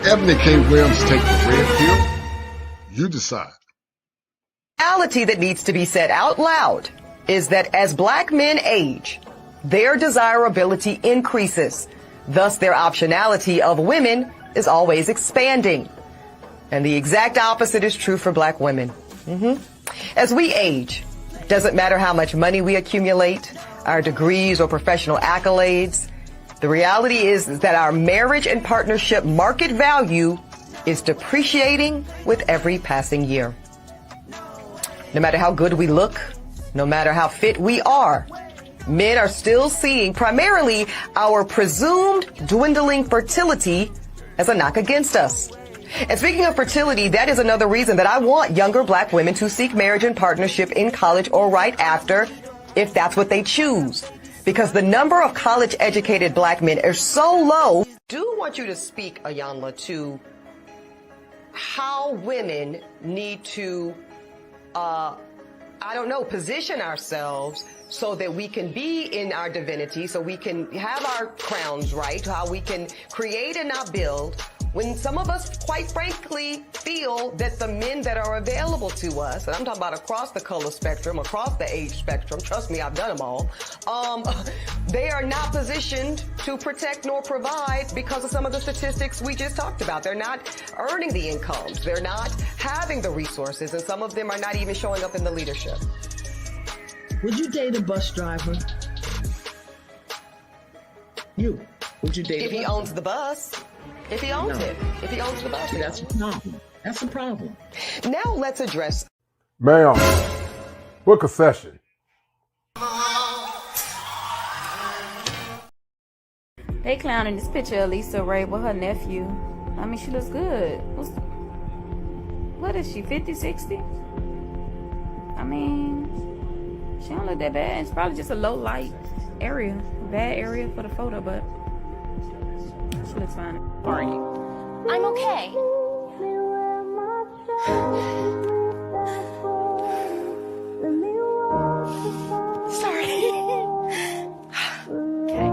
Eboni K Williams take the red pill? You decide. The reality that needs to be said out loud is that as black men age, their desirability increases. Thus, their optionality of women is always expanding. And the exact opposite is true for black women. As we age, doesn't matter how much money we accumulate, our degrees or professional accolades, the reality is that our marriage and partnership market value is depreciating with every passing year. No matter how good we look, no matter how fit we are, men are still seeing primarily our presumed dwindling fertility as a knock against us. And speaking of fertility, that is another reason that I want younger black women to seek marriage and partnership in college or right after, if that's what they choose. Because the number of college-educated black men is so low. I do want you to speak, Ayanla, to how women need to, position ourselves so that we can be in our divinity, so we can have our crowns right, how we can create and not build, when some of us, quite frankly, feel that the men that are available to us, and I'm talking about across the color spectrum, across the age spectrum, trust me, I've done them all, they are not positioned to protect nor provide because of some of the statistics we just talked about. They're not earning the incomes. They're not having the resources, and some of them are not even showing up in the leadership. Would you date a bus driver? Would you date if he owns the bus? If he owns it. If he owns the bus. That's a problem. That's a problem. Now let's address. Ma'am, book a session. They clowning this picture of Lisa Ray with her nephew. I mean, she looks good. What is she, 50, 60? I mean, she don't look that bad. It's probably just a low light area. Bad area for the photo, but she looks fine. How are you? I'm okay. Sorry. Okay.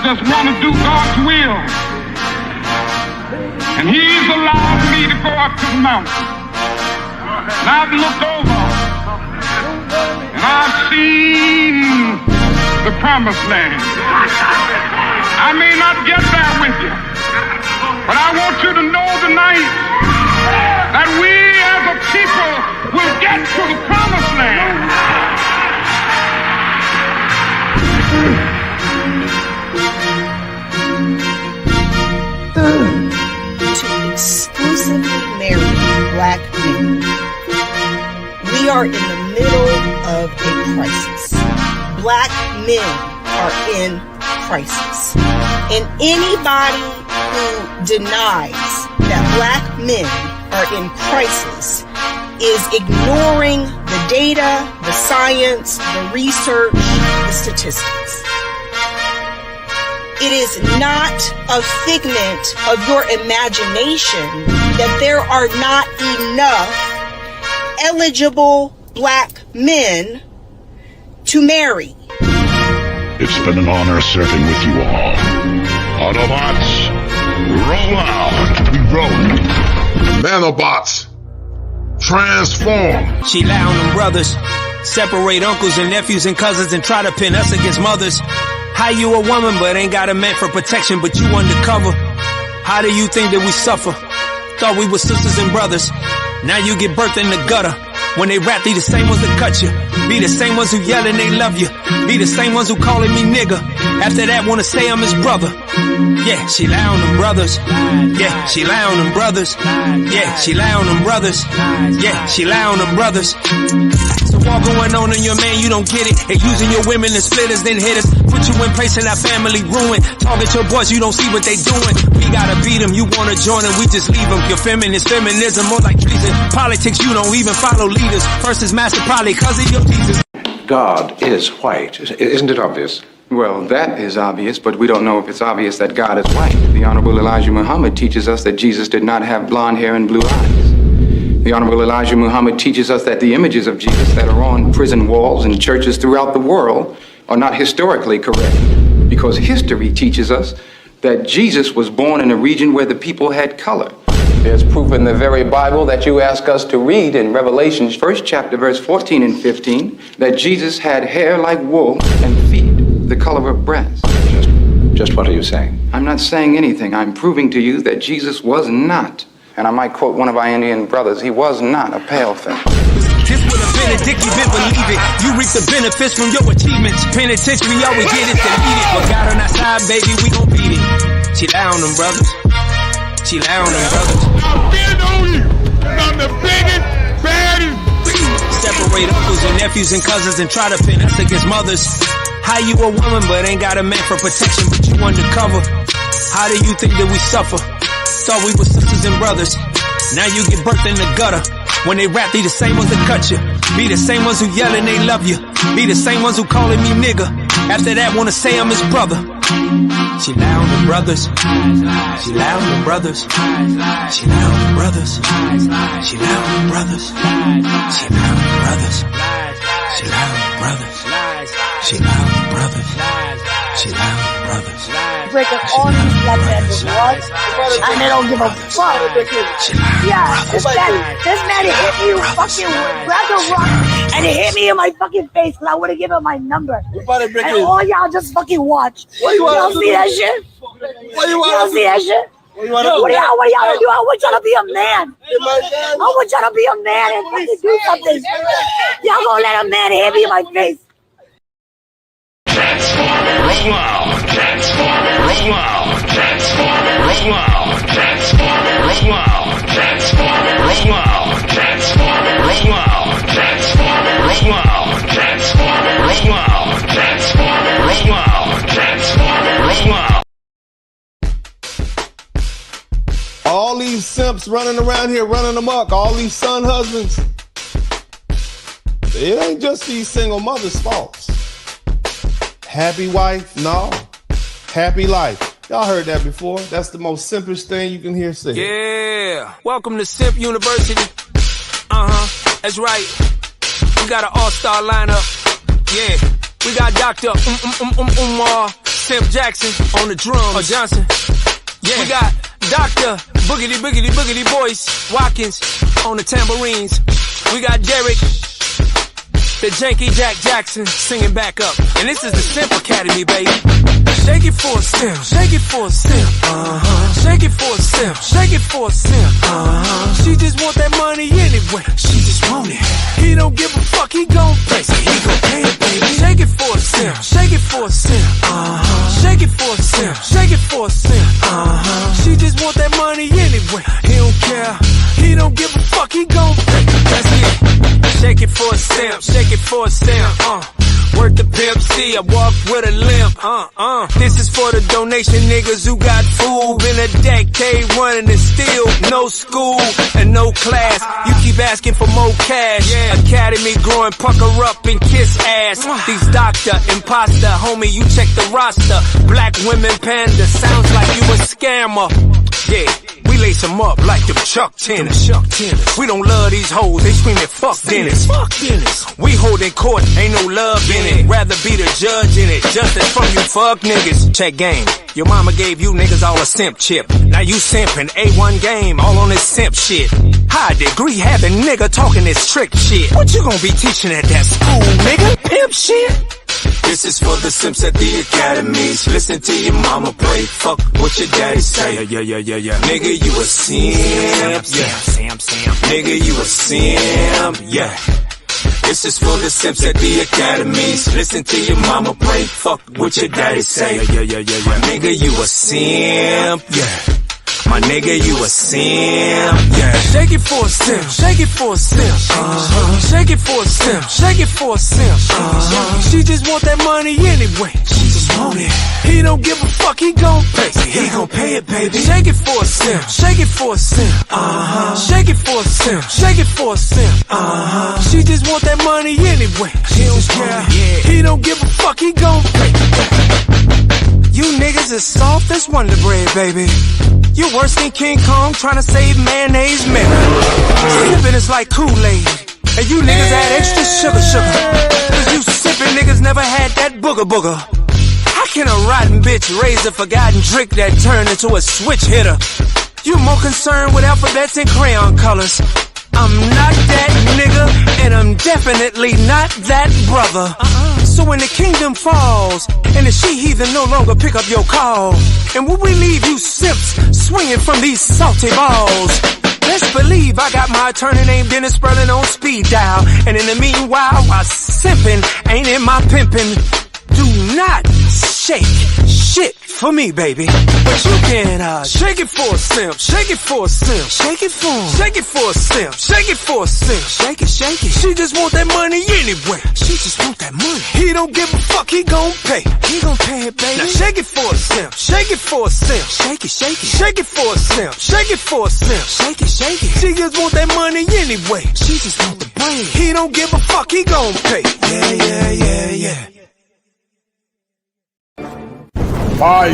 just want to do God's will. And He's allowed me to go up to the mountain. And I've looked over and I've seen the promised land. I may not get there with you, but I want you to know tonight that we as a people will get to the promised land. To exclusively marry black men. We are in the middle of a crisis. Black men are in crisis. And anybody who denies that black men are in crisis is ignoring the data, the science, the research, the statistics. It is not a figment of your imagination that there are not enough eligible black men to marry. It's been an honor serving with you all. Autobots, roll out. We roll. Nanobots, transform. She lie on them brothers, separate uncles and nephews and cousins and try to pin us against mothers. How you a woman but ain't got a man for protection, but you undercover? How do you think that we suffer? Thought we were sisters and brothers. Now you get birthed in the gutter. When they rap, they the same ones that cut you. Be the same ones who yelling they love you. Be the same ones who calling me nigga. After that wanna say I'm his brother. Yeah, she lie on them brothers. Yeah, she lie on them brothers. Yeah, she lie on them brothers. Yeah, she lie on them brothers. So all going on in your man, you don't get it. And using your women as splitters, then hitters. Put you in place and our family ruin. Target your boys, you don't see what they doing. We gotta beat them, you wanna join them, we just leave them. Your feminist feminism, more like treason. Politics, you don't even follow leaders. First is master, probably cause of your Jesus. God is white. Isn't it obvious? Well, that is obvious, but we don't know if it's obvious that God is white. The Honorable Elijah Muhammad teaches us that Jesus did not have blonde hair and blue eyes. The Honorable Elijah Muhammad teaches us that the images of Jesus that are on prison walls and churches throughout the world are not historically correct, because history teaches us that Jesus was born in a region where the people had color. There's proof in the very Bible that you ask us to read in Revelation, 1st chapter, verse 14 and 15, that Jesus had hair like wool and feet the color of brass. Just what are you saying? I'm not saying anything. I'm proving to you that Jesus was not, and I might quote one of our Indian brothers, he was not a pale face. This would have been a dick, you didn't believe it. You reap the benefits from your achievements. Penitentiary, all we get is deleted. But God on our side, baby, we gon' beat it. She lie on them brothers. She lie on them brothers. I'm big on you. I'm the biggest, baddest. Separate uncles and nephews and cousins and try to pin us against mothers. How you a woman but ain't got a man for protection, but you undercover? How do you think that we suffer? Thought we were sisters and brothers. Now you get birthed in the gutter. When they rap, they the same ones that cut you. Be the same ones who yelling they love you. Be the same ones who calling me nigga. After that wanna say I'm his brother. She lie on the brothers. She lie on the brothers. She lie on the brothers. She lie on the brothers. She lie on the brothers. She lie on the brothers. She lie on the brothers. She lie on the brothers. Breaking all these black men to blood, and they don't give a fuck. Yeah, this man hit me with fucking grabbed a rock and he hit me in my fucking face because I wouldn't give him my number. And all y'all just fucking watch. Y'all see that shit? Y'all see that shit? What y'all gonna do? I want y'all to be a man. I want y'all to be a man and fucking do something. Y'all gonna let a man hit me in my face? Roll out. Roll out. Roll out. Roll out. Roll out. Roll out. Roll out. Roll out. Roll out. All these simps running around here running amok, all these son husbands, it ain't just these single mothers' faults. Happy wife? No. Happy life. Y'all heard that before. That's the most simplest thing you can hear said. Yeah. Welcome to Simp University. That's right. We got an all-star lineup. Yeah. We got Dr. Simp Jackson on the drums. Or Johnson. Yeah. We got Dr. Boogity Boogity Boogity Boyce Watkins on the tambourines. We got Derek, the Janky Jack Jackson singing back up. And this is the Simp Academy, baby. Shake it for a simp, shake it for a simp. Shake it for a simp, shake it for a simp. She just want that money anyway. She just want it. He don't give a fuck, he gon' pay. So he gon' pay it, baby. Shake it for a simp, shake it for a simp. Shake it for a simp, shake it for a simp. She just want that money anyway. He don't care, he don't give a fuck, he gon' pay. That's it. Shake it for a simp, shake it for a simp. Work the Pimp C, I walk with a limp, This is for the donation niggas who got food. Been a decade running and still no school and no class. You keep asking for more cash. Academy growing, pucker up and kiss ass. These doctor, imposter, homie, you check the roster. Black women panda, sounds like you a scammer. Yeah. We lace them up like them Chuck tennis. We don't love these hoes, they screaming fuck Dennis. We holding court, ain't no love in it. Rather be the judge in it. Justice from you fuck niggas. Check game. Your mama gave you niggas all a simp chip. Now you simping A1 game, all on this simp shit. High degree having nigga talking this trick shit. What you gonna be teaching at that school, nigga? Pimp shit? This is for the simps at the academies. Listen to your mama pray. Fuck what your daddy say. Yeah. Nigga, you a simp. Yeah. Nigga, you a simp. Yeah. This is for the simps at the academies. Listen to your mama pray. Fuck what your daddy say. Yeah. Nigga, you a simp. Yeah. My nigga, you a simp, yeah. Shake it for a simp, shake it for a simp. Shake it for a simp, shake it for a simp. She just want that money anyway. She just want it. He don't give a fuck, he gon' pay. He gon' pay it, baby. Shake it for a simp, shake it for a simp. Shake it for a simp, shake it for a simp. She just want that money anyway. She don't care. He don't give a fuck, he gon' pay. You niggas is soft as Wonder Bread, baby. You worse than King Kong trying to save mayonnaise melon. Sippin' is like Kool-Aid, and you niggas add extra sugar. Cause you sippin' niggas never had that booger. How can a rotten bitch raise a forgotten trick that turned into a switch hitter? You more concerned with alphabets and crayon colors. I'm not that nigga, and I'm definitely not that brother. So when the kingdom falls, and the she-heathen no longer pick up your call, and will we leave you simps swinging from these salty balls? Best believe I got my attorney named Dennis Sperling on speed dial, and in the meanwhile, while simping ain't in my pimping. Do not shake shit for me, baby. But you can shake it for a simp, shake it for a simp, shake it for him, shake it for a simp, shake it for a simp, shake it. She just want that money anyway. She just want that money. He don't give a fuck, he gon' pay. He gon' pay it, baby. Now shake it for a simp, shake it for a simp, shake it. Shake it for a simp, shake it for a simp, shake it. She just want that money anyway. She just want the brain. He don't give a fuck, he gon' pay. Yeah. Fire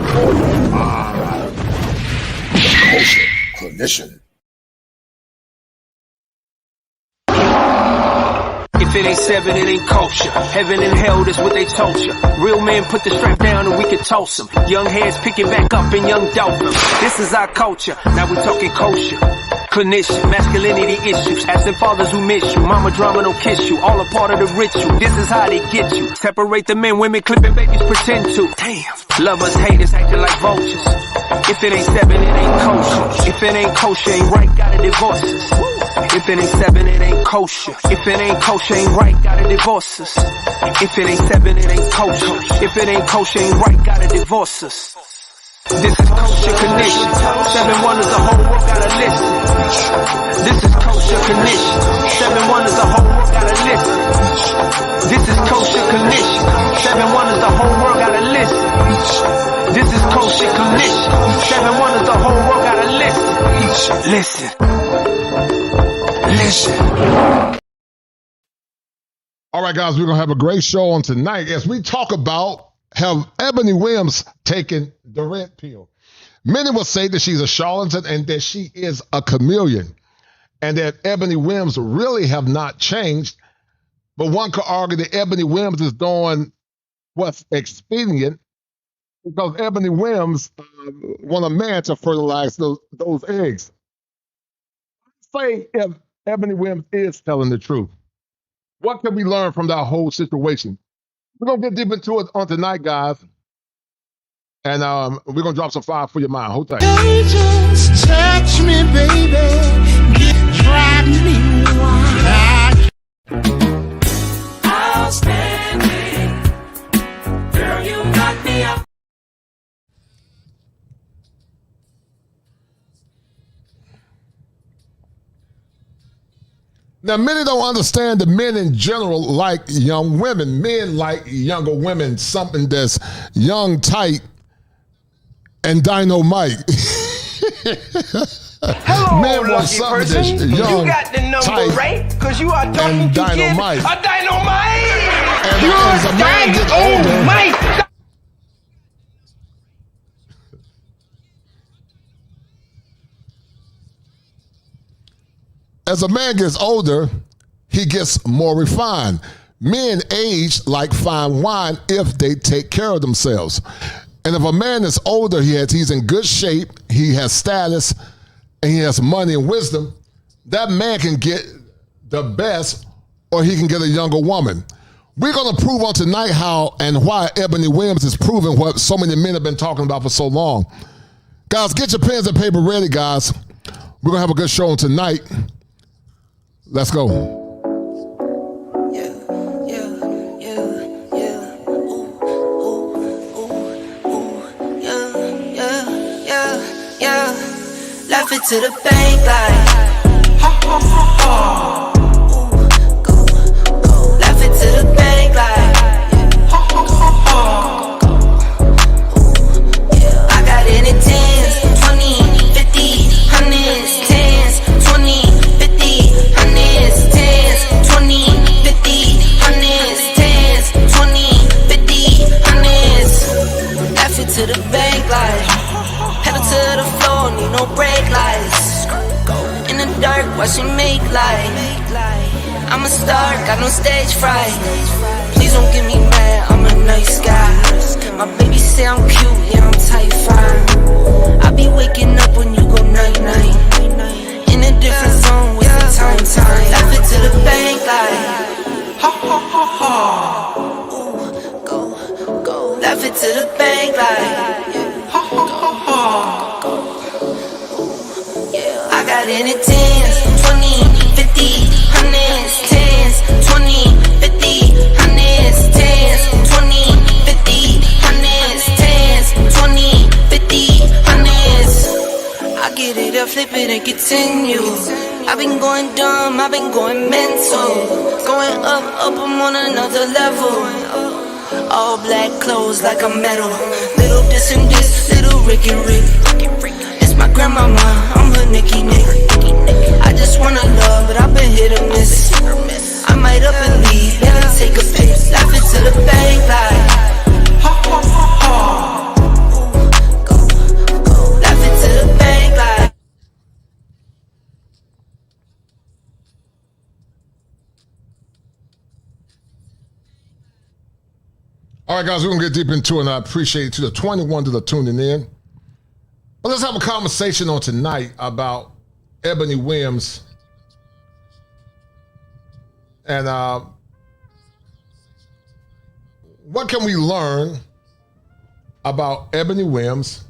for your mind. The Kosher Clinician. If it ain't seven, it ain't kosher. Heaven and hell, that's what they told you. Real men put the strap down and we can toss them. Young heads picking back up and young dolphins. This is our culture. Now we talking kosher. Clinician, masculinity issues. Asking fathers who miss you. Mama drama don't kiss you. All a part of the ritual. This is how they get you. Separate the men, women, clipping babies pretend to. Damn. Lovers, haters, acting like vultures. If it ain't seven, it ain't kosher. If it ain't kosher, ain't right, gotta divorce us. If it ain't seven, it ain't kosher. If it ain't kosher, ain't right, gotta divorce us. If it ain't seven, it ain't kosher. If it ain't kosher, ain't right, gotta divorce us. This is Kosher Condition. 7 wonders, the whole world gotta listen. This is Kosher Condition. 7 wonders, the whole world gotta listen. This is Kosher Condition. 7 wonders, the whole world gotta listen. This is Kosher Condition. 7 wonders, the whole world gotta listen. Listen. All right, guys, we're going to have a great show on tonight as we talk about have Eboni Williams taken the red pill. Many will say that she's a charlatan and that she is a chameleon and that Eboni Williams really have not changed. But one could argue that Eboni Williams is doing what's expedient because Ebony Williams want a man to fertilize those eggs. Say if Ebony Williams is telling the truth. What can we learn from that whole situation? We're going to get deep into it on tonight, guys. And we're going to drop some fire for your mind. Hold tight. Just touch me, baby. Drive me wild. Outstanding. Girl, you knock me up. Now, many don't understand that men in general like young women. Men like younger women, something that's young, tight, and dynamite. Hello, men want lucky something person. that's young, You got the number tight, right, because you are talking and to dynamite. a dynamite. And You're as a man gets older, dynamite. as a man gets older, he gets more refined. Men age like fine wine if they take care of themselves. And if a man is older, he's in good shape, he has status, and he has money and wisdom, that man can get the best or he can get a younger woman. We're going to prove on tonight how and why Eboni Williams is proving what so many men have been talking about for so long. Guys, get your pens and paper ready, guys. We're going to have a good show on tonight. Let's go. Left it to the bank like Left it to the bank like I got it in 10s, 20, 50, 100s, 10s, 20, 50, 100s, 10s, 20, 50, 100s, 10s, 20, 50, 100s. Left it to the bank like pedal to the floor, need no brake lights. In the dark, watch it make light. I'm a star, got no stage fright. Please don't get me mad, I'm a nice guy. My baby say I'm cute, yeah, I'm tight fine. I be waking up when you go night-night. In a different zone with the time. Left it to the bank like Left it to the bank like I got it in 10s, 20, 50, 100s, 10s, 20, 50, 100s, 10s, 20, 50, 100s, 10s, 20, 50, 100s. I get it, I flip it and continue. I've been going dumb, I've been going mental. Going up, I'm on another level. All black clothes like a medal. Little this and this, little Ricky Rick. It's my grandmama, I'm her Nicky Nick. I just wanna love, but I've been hit or miss. I might up and leave, never take a pic. Laugh it to the bank like Laugh it to the bank like All right, guys, we're going to get deep into it, and I appreciate to the 21 that are tuning in. But let's have a conversation on tonight about Eboni Williams and what can we learn about Eboni Williams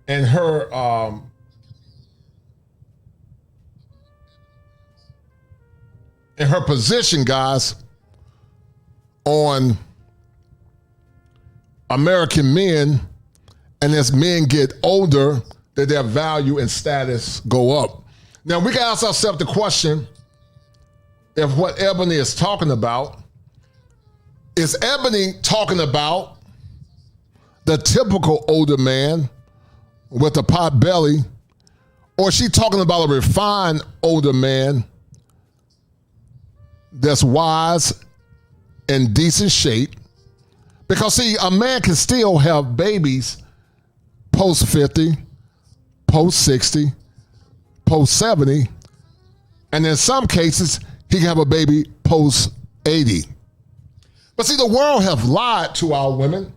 and her position, guys, on American men, and as men get older, that their value and status go up. Now, we can ask ourselves the question, if what Eboni is talking about, is Eboni talking about the typical older man with a pot belly, or is she talking about a refined older man that's wise in decent shape? Because see, a man can still have babies post 50, post 60, post 70, and in some cases, he can have a baby post 80. But see, the world have lied to our women,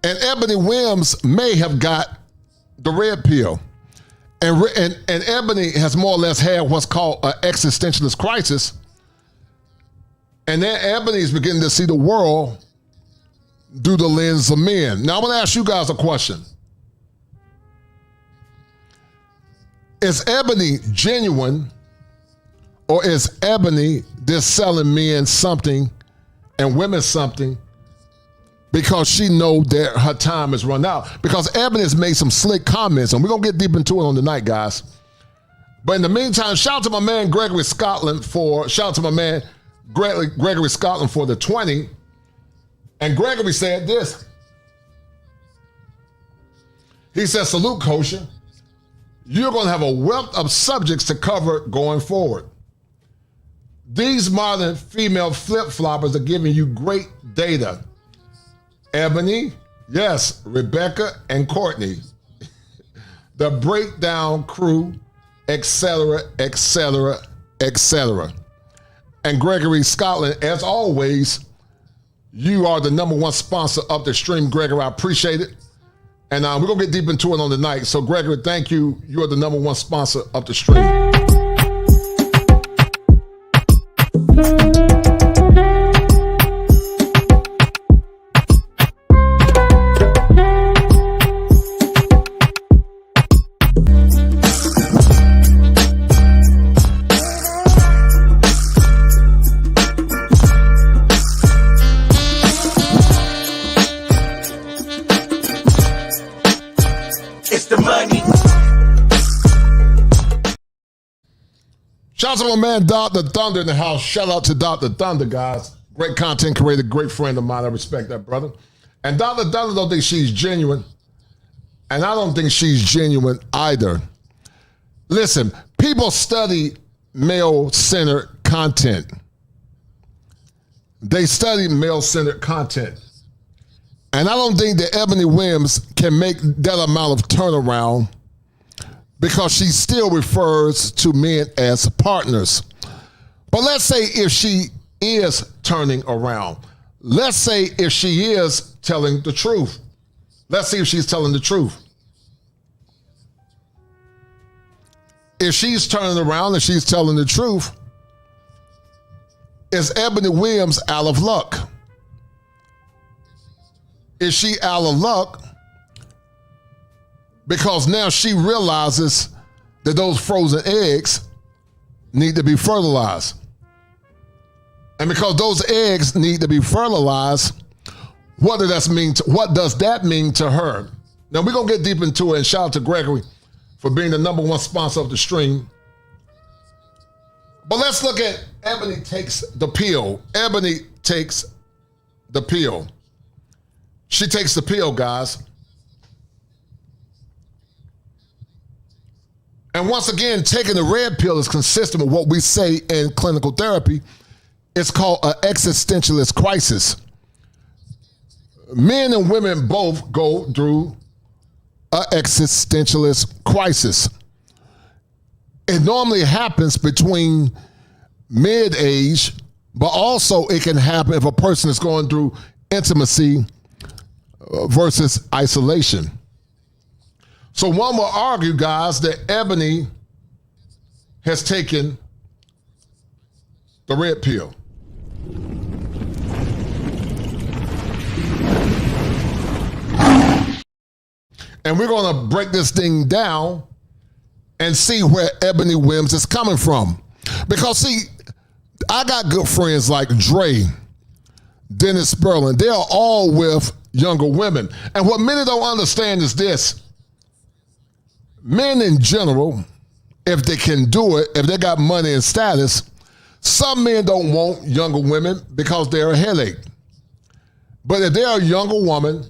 and Eboni Williams may have got the red pill. And Eboni has more or less had what's called an existentialist crisis. And then Eboni is beginning to see the world through the lens of men. Now, I'm going to ask you guys a question. Is Eboni genuine, or is Eboni just selling men something and women something because she know that her time is run out? Because Eboni has made some slick comments, and we're going to get deep into it on tonight, guys. But in the meantime, shout out to my man Gregory Scotland for the 20. And Gregory said this. He said, salute, Kosher. You're going to have a wealth of subjects to cover going forward. These modern female flip-floppers are giving you great data. Eboni, yes, Rebecca and Courtney, the breakdown crew, etc., etc., etc. And Gregory Scotland, as always, you are the #1 sponsor of the stream, Gregory. I appreciate it. And we're going to get deep into it on the night. So, Gregory, thank you. You are the #1 sponsor of the stream. Shout out to my man, Dr. Thunder in the house. Shout out to Dr. Thunder, guys. Great content creator, great friend of mine. I respect that, brother. And Dr. Thunder don't think she's genuine. And I don't think she's genuine either. Listen, people study male-centered content. They study male-centered content. And I don't think that Eboni Williams can make that amount of turnaround, because she still refers to men as partners. But let's say if she is turning around. Let's say if she is telling the truth. Let's see if she's telling the truth. If she's turning around and she's telling the truth, is Eboni Williams out of luck? Is she out of luck? Because now she realizes that those frozen eggs need to be fertilized. And because those eggs need to be fertilized, what does that mean to her? Now we're going to get deep into it, and shout out to Gregory for being the #1 sponsor of the stream. But let's look at Eboni takes the pill. Eboni takes the pill. She takes the pill, guys. And once again, taking the red pill is consistent with what we say in clinical therapy. It's called an existentialist crisis. Men and women both go through an existentialist crisis. It normally happens between mid-age, but also it can happen if a person is going through intimacy versus isolation. So one will argue, guys, that Eboni has taken the red pill. And we're going to break this thing down and see where Eboni Williams is coming from. Because, see, I got good friends like Dre, Dennis Sperling. They are all with younger women. And what many don't understand is this. Men in general, if they can do it, if they got money and status, some men don't want younger women because they're a headache. But if they're a younger woman,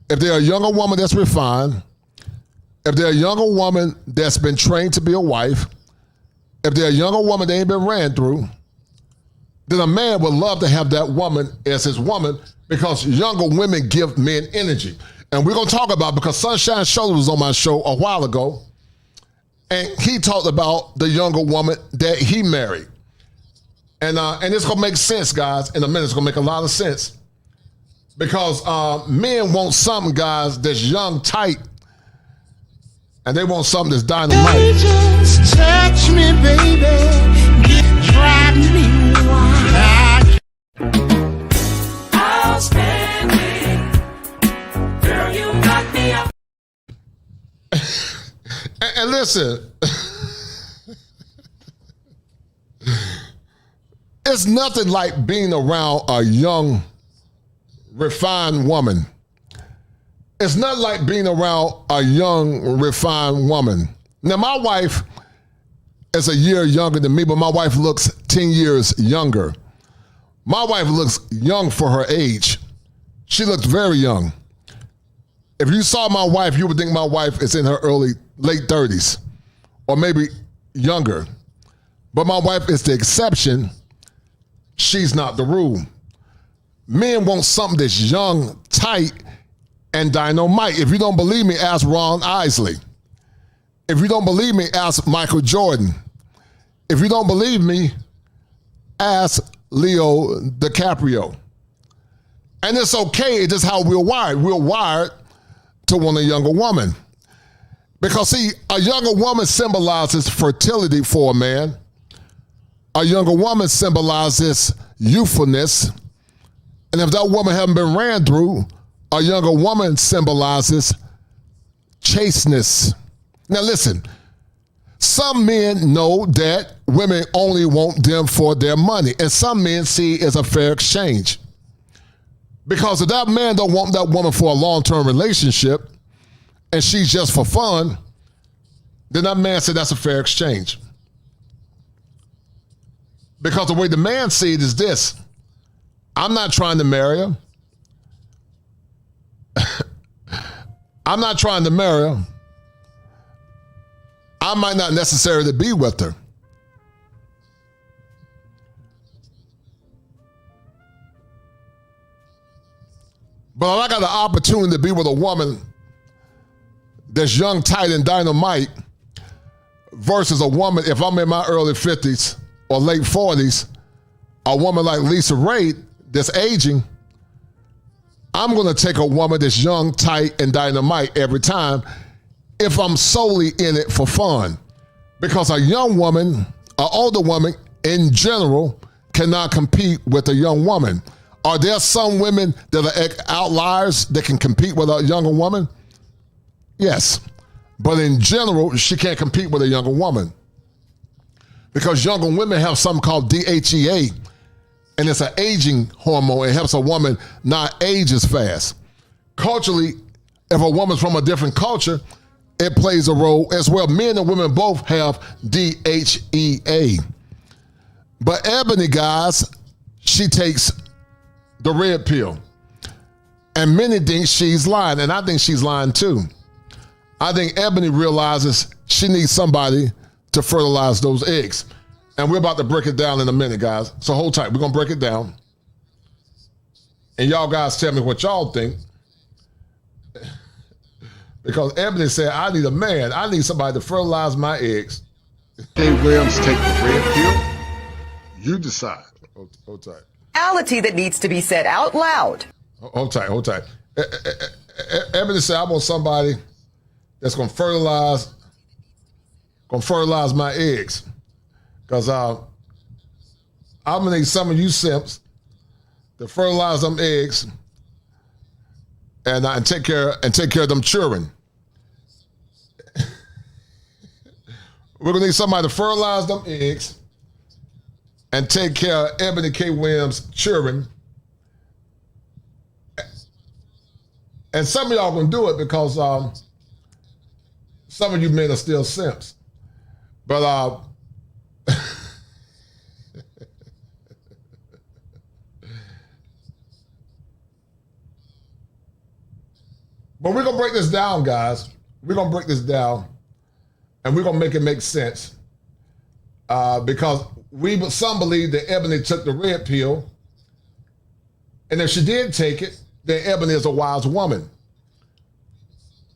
if they're a younger woman that's refined, if they're a younger woman that's been trained to be a wife, if they're a younger woman that ain't been ran through, then a man would love to have that woman as his woman, because younger women give men energy. And we're going to talk about, because Sunshine Shoulder was on my show a while ago, and he talked about the younger woman that he married. And it's gonna make sense, guys. In a minute, it's gonna make a lot of sense. Because men want something, guys, that's young, tight, and they want something that's dynamite. Just touch me, baby. Drive me wild. Outstanding. Girl, you knock me out. And listen, it's nothing like being around a young, refined woman. It's not like being around a young, refined woman. Now, my wife is a year younger than me, but my wife looks 10 years younger. My wife looks young for her age. She looks very young. If you saw my wife, you would think my wife is in her late 30s, or maybe younger. But my wife is the exception. She's not the rule. Men want something that's young, tight, and dynamite. If you don't believe me, ask Ron Isley. If you don't believe me, ask Michael Jordan. If you don't believe me, ask Leo DiCaprio. And it's okay, it's just how we're wired. We're wired to want a younger woman. Because see, a younger woman symbolizes fertility for a man. A younger woman symbolizes youthfulness. And if that woman hasn't been ran through, a younger woman symbolizes chasteness. Now listen, some men know that women only want them for their money, and some men see it as a fair exchange. Because if that man don't want that woman for a long-term relationship, and she's just for fun, then that man said that's a fair exchange. Because the way the man sees it is this: I'm not trying to marry her. I'm not trying to marry her. I might not necessarily be with her. But I got the opportunity to be with a woman that's young, tight, and dynamite versus a woman, if I'm in my early 50s or late 40s, a woman like Lisa Ray that's aging, I'm going to take a woman that's young, tight, and dynamite every time if I'm solely in it for fun. Because a young woman, an older woman in general, cannot compete with a young woman. Are there some women that are outliers that can compete with a younger woman? Yes. But in general, she can't compete with a younger woman. Because younger women have something called DHEA, and it's an aging hormone. It helps a woman not age as fast. Culturally, if a woman's from a different culture, it plays a role as well. Men and women both have DHEA. But Ebony, guys, she takes the red pill. And many think she's lying, and I think she's lying too. I think Ebony realizes she needs somebody to fertilize those eggs. And we're about to break it down in a minute, guys. So hold tight. We're going to break it down. And y'all guys tell me what y'all think. Because Ebony said, I need a man. I need somebody to fertilize my eggs. K Williams, take the red pill. You decide. Hold tight. Reality that needs to be said out loud. Hold tight, hold tight. Ebony said, I want somebody that's going to fertilize my eggs. Because I'm going to need some of you simps to fertilize them eggs and take care of them children. We're going to need somebody to fertilize them eggs and take care of Eboni K Williams' children. And some of y'all going to do it because some of you men are still simps. But but we're going to break this down, guys. We're going to break this down, and we're going to make it make sense. Because some believe that Ebony took the red pill, and if she did take it, then Ebony is a wise woman.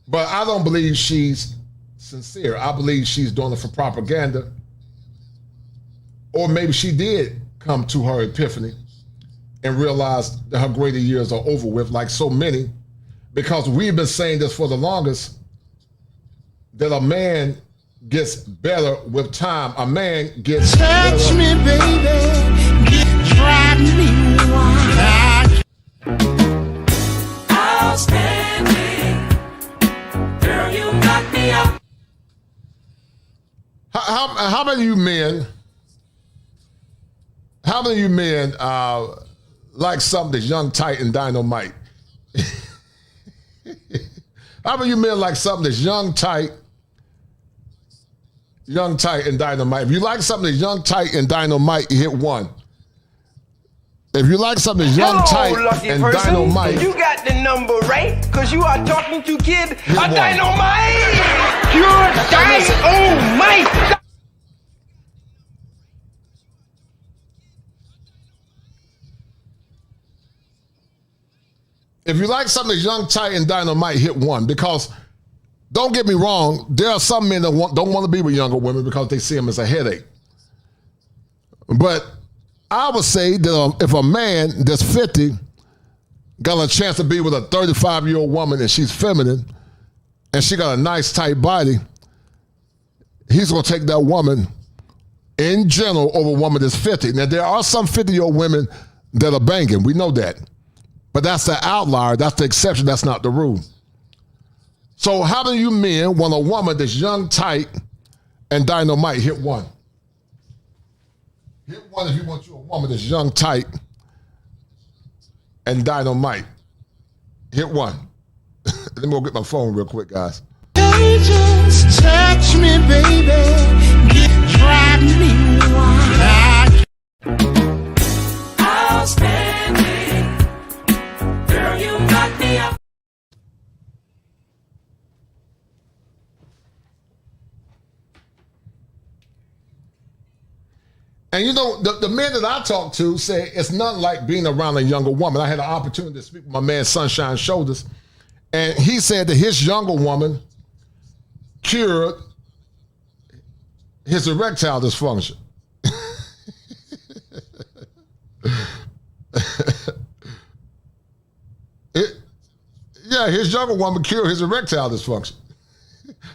But I don't believe she's sincere. I believe she's doing it for propaganda. Or maybe she did come to her epiphany and realize that her greater years are over with, like so many, because we've been saying this for the longest, that a man gets better with time. A man gets Touch better. me, baby. Drive me wild. Outstanding. Girl, you knock me out. How many of you men, like something that's young, tight, and dynamite? How many of you men like something that's young, tight, and dynamite? If you like something that's young, tight, and dynamite, hit 1. If you like something that's young, tight, and dynamite, You got the number right, because you are talking to kid. Hit A 1. dynamite! Pure dynamite! if you like something that's young, tight, and dynamite, hit 1. Because don't get me wrong, there are some men that don't want to be with younger women because they see them as a headache. But I would say that if a man that's 50 got a chance to be with a 35-year-old woman and she's feminine and she got a nice tight body, he's going to take that woman in general over a woman that's 50. Now, there are some 50-year-old women that are banging. We know that. But that's the outlier. That's the exception. That's not the rule. So how many of you men want a woman that's young, tight, and dynamite? Hit 1. Hit 1 if you want you a woman that's young, tight, and dynamite. Hit 1. Let me go get my phone real quick, guys. Just touch me, baby. Drive me wild. Outstanding. Girl, you knock me out. And you know, the men that I talk to say it's nothing like being around a younger woman. I had an opportunity to speak with my man Sunshine Shoulders, and he said that his younger woman cured his erectile dysfunction. His younger woman cured his erectile dysfunction.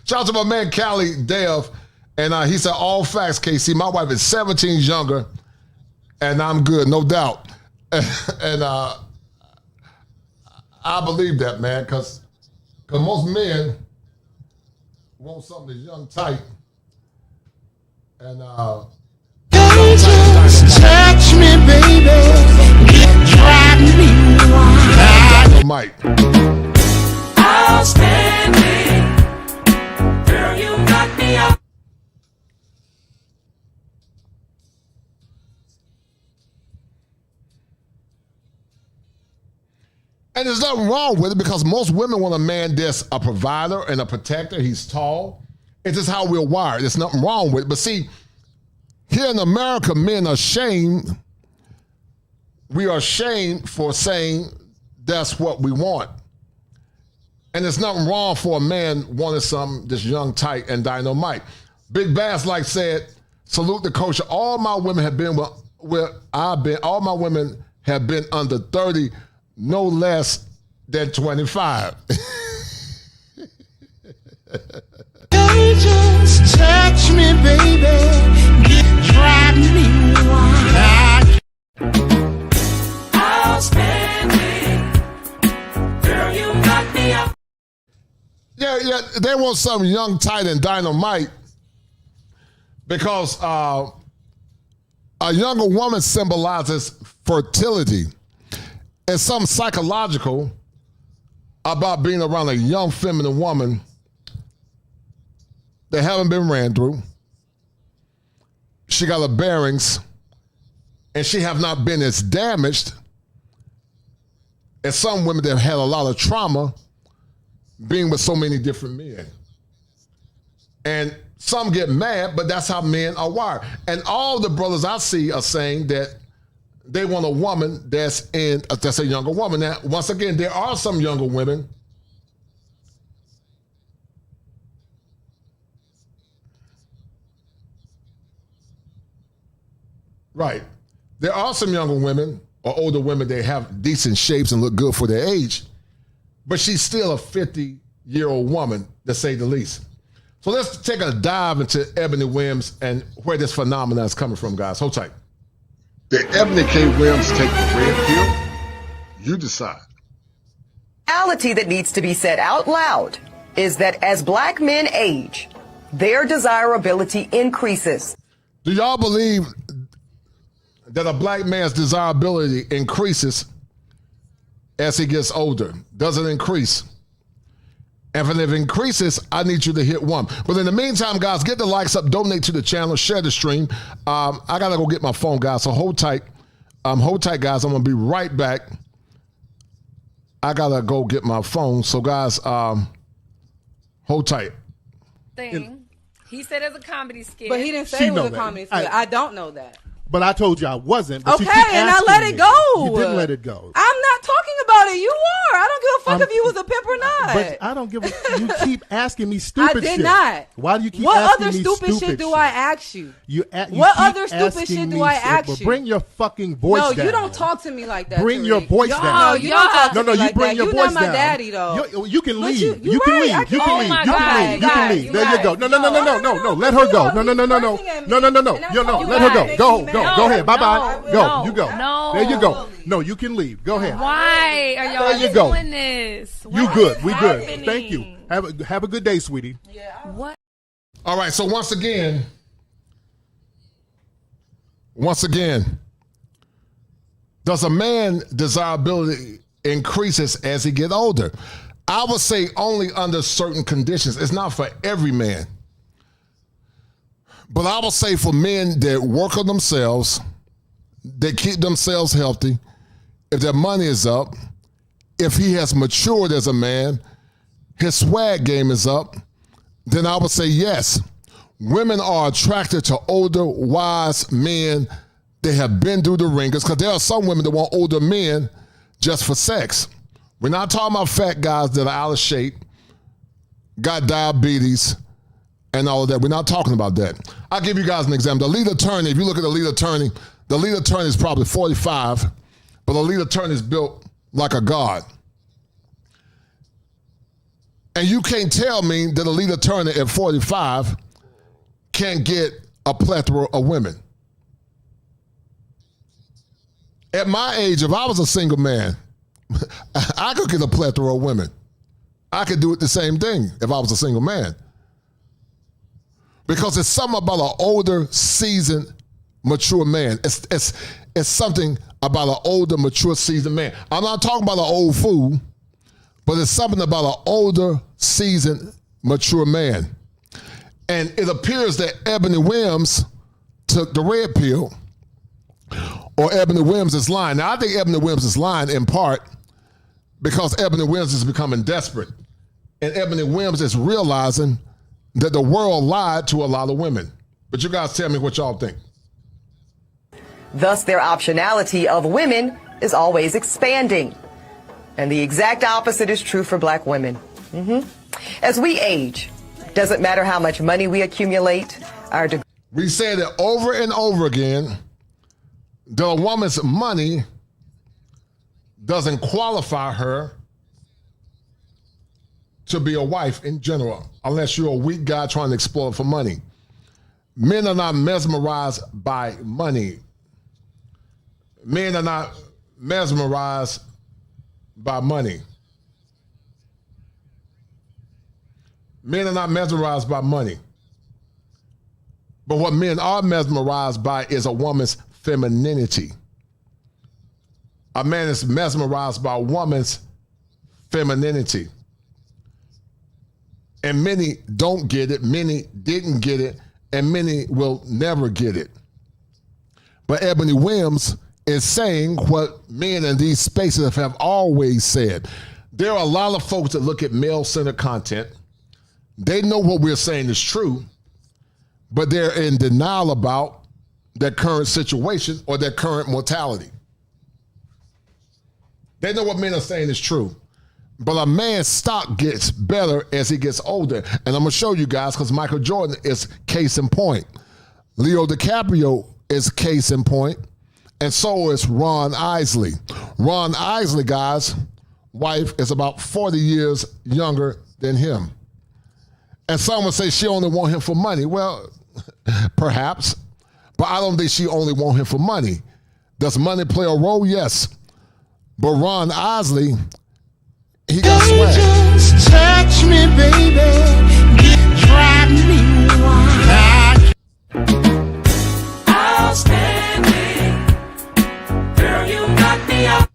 Shout out to my man Callie Dev, and he said, all facts, KC. My wife is 17 younger, and I'm good, no doubt. And I believe that, man, because most men want something that's young, tight, and just touch me, baby. Drive me wild. Mike. Outstanding. Girl, you knock me out. And there's nothing wrong with it because most women want a man that's a provider and a protector. He's tall. It's just how we're wired. There's nothing wrong with it. But see, here in America, men are shamed. We are shamed for saying that's what we want. And there's nothing wrong for a man wanting something that's young, tight, and dynamite. Big Bass like said, salute the Kosher. All my women have been where I've been. All my women have been under 30, no less than 25. Just touch me, baby. Drive me wild. Outstanding. Girl, you knock me out. Yeah, they want something young, tight, and dynamite because a younger woman symbolizes fertility. And something psychological about being around a young feminine woman that haven't been ran through. She got her bearings, and she have not been as damaged as some women that have had a lot of trauma being with so many different men. And some get mad, but that's how men are wired. And all the brothers I see are saying that they want a woman that's a younger woman. Now, once again, there are some younger women There are some younger women or older women that have decent shapes and look good for their age, but she's still a 50-year-old woman, to say the least. So let's take a dive into Eboni Williams and where this phenomenon is coming from, guys. Hold tight. Did Eboni K Williams take the red pill? You decide. The reality that needs to be said out loud is that as black men age, their desirability increases. Do y'all believe that a black man's desirability increases as he gets older? Does it increase? And if it increases, I need you to hit 1. But in the meantime, guys, get the likes up, donate to the channel, share the stream. I got to go get my phone, guys, so hold tight. Hold tight, guys. I'm going to be right back. I got to go get my phone. So, guys, hold tight. He said it's a comedy skit. But he didn't say it was a comedy skit. I don't know that. But I told you I wasn't. But okay, and I let it go. You didn't let it go. I'm not talking about it. You are. I don't give a fuck if you was a pimp or not. But I don't give a. You keep asking me stupid shit. I did not. Why do you keep what asking other me stupid shit do I ask you? What other stupid shit do I ask you? Bring your fucking voice down. No, you don't talk to me like that. Bring your voice down. No, you don't talk to me you like bring that. your You're voice not my down. daddy though. You can leave. You can leave. You can leave. You can leave. There you go. No. Let her go. No. Let her go. Go ahead. Bye bye. Go. You go. No. There you go. No, you can leave. Go ahead. Why are y'all doing this? You good. We good. Thank you. Have a good day, sweetie. Yeah. What? All right. So once again, does a man desirability increases as he get older? I would say only under certain conditions. It's not for every man. But I would say for men that work on themselves, they keep themselves healthy, if their money is up, if he has matured as a man, his swag game is up, then I would say yes. Women are attracted to older, wise men that have been through the ringers, because there are some women that want older men just for sex. We're not talking about fat guys that are out of shape, got diabetes, and all of that. We're not talking about that. I'll give you guys an example. The lead attorney, if you look at the lead attorney is probably 45, but the lead attorney is built like a god. And you can't tell me that a lead attorney at 45 can't get a plethora of women. At my age, if I was a single man, I could get a plethora of women. I could do it the same thing if I was a single man. Because it's something about an older, seasoned, mature man. It's something about an older, mature, seasoned man. I'm not talking about an old fool, but it's something about an older, seasoned, mature man. And it appears that Eboni Williams took the red pill, or Eboni Williams is lying. Now, I think Eboni Williams is lying in part because Eboni Williams is becoming desperate. And Eboni Williams is realizing that the world lied to a lot of women. But you guys tell me what y'all think. Thus, their optionality of women is always expanding. And the exact opposite is true for black women. As we age, doesn't matter how much money we accumulate, we say that over and over again, that a woman's money doesn't qualify her to be a wife in general, unless you're a weak guy trying to exploit for money. Men are not mesmerized by money. Men are not mesmerized by money. Men are not mesmerized by money. But what men are mesmerized by is a woman's femininity. A man is mesmerized by a woman's femininity. And many don't get it, many didn't get it, and many will never get it. But Eboni Williams is saying what men in these spaces have always said. There are a lot of folks that look at male-centered content. They know what we're saying is true, but they're in denial about their current situation or their current mortality. They know what men are saying is true. But a man's stock gets better as he gets older. And I'm going to show you guys because Michael Jordan is case in point. Leo DiCaprio is case in point. And so is Ron Isley. Ron Isley, guys, wife is about 40 years younger than him. And some would say she only want him for money. Well, perhaps, but I don't think she only want him for money. Does money play a role? Yes. But Ron Isley, he got swag. Just touch me, baby. Drive me wild. Outstanding. Girl, you knock me out.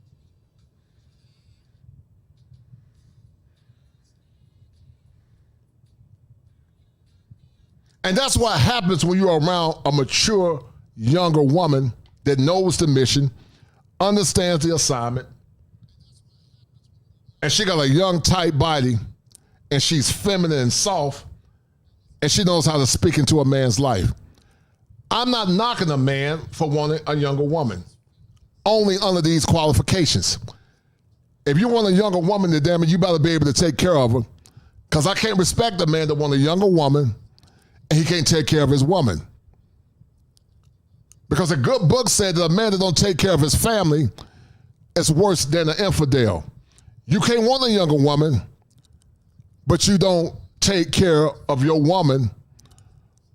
And that's what happens when you're around a mature, younger woman that knows the mission, understands the assignment, and she got a young, tight body, and she's feminine and soft, and she knows how to speak into a man's life. I'm not knocking a man for wanting a younger woman, only under these qualifications. If you want a younger woman, then damn it, you better be able to take care of her, because I can't respect a man that wants a younger woman and he can't take care of his woman. Because a good book said that a man that don't take care of his family is worse than an infidel. You can't want a younger woman, but you don't take care of your woman,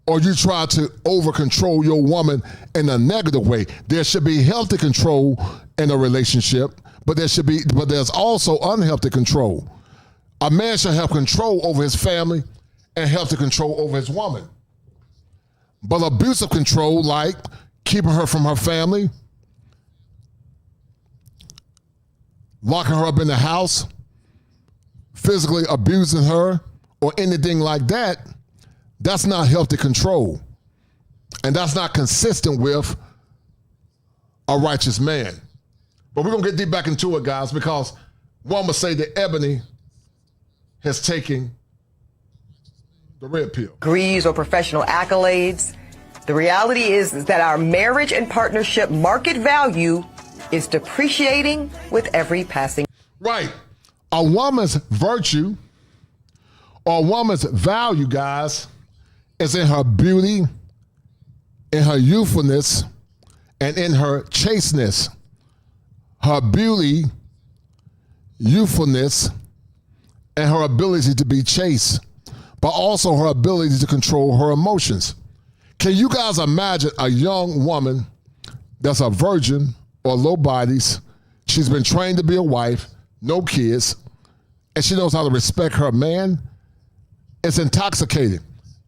or you try to over-control your woman in a negative way. There should be healthy control in a relationship, but there's also unhealthy control. A man should have control over his family and healthy control over his woman. But abusive control, like keeping her from her family, locking her up in the house, physically abusing her, or anything like that, that's not healthy control. And that's not consistent with a righteous man. But we're going to get deep back into it, guys, because one would say that Eboni has taken the red pill. Degrees or professional accolades. The reality is that our marriage and partnership market value is depreciating with every passing. Right. A woman's virtue or a woman's value, guys, is in her beauty, in her youthfulness, and in her chasteness. Her beauty, youthfulness, and her ability to be chaste, but also her ability to control her emotions. Can you guys imagine a young woman that's a virgin or low bodies? She's been trained to be a wife, no kids, and she knows how to respect her man. It's intoxicating.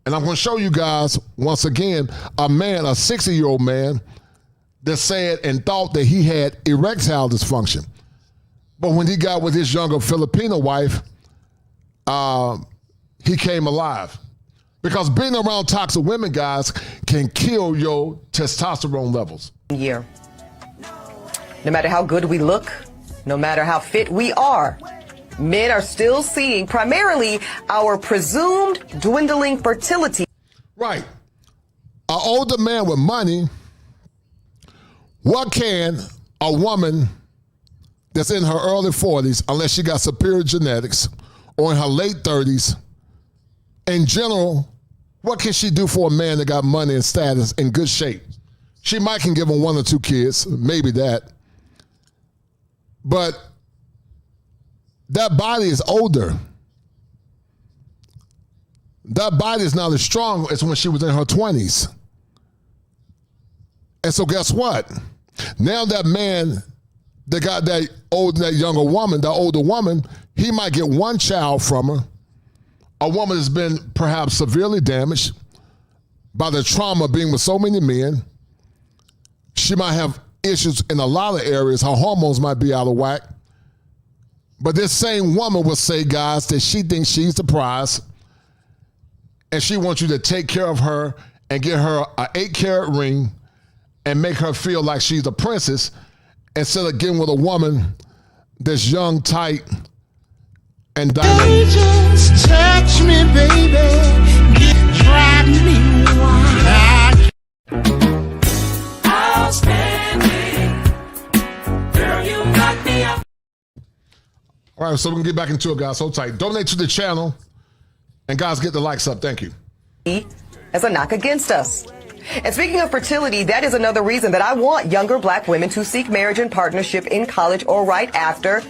And I'm going to show you guys, once again, a man, a 60-year-old man, that said and thought that he had erectile dysfunction. But when he got with his younger Filipino wife, he came alive. Because being around toxic women, guys, can kill your testosterone levels. No matter how good we look, no matter how fit we are, men are still seeing primarily our presumed dwindling fertility. Right. An older man with money, what can a woman that's in her early 40s, unless she got superior genetics, or in her late 30s, in general, what can she do for a man that got money and status in good shape? She might can give him 1 or 2 kids, maybe that. But that body is older. That body is not as strong as when she was in her 20s. And so guess what? Now that man that got that younger woman, that older woman, he might get 1 child from her. A woman has been perhaps severely damaged by the trauma of being with so many men. She might have issues in a lot of areas. Her hormones might be out of whack. But this same woman will say, guys, that she thinks she's the prize, and she wants you to take care of her and get her an 8-carat ring and make her feel like she's a princess, instead of getting with a woman that's young, tight, and dynamic. Just touch me, baby. Drive me wild. Outstanding. Girl, you knock me out. All right, so we can get back into it, guys. Hold tight. Donate to the channel, and guys, get the likes up. Thank you. As a knock against us. And speaking of fertility, that is another reason that I want younger black women to seek marriage and partnership in college or right after,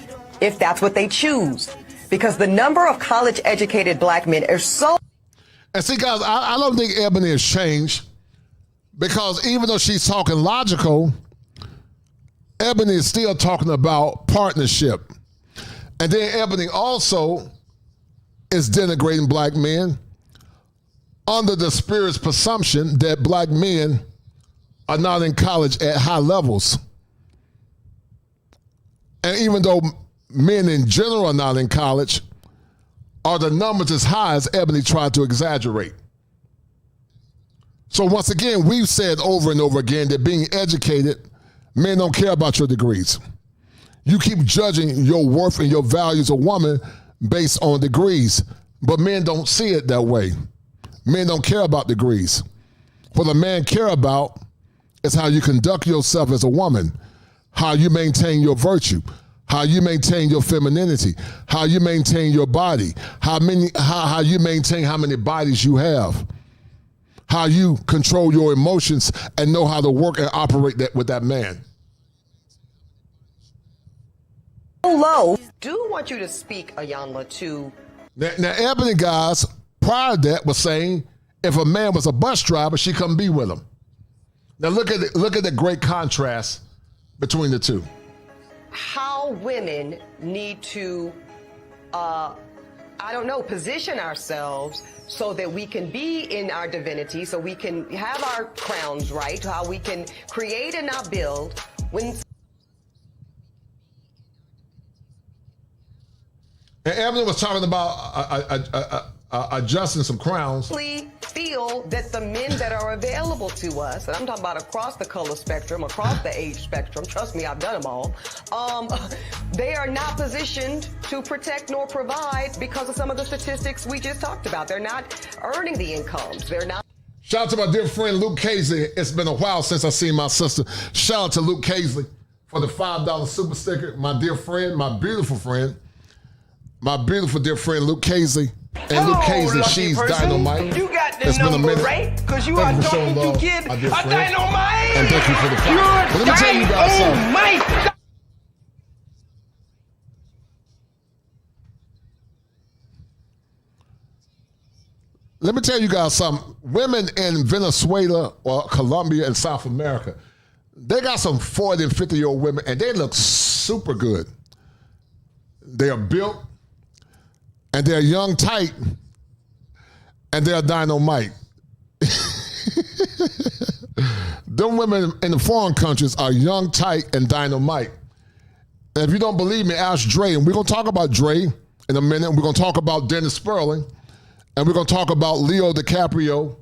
if that's what they choose. Because the number of college-educated black men are so... And see, guys, I don't think Ebony has changed, because even though she's talking logical, Ebony is still talking about partnership. And then Ebony also is denigrating black men under the spirit's presumption that black men are not in college at high levels. And even though men in general are not in college, are the numbers as high as Ebony tried to exaggerate? So once again, we've said over and over again that being educated, men don't care about your degrees. You keep judging your worth and your value as a woman based on degrees, but men don't see it that way. Men don't care about degrees. What a man care about is how you conduct yourself as a woman, how you maintain your virtue, how you maintain your femininity, how you maintain your body, how you maintain how many bodies you have, how you control your emotions and know how to work and operate that with that man. Low. Do want you to speak, Ayanla, to... Now, Ebony, guys, prior to that was saying if a man was a bus driver, she couldn't be with him. Now look at the great contrast between the two. How women need to, position ourselves so that we can be in our divinity, so we can have our crowns right, how we can create and not build. When And Ebony was talking about adjusting some crowns. Feel that the men that are available to us, and I'm talking about across the color spectrum, across the age spectrum, trust me, I've done them all, they are not positioned to protect nor provide because of some of the statistics we just talked about. They're not earning the incomes. They're not. Shout out to my dear friend Luke Casey. It's been a while since I've seen my sister. Shout out to Luke Casey for the $5 super sticker. My dear friend, my beautiful dear friend Luke Casey. And Luke Casey, she's dynamite. You got the it's been a number minute. right, because you are talking to kid a dynamite. And thank you for the $5. But let me tell you guys something. Let me tell you guys something. Women in Venezuela or Colombia and South America, they got some 40 and 50-year-old women, and they look super good. They are built, and they're young, tight, and they're dynamite. Them women in the foreign countries are young, tight, and dynamite. And if you don't believe me, ask Dre. And we're going to talk about Dre in a minute. We're going to talk about Dennis Sperling. And we're going to talk about Leo DiCaprio.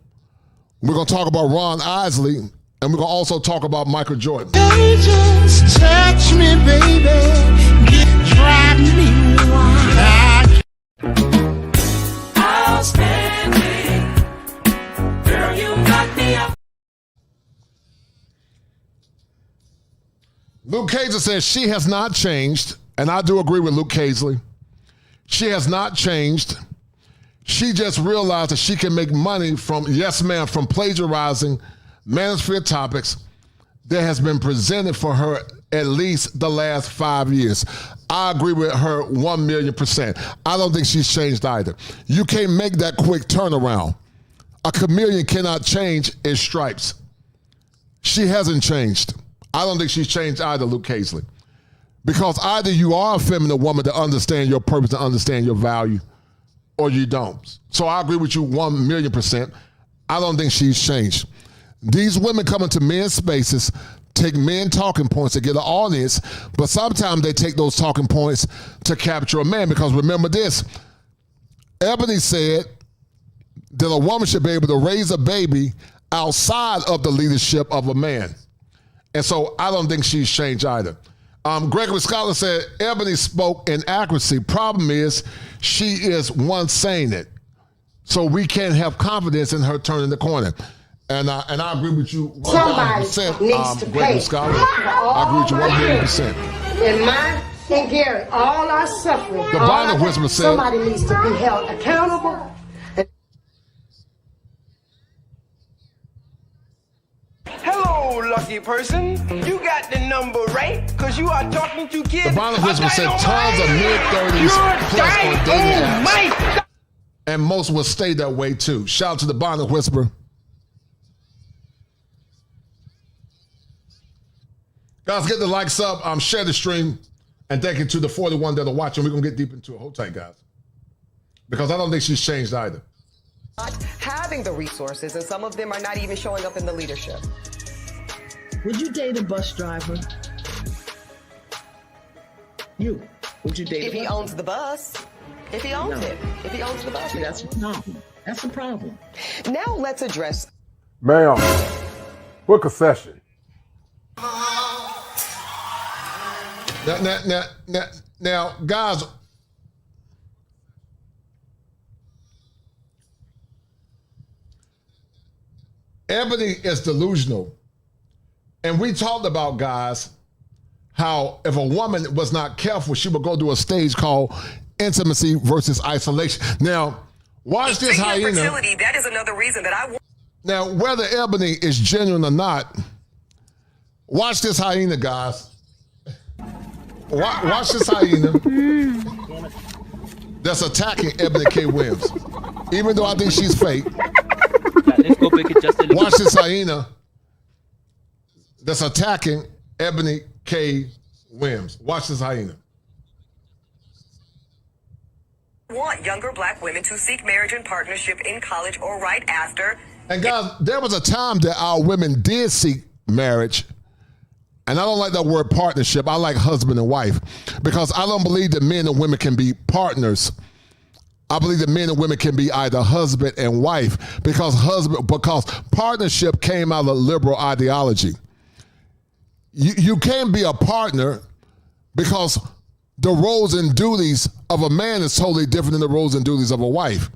We're going to talk about Ron Isley. And we're going to also talk about Michael Jordan. They just touch me, baby. Drive me wild. Outstanding. Girl, you knock me up. Luke Casey says she has not changed. And I do agree with Luke Casey. She has not changed. She just realized that she can make money from, yes ma'am, from plagiarizing manosphere topics that has been presented for her at least the last 5 years. I agree with her 1,000,000%. I don't think she's changed either. You can't make that quick turnaround. A chameleon cannot change in stripes. She hasn't changed. I don't think she's changed either, Luke Casey. Because either you are a feminine woman to understand your purpose, to understand your value, or you don't. So I agree with you 1,000,000%. I don't think she's changed. These women come into men's spaces, take men talking points to get an audience, but sometimes they take those talking points to capture a man. Because remember this, Ebony said that a woman should be able to raise a baby outside of the leadership of a man. And so I don't think she's changed either. Gregory Scholar said, Ebony spoke in accuracy. Problem is, she is one saying it. So we can't have confidence in her turning the corner. And I agree with you 1,000%, Gregory Scholar. I agree with you 1,000,000%. And mine and Gary, all our suffering. The Bible Whisperer said, somebody needs to be held accountable. Oh, lucky person, you got the number right, because you are talking to kids. The Bible Whisperer said tons of mid-30s plus on dating apps. And most will stay that way too. Shout out to the Bonnet Whisperer. Guys, get the likes up. Share the stream. And thank you to the 41 that are watching. We're going to get deep into it. Hold tight, guys. Because I don't think she's changed either. Not having the resources, and some of them are not even showing up in the leadership. Would you date a bus driver? Would you date if he owns the bus? If he owns it. If he owns the bus. That's a problem. That's a problem. Now let's address. Ma'am, book a session. Now, guys, Ebony is delusional. And we talked about, guys, how if a woman was not careful, she would go to a stage called intimacy versus isolation. Now, watch this, hyena. Fertility, that is another reason that I. Now, whether Ebony is genuine or not, watch this hyena, guys. Watch this hyena that's attacking Eboni K Williams. Even though I think she's fake. Let's go pick it just a little. Watch this hyena that's attacking Eboni K Williams. Watch this hyena. Want younger black women to seek marriage and partnership in college or right after. And guys, there was a time that our women did seek marriage. And I don't like that word partnership. I like husband and wife because I don't believe that men and women can be partners. I believe that men and women can be either husband and wife because partnership came out of liberal ideology. You can't be a partner because the roles and duties of a man is totally different than the roles and duties of a wife.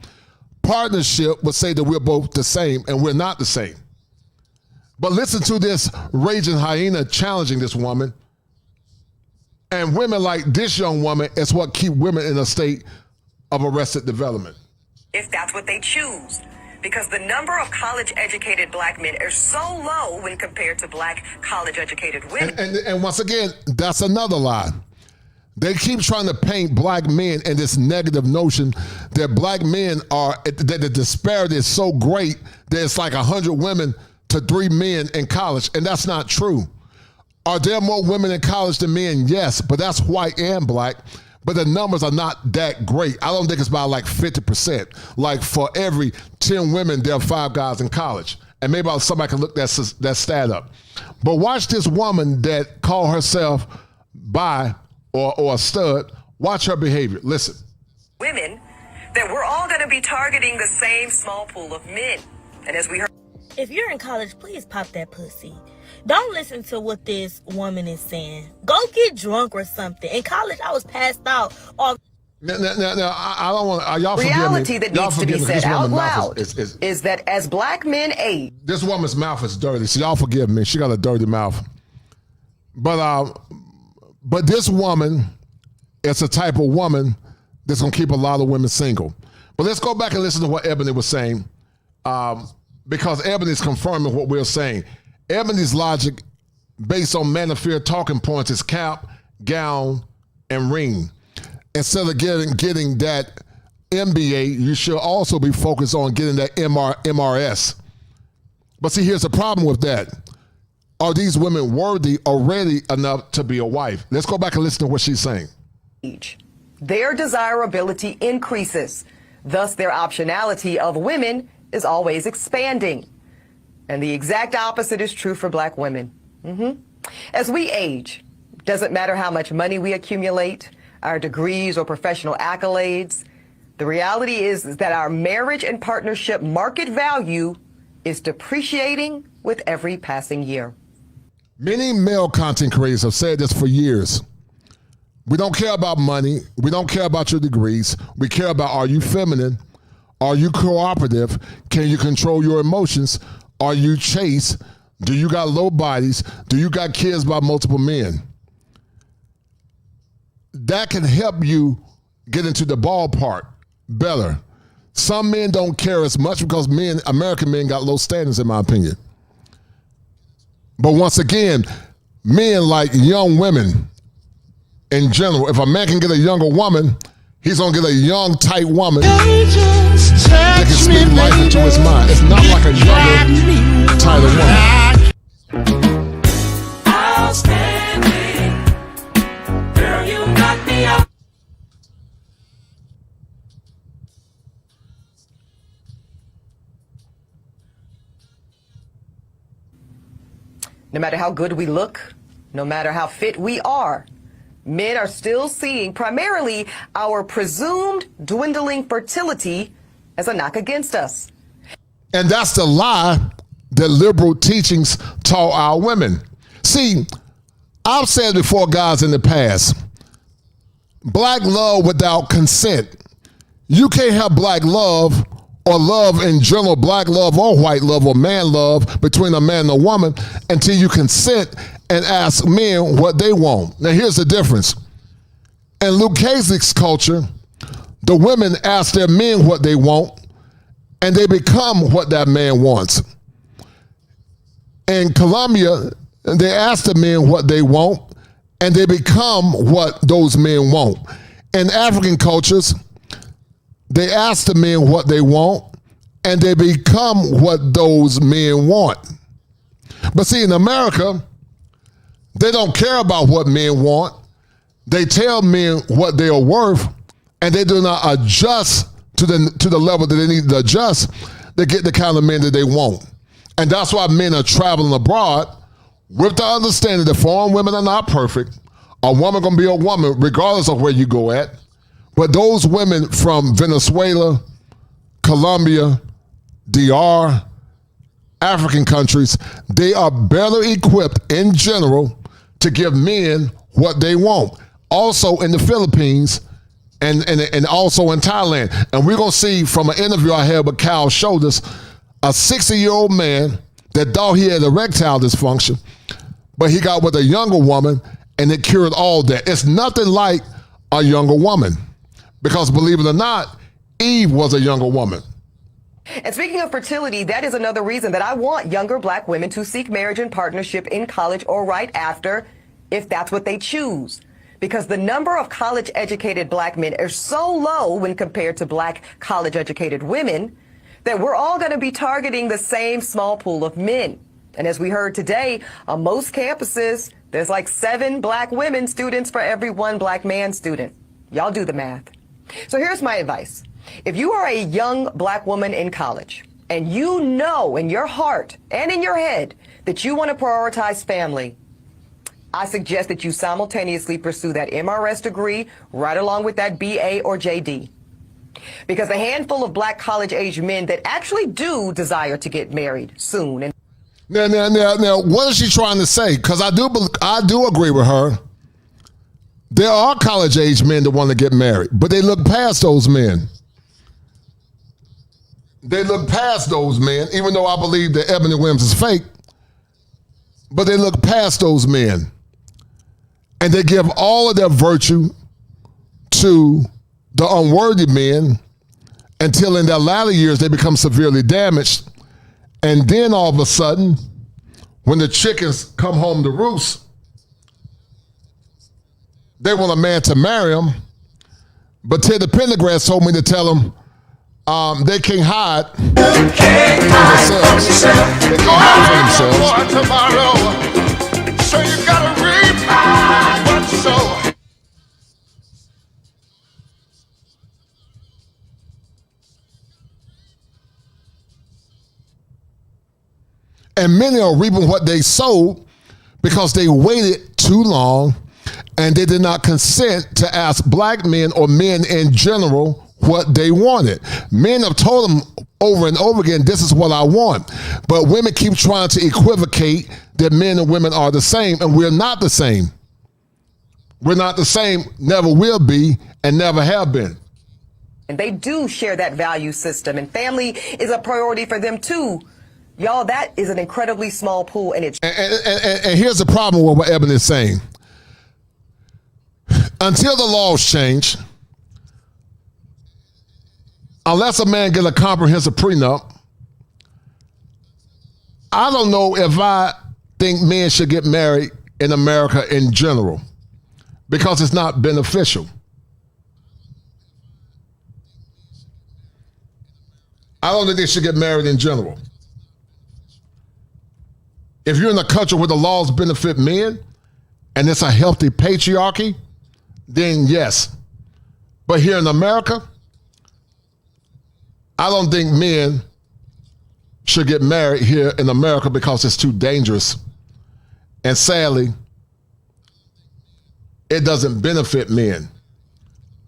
Partnership would say that we're both the same, and we're not the same. But listen to this raging hyena challenging this woman. And women like this young woman is what keep women in a state of arrested development. If that's what they choose. Because the number of college-educated black men is so low when compared to black college-educated women. And once again, that's another lie. They keep trying to paint black men in this negative notion that black men that the disparity is so great that it's like 100 women to 3 men in college, and that's not true. Are there more women in college than men? Yes, but that's white and black, but the numbers are not that great. I don't think it's about like 50%. Like for every 10 women, there are 5 guys in college. And maybe somebody can look that stat up. But watch this woman that called herself bi or a stud. Watch her behavior. Listen. Women, that we're all going to be targeting the same small pool of men. And as we heard. If you're in college, please pop that pussy. Don't listen to what this woman is saying. Go get drunk or something. In college, I was passed out. Now, I don't want y'all forgive me. Reality that needs to be said out loud is that as black men age. This woman's mouth is dirty, so y'all forgive me. She got a dirty mouth. But this woman is a type of woman that's going to keep a lot of women single. But let's go back and listen to what Ebony was saying. Because Ebony's confirming what we're saying. Ebony's logic, based on man of fear talking points, is cap, gown, and ring. Instead of getting that MBA, you should also be focused on getting that MRS. But see, here's the problem with that. Are these women worthy or ready enough to be a wife? Let's go back and listen to what she's saying. Their desirability increases. Thus, their optionality of women is always expanding. And the exact opposite is true for black women. As we age, doesn't matter how much money we accumulate, our degrees or professional accolades, the reality is that our marriage and partnership market value is depreciating with every passing year. Many male content creators have said this for years. We don't care about money. We don't care about your degrees. We care about, are you feminine? Are you cooperative? Can you control your emotions? Are you chaste? Do you got low bodies? Do you got kids by multiple men? That can help you get into the ballpark better. Some men don't care as much because American men got low standards, in my opinion. But once again, men like young women in general. If a man can get a younger woman, he's going to get a young, tight woman that can speak life into his mind. It's not like a younger, tighter woman. Outstanding. Girl, you knock me out. No matter how good we look, no matter how fit we are, men are still seeing primarily our presumed dwindling fertility as a knock against us. And that's the lie that liberal teachings taught our women. See, I've said before, guys, in the past, black love without consent. You can't have black love or love in general, black love or white love or man love between a man and a woman until you consent and ask men what they want. Now, here's the difference. In Lucasic culture, the women ask their men what they want, and they become what that man wants. In Colombia, they ask the men what they want, and they become what those men want. In African cultures, they ask the men what they want, and they become what those men want. But see, in America, they don't care about what men want. They tell men what they are worth, and they do not adjust to the level that they need to adjust to get the kind of men that they want. And that's why men are traveling abroad with the understanding that foreign women are not perfect. A woman gonna be a woman regardless of where you go at. But those women from Venezuela, Colombia, DR, African countries, they are better equipped in general to give men what they want. Also in the Philippines and also in Thailand. And we're going to see from an interview I had with Kyle Shoulders, a 60-year-old man that thought he had erectile dysfunction, but he got with a younger woman and it cured all that. It's nothing like a younger woman. Because believe it or not, Eve was a younger woman. And speaking of fertility, that is another reason that I want younger black women to seek marriage and partnership in college or right after, if that's what they choose. Because the number of college-educated black men is so low when compared to black college-educated women that we're all going to be targeting the same small pool of men. And as we heard today, on most campuses, there's like 7 black women students for every 1 black man student. Y'all do the math. So here's my advice. If you are a young black woman in college and you know in your heart and in your head that you want to prioritize family, I suggest that you simultaneously pursue that MRS degree right along with that BA or JD. Because a handful of black college-age men that actually do desire to get married soon. And Now, what is she trying to say? Because I do agree with her. There are college-age men that want to get married, but they look past those men. They look past those men, even though I believe that Eboni Williams is fake, but they look past those men. And they give all of their virtue to the unworthy men until in their latter years they become severely damaged. And then all of a sudden, when the chickens come home to roost, they want a man to marry them. But Ted the Pendergrass told me to tell them they can't hide from themselves. They can't hide from themselves. So you gotta reap what you sow. And many are reaping what they sowed because they waited too long and they did not consent to ask black men or men in general what they wanted. Men have told them over and over again, this is what I want. But women keep trying to equivocate that men and women are the same, and we're not the same. We're not the same, never will be, and never have been. And they do share that value system, and family is a priority for them too. Y'all, that is an incredibly small pool, and it's... And here's the problem with what Eboni is saying. Until the laws change, unless a man gets a comprehensive prenup, I don't know if I think men should get married in America in general because it's not beneficial. I don't think they should get married in general. If you're in a country where the laws benefit men and it's a healthy patriarchy, then yes. But here in America, I don't think men should get married here in America because it's too dangerous. And sadly, it doesn't benefit men.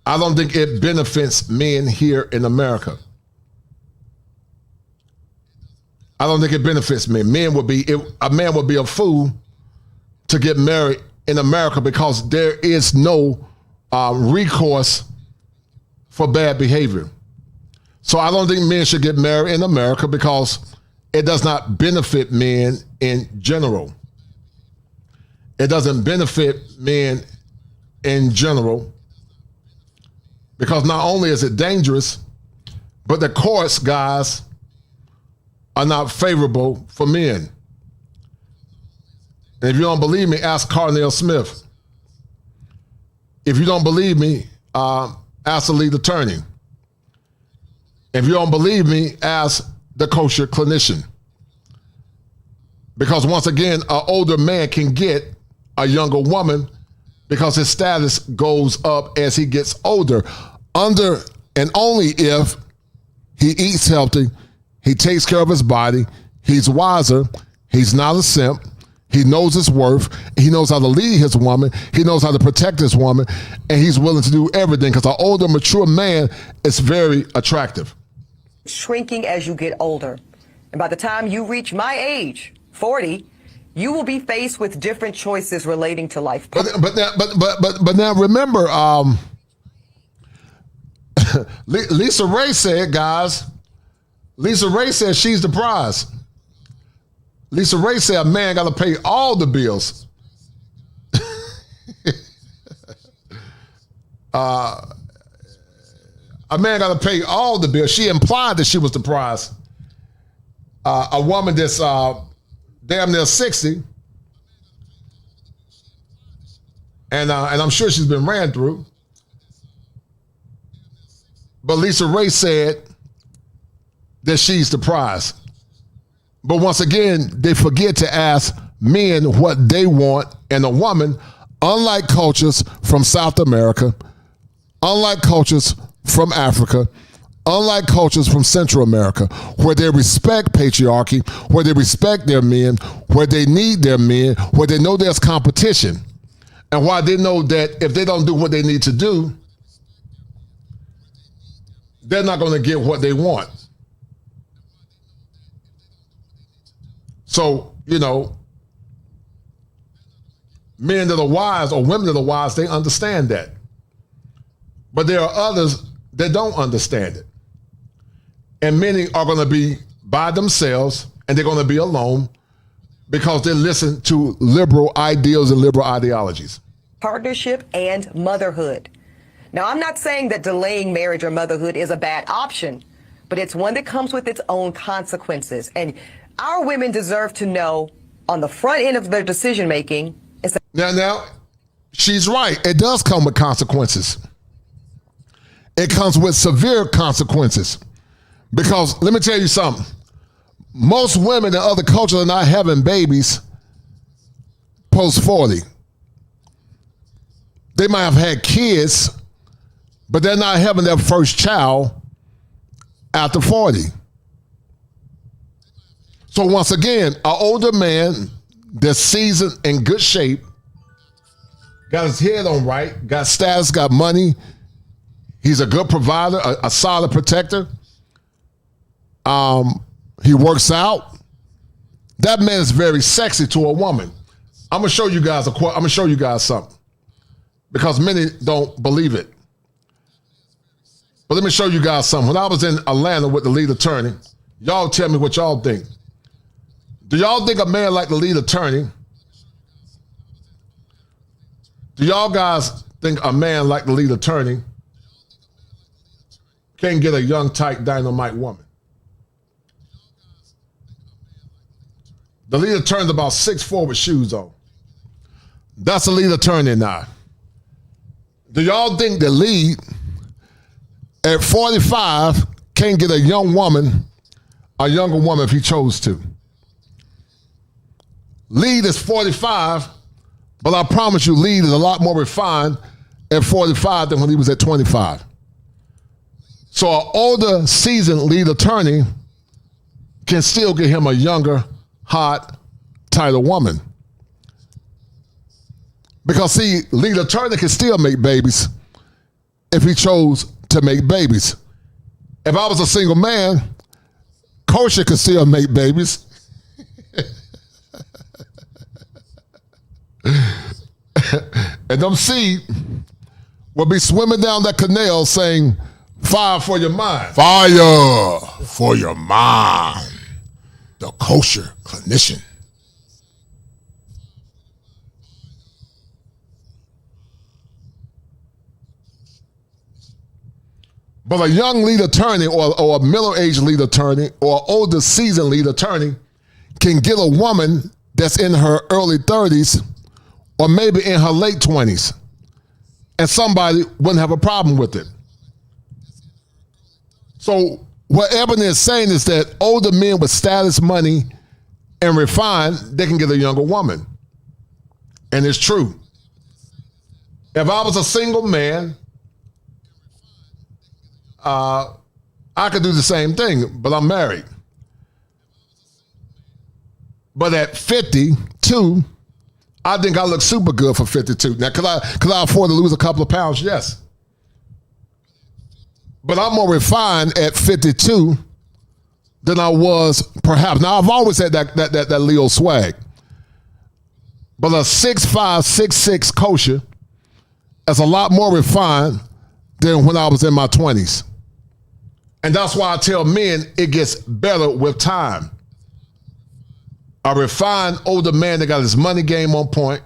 I don't think it benefits men here in America. I don't think it benefits men. A man would be a fool to get married in America because there is no recourse for bad behavior. So I don't think men should get married in America because it does not benefit men in general. It doesn't benefit men in general because not only is it dangerous, but the courts, guys, are not favorable for men. And if you don't believe me, ask Carnell Smith. If you don't believe me, ask the lead attorney. If you don't believe me, ask the Kosher Clinician. Because once again, an older man can get a younger woman because his status goes up as he gets older, under and only if he eats healthy, he takes care of his body, he's wiser, he's not a simp, he knows his worth, he knows how to lead his woman, he knows how to protect his woman, and he's willing to do everything because an older, mature man is very attractive. Shrinking as you get older. And by the time you reach my age, 40, you will be faced with different choices relating to life. But now remember, Lisa Ray said, guys, Lisa Ray said she's the prize. Lisa Ray said a man got to pay all the bills. A man got to pay all the bills. She implied that she was the prize. A woman that's damn near 60, and I'm sure she's been ran through. But Lisa Ray said that she's the prize. But once again, they forget to ask men what they want in a woman, unlike cultures from South America, unlike cultures from Africa, unlike cultures from Central America, where they respect patriarchy, where they respect their men, where they need their men, where they know there's competition, and why they know that if they don't do what they need to do, they're not going to get what they want. So, you know, men that are wise or women that are wise, they understand that. But there are others that don't understand it. And many are going to be by themselves and they're going to be alone because they listen to liberal ideals and liberal ideologies. Partnership and motherhood. Now, I'm not saying that delaying marriage or motherhood is a bad option, but it's one that comes with its own consequences. And our women deserve to know on the front end of their decision making. Now, she's right. It does come with consequences. It comes with severe consequences. Because let me tell you something. Most women in other cultures are not having babies post 40. They might have had kids, but they're not having their first child after 40. So once again, an older man that's seasoned, in good shape, got his head on right, got status, got money, he's a good provider, a solid protector, he works out. That man is very sexy to a woman. I'm gonna show you guys something because many don't believe it. But let me show you guys something. When I was in Atlanta with the lead attorney, y'all tell me what y'all think. Do y'all think a man like the lead attorney, do y'all guys think a man like the lead attorney can get a young, tight, dynamite woman? The lead attorney's about 6'4" with shoes on. That's the lead attorney now. Do y'all think the lead at 45 can't get a younger woman if he chose to? Lead is 45, but I promise you, lead is a lot more refined at 45 than when he was at 25. So an older, seasoned lead attorney can still get him a younger, hot, tighter woman. Because see, lead attorney can still make babies if he chose to make babies. If I was a single man, Kosher could still make babies. And them seed will be swimming down that canal saying, fire for your mind. Fire for your mind. The Kosher Clinician. But a young lead attorney or a middle-aged lead attorney or an older seasoned lead attorney can get a woman that's in her early 30s or maybe in her late 20s, and somebody wouldn't have a problem with it. So what Ebony is saying is that older men with status, money, and refined, they can get a younger woman. And it's true. If I was a single man, I could do the same thing, but I'm married. But at 52, I think I look super good for 52. Now, could I afford to lose a couple of pounds? Yes. But I'm more refined at 52 than I was perhaps. Now, I've always had that Leo swag. But a 6'5", 6'6" Kosher is a lot more refined than when I was in my 20s. And that's why I tell men it gets better with time. A refined older man that got his money game on point,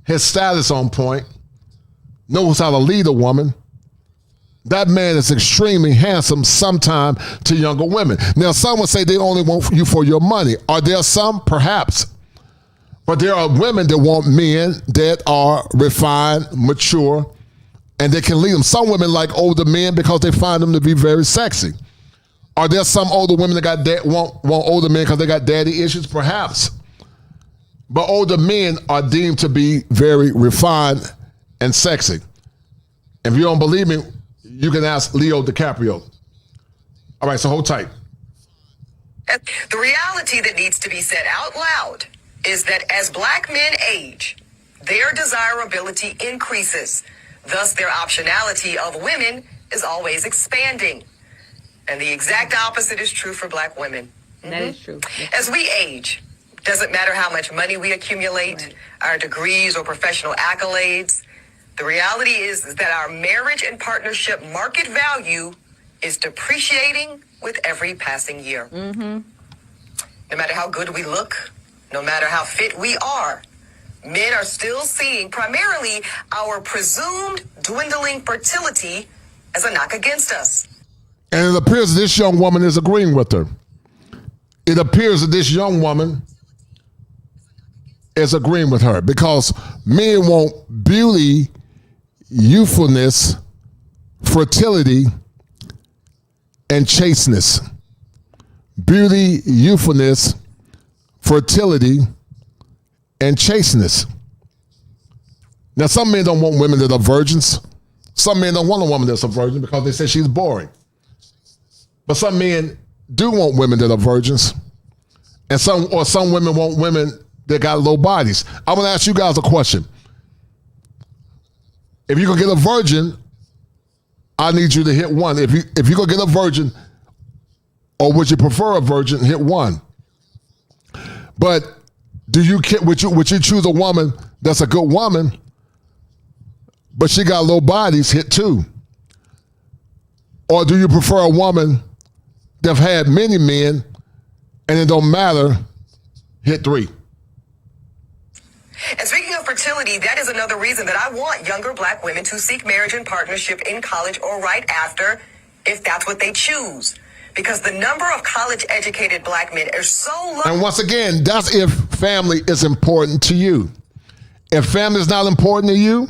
his status on point, knows how to lead a woman. That man is extremely handsome sometime to younger women. Now, some would say they only want you for your money. Are there some? Perhaps. But there are women that want men that are refined, mature, and they can lead them. Some women like older men because they find them to be very sexy. Are there some older women that want older men because they got daddy issues? Perhaps. But older men are deemed to be very refined and sexy. If you don't believe me, you can ask Leo DiCaprio. All right, so hold tight. The reality that needs to be said out loud is that as black men age, their desirability increases. Thus, their optionality of women is always expanding. And the exact opposite is true for black women. That is true. As we age, doesn't matter how much money we accumulate, our degrees or professional accolades, the reality is that our marriage and partnership market value is depreciating with every passing year. No matter how good we look, no matter how fit we are, men are still seeing primarily our presumed dwindling fertility as a knock against us. And it appears that this young woman is agreeing with her. It appears that this young woman is agreeing with her because men want beauty, youthfulness, fertility, and chasteness. Beauty, youthfulness, fertility, and chasteness. Now, some men don't want women that are virgins. Some men don't want a woman that's a virgin because they say she's boring. But some men do want women that are virgins. And some women want women that got low bodies. I'm going to ask you guys a question. If you can get a virgin, I need you to hit 1. If you can get a virgin, or would you prefer a virgin, hit 1. But would you choose a woman that's a good woman, but she got low bodies, hit 2? Or do you prefer a woman that have had many men and it don't matter, hit 3? And speaking of fertility, that is another reason that I want younger black women to seek marriage and partnership in college or right after, if that's what they choose. because the number of college-educated black men is so low. And once again, that's if family is important to you. If family is not important to you,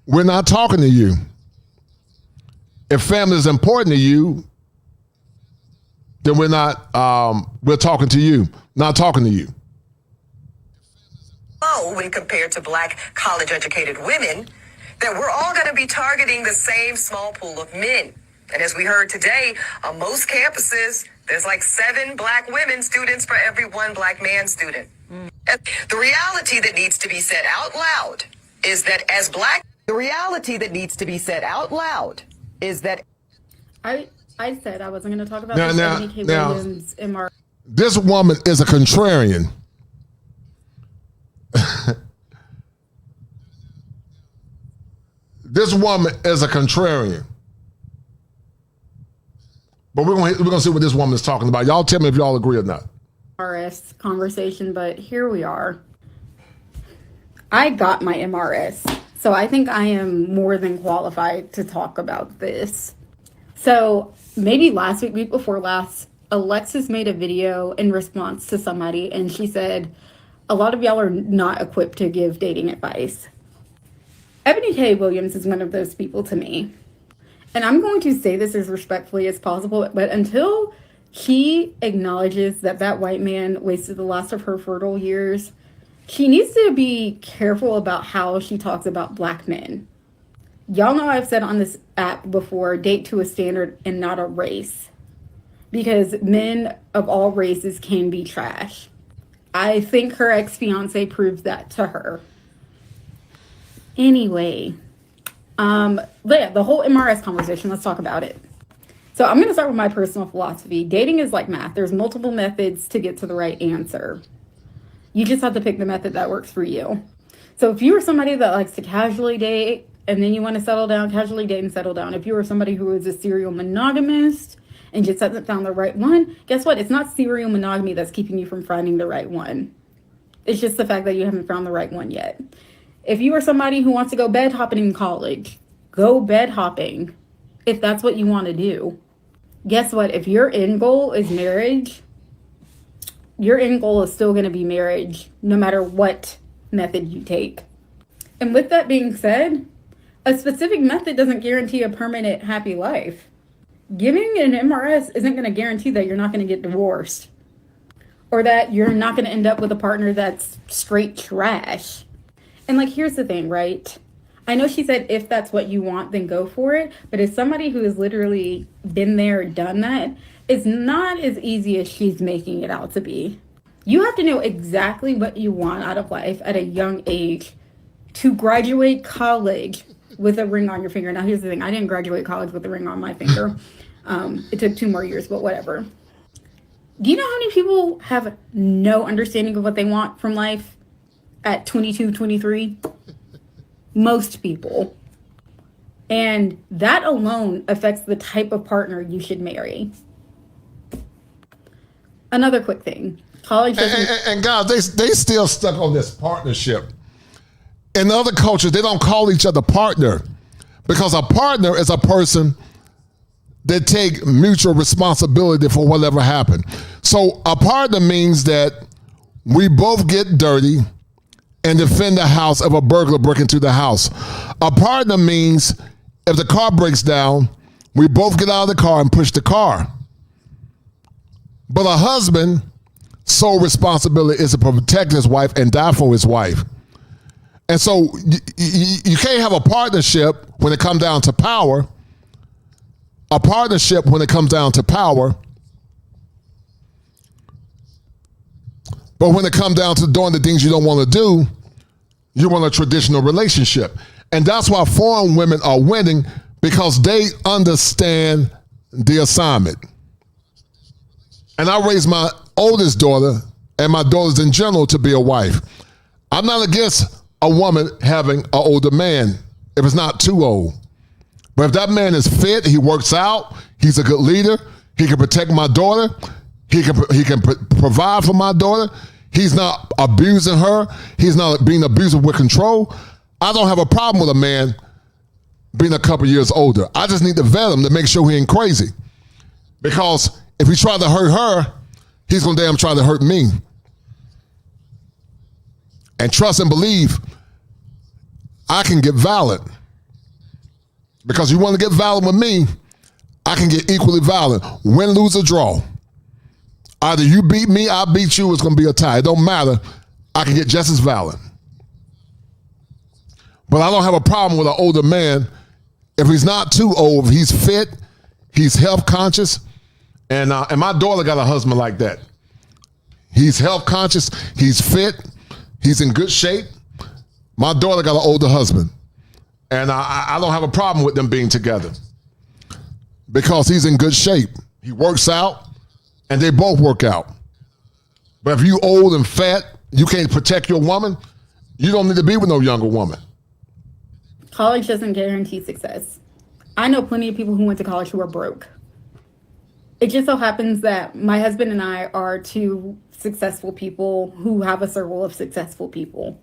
we're not talking to you. If family is important to you, then we're talking to you, not talking to you. Low when compared to black college-educated women, that we're all going to be targeting the same small pool of men. And as we heard today, on most campuses, there's like 7 black women students for every 1 black man student. The reality that needs to be said out loud is that the reality that needs to be said out loud is that I said I wasn't going to talk about Eboni K Williams MR. This woman is a contrarian. This woman is a contrarian. But we're gonna see what this woman is talking about. Y'all tell me if y'all agree or not. MRS conversation, but here we are. I got my MRS, so I think I am more than qualified to talk about this. So maybe last week before last, Alexis made a video in response to somebody, and she said, a lot of y'all are not equipped to give dating advice. Eboni K Williams is one of those people to me. And I'm going to say this as respectfully as possible, but until she acknowledges that that white man wasted the last of her fertile years, she needs to be careful about how she talks about black men. Y'all know I've said on this app before, date to a standard and not a race. Because men of all races can be trash. I think her ex-fiance proved that to her. Anyway, the whole MRS conversation, let's talk about it. So I'm going to start with my personal philosophy. Dating is like math. There's multiple methods to get to the right answer. You just have to pick the method that works for you. So if you are somebody that likes to casually date and then you want to settle down, casually date and settle down. If you are somebody who is a serial monogamist and just hasn't found the right one, guess what? It's not serial monogamy that's keeping you from finding the right one. It's just the fact that you haven't found the right one yet. If you are somebody who wants to go bed hopping in college, go bed hopping if that's what you want to do. Guess what? If your end goal is marriage, your end goal is still going to be marriage, no matter what method you take. And with that being said, a specific method doesn't guarantee a permanent happy life. Giving an MRS isn't going to guarantee that you're not going to get divorced or that you're not going to end up with a partner that's straight trash. And like, here's the thing, right? I know she said, if that's what you want, then go for it. But as somebody who has literally been there, done that, it's not as easy as she's making it out to be. You have to know exactly what you want out of life at a young age to graduate college with a ring on your finger. Now, here's the thing. I didn't graduate college with a ring on my finger. It took 2 more years, but whatever. Do you know how many people have no understanding of what they want from life at 22, 23? Most people. And that alone affects the type of partner you should marry. Another quick thing. College and guys, they still stuck on this partnership. In other cultures, they don't call each other partner because a partner is a person that take mutual responsibility for whatever happened. So a partner means that we both get dirty and defend the house if a burglar breaks into the house. A partner means if the car breaks down, we both get out of the car and push the car. But a husband, sole responsibility is to protect his wife and die for his wife. And so you can't have a partnership when it comes down to power. A partnership when it comes down to power. But when it comes down to doing the things you don't want to do, you want a traditional relationship. And that's why foreign women are winning, because they understand the assignment. And I raised my oldest daughter and my daughters in general to be a wife. I'm not against a woman having an older man if it's not too old. But if that man is fit, he works out, he's a good leader, he can protect my daughter, he can provide for my daughter, he's not abusing her, he's not being abusive with control, I don't have a problem with a man being a couple years older. I just need to vet him to make sure he ain't crazy. Because if he tried to hurt her, he's going to damn try to hurt me. And trust and believe, I can get violent. Because you want to get violent with me, I can get equally violent. Win, lose, or draw. Either you beat me, I beat you, it's going to be a tie. It don't matter. I can get just as violent. But I don't have a problem with an older man if he's not too old, if he's fit, he's health conscious, and my daughter got a husband like that. He's health conscious, he's fit, he's in good shape. My daughter got an older husband, and I don't have a problem with them being together because he's in good shape. He works out, and they both work out. But if you old and fat, you can't protect your woman, you don't need to be with no younger woman. College doesn't guarantee success. I know plenty of people who went to college who are broke. It just so happens that my husband and I are two successful people who have a circle of successful people.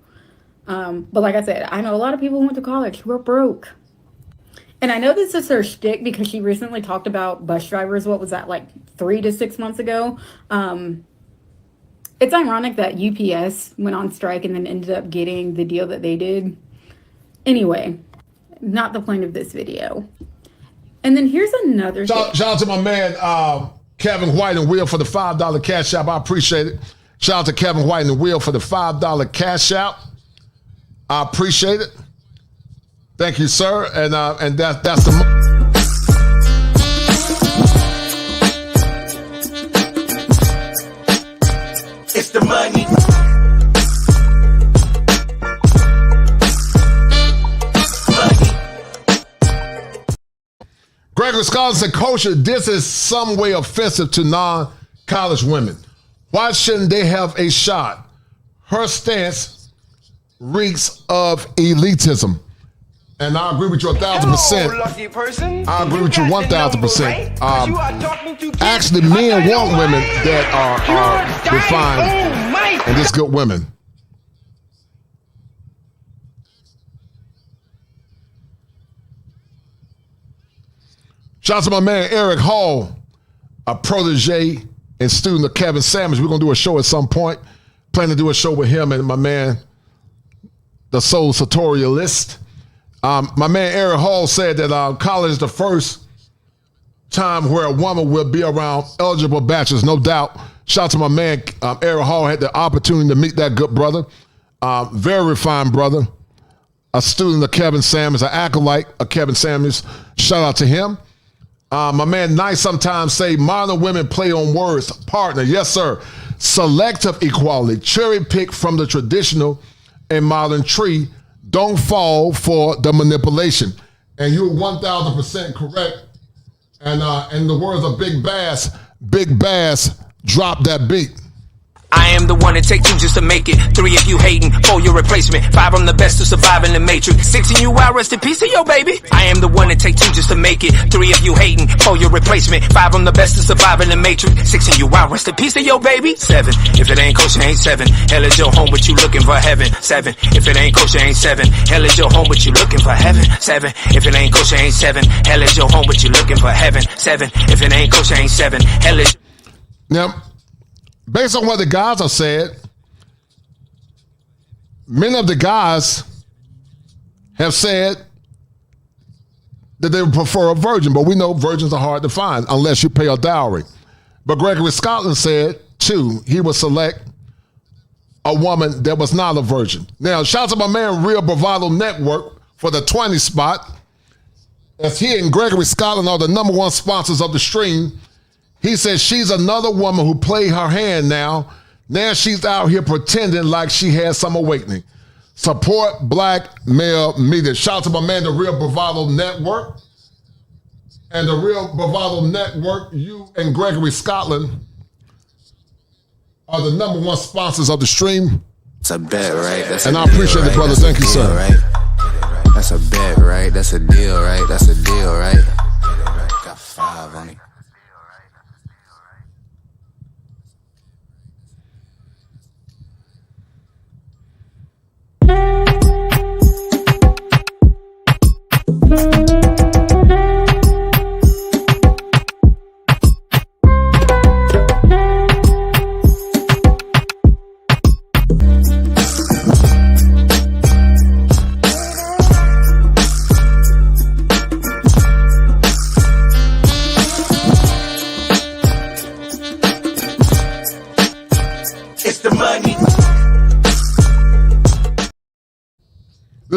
But like I said, I know a lot of people who went to college who are broke. And I know this is her shtick because she recently talked about bus drivers. What was that, like 3 to 6 months ago? It's ironic that UPS went on strike and then ended up getting the deal that they did. Anyway, not the point of this video. And then here's another Shout out to my man, Kevin White and Will for the $5 cash app. I appreciate it. Shout out to Kevin White and Will for the $5 cash app. I appreciate it. Thank you, sir. And that's the... It's the money. Gregory Scott said, Kosher, this is some way offensive to non-college women. Why shouldn't they have a shot? Her stance reeks of elitism. And I agree with you 1,000%. Lucky person. I agree with you 1,000%. Actually, men want women that are refined and just good women. Shout out to my man Eric Hall, a protege and student of Kevin Sanders. We're going to do a show at some point. Plan to do a show with him and my man, the Soul Sartorialist. My man Eric Hall said that college is the first time where a woman will be around eligible bachelors, no doubt. Shout out to my man Eric Hall. Had the opportunity to meet that good brother. Very refined brother. A student of Kevin Sanders, an acolyte of Kevin Sanders. Shout out to him. My man Nice sometimes say modern women play on words. Partner, yes sir. Selective equality, cherry pick from the traditional and modern tree. Don't fall for the manipulation. And you're 1,000% correct. And in the words of Big Bass, drop that beat. I am the one that take 2 just to make it. 3 if you hating, 4 your replacement. 5 I'm the best to survive in the matrix. 6 in you out, rest in peace to your baby. I am the one that take 2 just to make it. 3 if you hating, 4 your replacement. 5 I'm the best to survive in the matrix. 6 in you out, rest in peace to your baby. 7 if it ain't kosher, ain't 7. Hell is your home, but you looking for heaven. 7 if it ain't kosher, ain't 7. Hell is your home, but you looking for heaven. 7 if it ain't kosher, ain't 7. Hell is your home, but you looking for heaven. 7 if it ain't kosher, ain't 7. Hell is... Now, based on what the guys have said, many of the guys have said that they would prefer a virgin, but we know virgins are hard to find unless you pay a dowry. But Gregory Scotland said, too, he would select a woman that was not a virgin. Now, shout out to my man Real Bravado Network for the 20 spot. As he and Gregory Scotland are the #1 sponsors of the stream, he says she's another woman who played her hand now. Now she's out here pretending like she had some awakening. Support black male media. Shout out to my man, the Real Bravado Network. And the Real Bravado Network, you and Gregory Scotland are the #1 sponsors of the stream. It's a bet, right? That's and I appreciate it, brother. Thank you, sir. Right? That's a bet, right? That's a deal, right? That's a deal, right? Got 5 on it.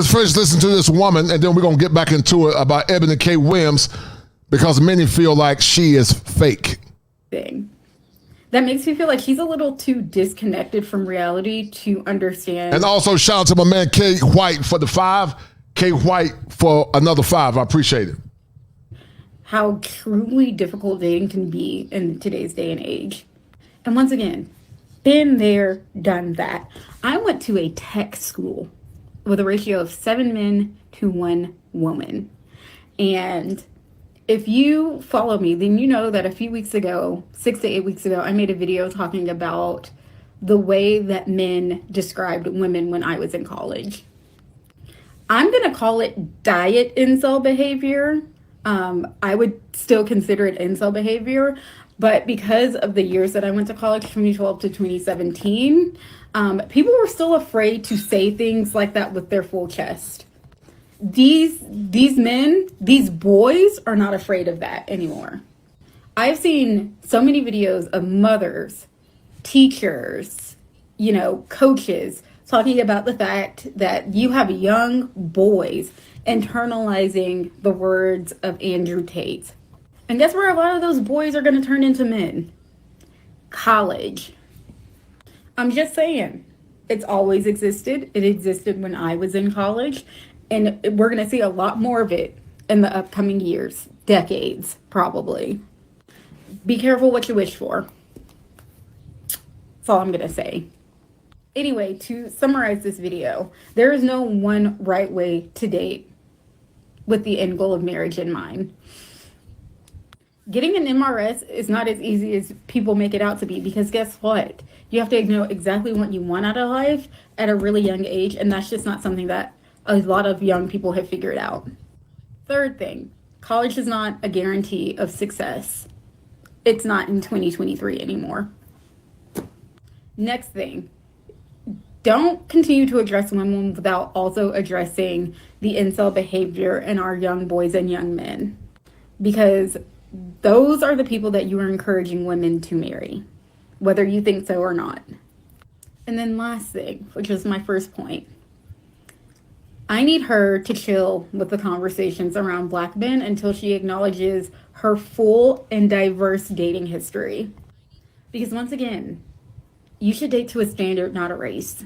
let's first listen to this woman, and then we're going to get back into it about Eboni K Williams, because many feel like she is fake. Thing. That makes me feel like she's a little too disconnected from reality to understand. And also shout out to my man K White for the 5, K White for another 5. I appreciate it. How truly difficult dating can be in today's day and age. And once again, been there, done that. I went to a tech school with a ratio of 7 men to 1 woman. And if you follow me, then you know that a few weeks ago, 6 to 8 weeks ago, I made a video talking about the way that men described women when I was in college. I'm going to call it diet incel behavior. I would still consider it incel behavior, but because of the years that I went to college, 2012 to 2017, people were still afraid to say things like that with their full chest. These men, these boys are not afraid of that anymore. I've seen so many videos of mothers, teachers, coaches talking about the fact that you have young boys internalizing the words of Andrew Tate. And guess where a lot of those boys are going to turn into men? College. I'm just saying, it's always existed. It existed when I was in college, and we're going to see a lot more of it in the upcoming years, decades, probably. Be careful what you wish for. That's all I'm going to say. Anyway, to summarize this video, there is no one right way to date with the end goal of marriage in mind. Getting an MRS is not as easy as people make it out to be, because guess what? You have to know exactly what you want out of life at a really young age, and that's just not something that a lot of young people have figured out. Third thing, college is not a guarantee of success. It's not in 2023 anymore. Next thing, don't continue to address women without also addressing the incel behavior in our young boys and young men, because those are the people that you are encouraging women to marry, whether you think so or not. And then last thing, which is my first point, I need her to chill with the conversations around Black men until she acknowledges her full and diverse dating history. Because once again, you should date to a standard, not a race.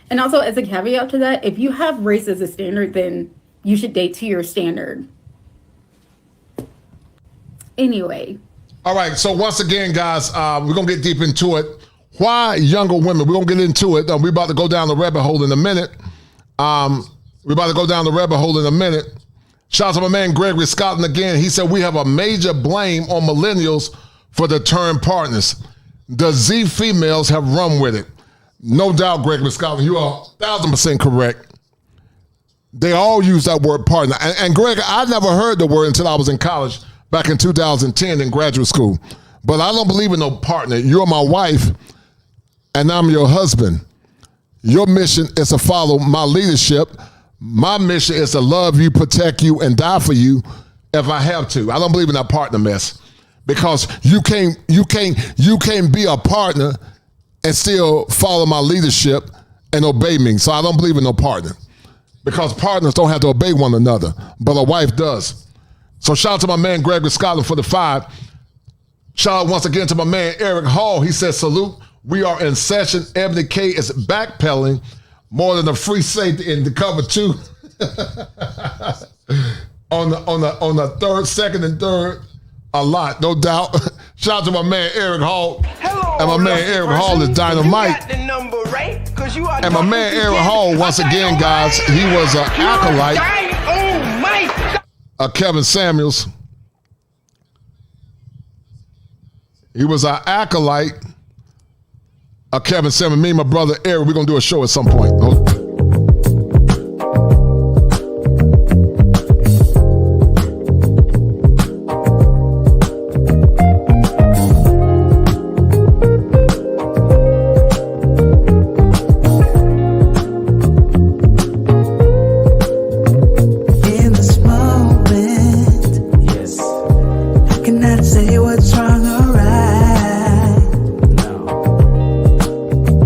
And also, as a caveat to that, if you have race as a standard, then you should date to your standard. Anyway. All right, so once again, guys, we're going to get deep into it. Why younger women? We're going to get into it. We're about to go down the rabbit hole in a minute. Shout out to my man Gregory Scotland again. He said, we have a major blame on millennials for the term partners. The Z females have run with it. No doubt, Gregory Scotland, you are 1,000% correct. They all use that word partner. And Greg, I never heard the word until I was in college back in 2010 in graduate school. But I don't believe in no partner. You're my wife, and I'm your husband. Your mission is to follow my leadership. My mission is to love you, protect you, and die for you if I have to. I don't believe in that partner mess, because you can't be a partner and still follow my leadership and obey me. So I don't believe in no partner, because partners don't have to obey one another, but a wife does. So shout out to my man Gregory Scotland for the 5. Shout out once again to my man Eric Hall. He says, salute. We are in session. Eboni K is backpedaling more than a free safety in the cover 2. on the third, second, and third, a lot, no doubt. Shout out to my man Eric Hall. Hello, and my man Eric Hall is dynamite. You got the number right, 'cause you are and my man Eric Hall, once again, guys, he was an acolyte of Kevin Samuels. He was an acolyte of Kevin Samuels. Me and my brother Eric, we're going to do a show at some point.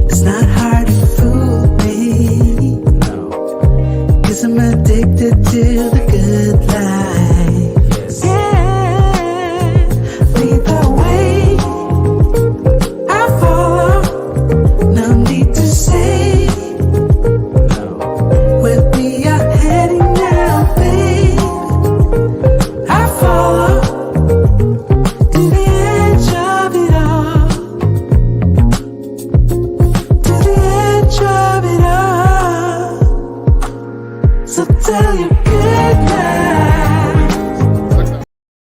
It's not hard to fool me.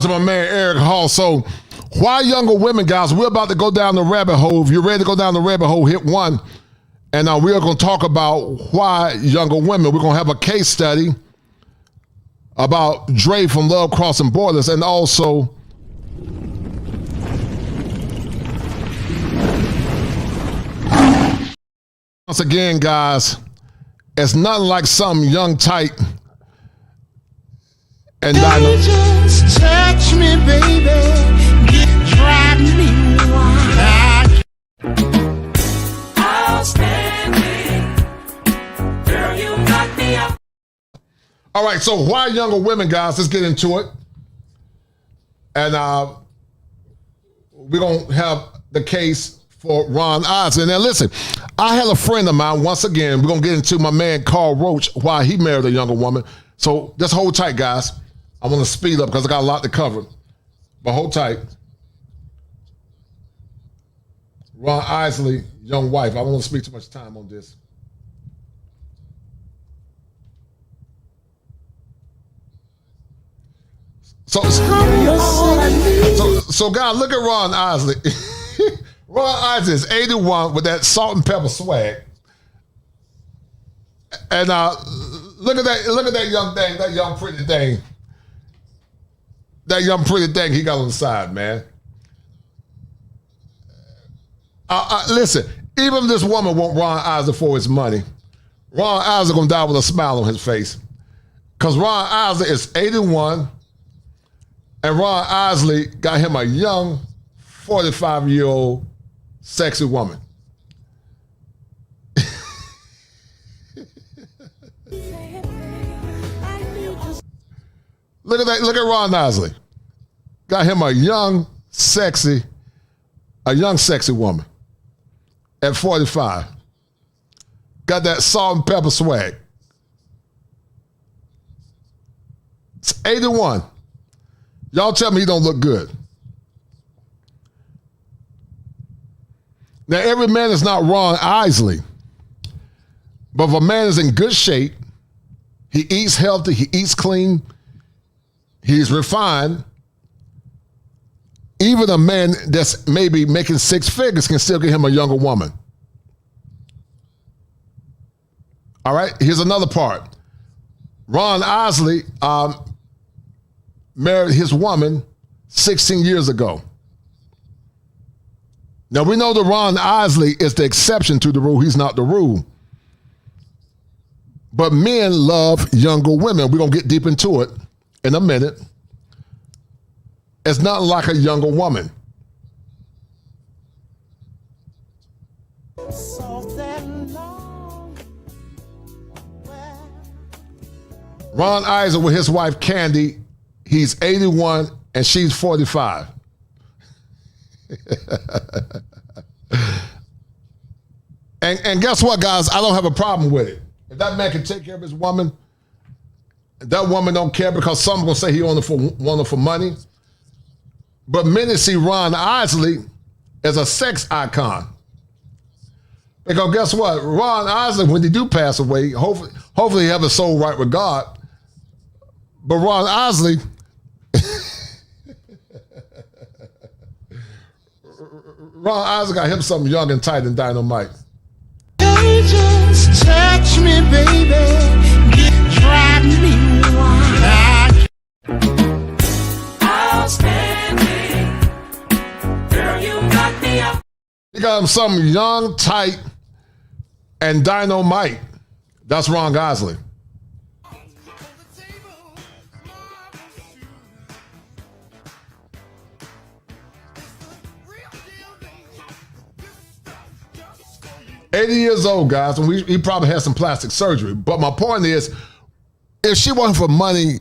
To my man Eric Hall. So, why younger women, guys? We're about to go down the rabbit hole. If you're ready to go down the rabbit hole, hit 1. And we are going to talk about why younger women. We're going to have a case study about Dre from Love Crossing Borders, and also once again, guys, it's nothing like some young tight and just touch me, baby. Drive me wild. Outstanding. Girl, you knock me out. All right, so why younger women, guys? Let's get into it. And we're going to have the case for Ron Isley. Now, listen, I had a friend of mine, once again, we're going to get into my man Carl Roach, why he married a younger woman. So just hold tight, guys. I'm going to speed up because I got a lot to cover. But hold tight. Ron Isley, young wife. I don't want to speak too much time on this. So guys, look at Ron Isley. Ron Isley is 81 with that salt and pepper swag. And look at that young thing, that young pretty thing. That young pretty thing he got on the side, man. Listen, even if this woman want Ron Isley for his money, Ron Isley gonna die with a smile on his face. Because Ron Isley is 81, and Ron Isley got him a young 45-year-old sexy woman. Look at Ron Isley. Got him a young sexy woman at 45. Got that salt and pepper swag. It's 81. Y'all tell me he don't look good. Now, every man is not Ron Isley, but if a man is in good shape, he eats healthy, he eats clean, he's refined, even a man that's maybe making 6 figures can still get him a younger woman. All right, here's another part. Ron Isley married his woman 16 years ago. Now, we know that Ron Isley is the exception to the rule. He's not the rule. But men love younger women. We're going to get deep into it in a minute. It's not like a younger woman. Ron Isley with his wife Candy, he's 81 and she's 45. And guess what, guys? I don't have a problem with it. If that man can take care of his woman, that woman don't care because some will say he want her for money. But many see Ron Isley as a sex icon. Because guess what? Ron Isley, when they do pass away, hopefully he have a soul right with God. But Ron Isley, Ron Isley got him something young and tight and dynamite. Just touch me, baby. Drive me wild. Outstanding. Girl, you knock me out. He got him something young, tight, and dynamite. That's Ron Isley. $80 years old, guys, and he probably had some plastic surgery. But my point is, if she wasn't for money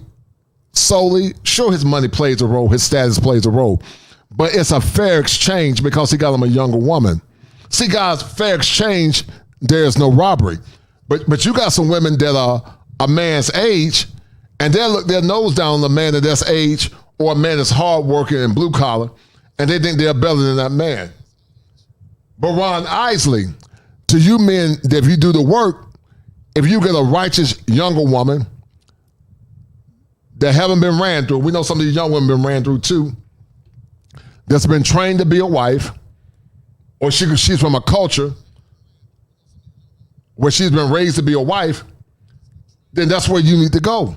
solely, sure, his money plays a role, his status plays a role. But it's a fair exchange because he got him a younger woman. See, guys, fair exchange, there's no robbery. But you got some women that are a man's age, and they'll look their nose down on a man of this age or a man that's hardworking and blue collar, and they think they're better than that man. But Ron Isley, to you men, if you do the work, if you get a righteous younger woman that haven't been ran through. We know some of these young women been ran through too. That's been trained to be a wife, or she's from a culture where she's been raised to be a wife, then that's where you need to go.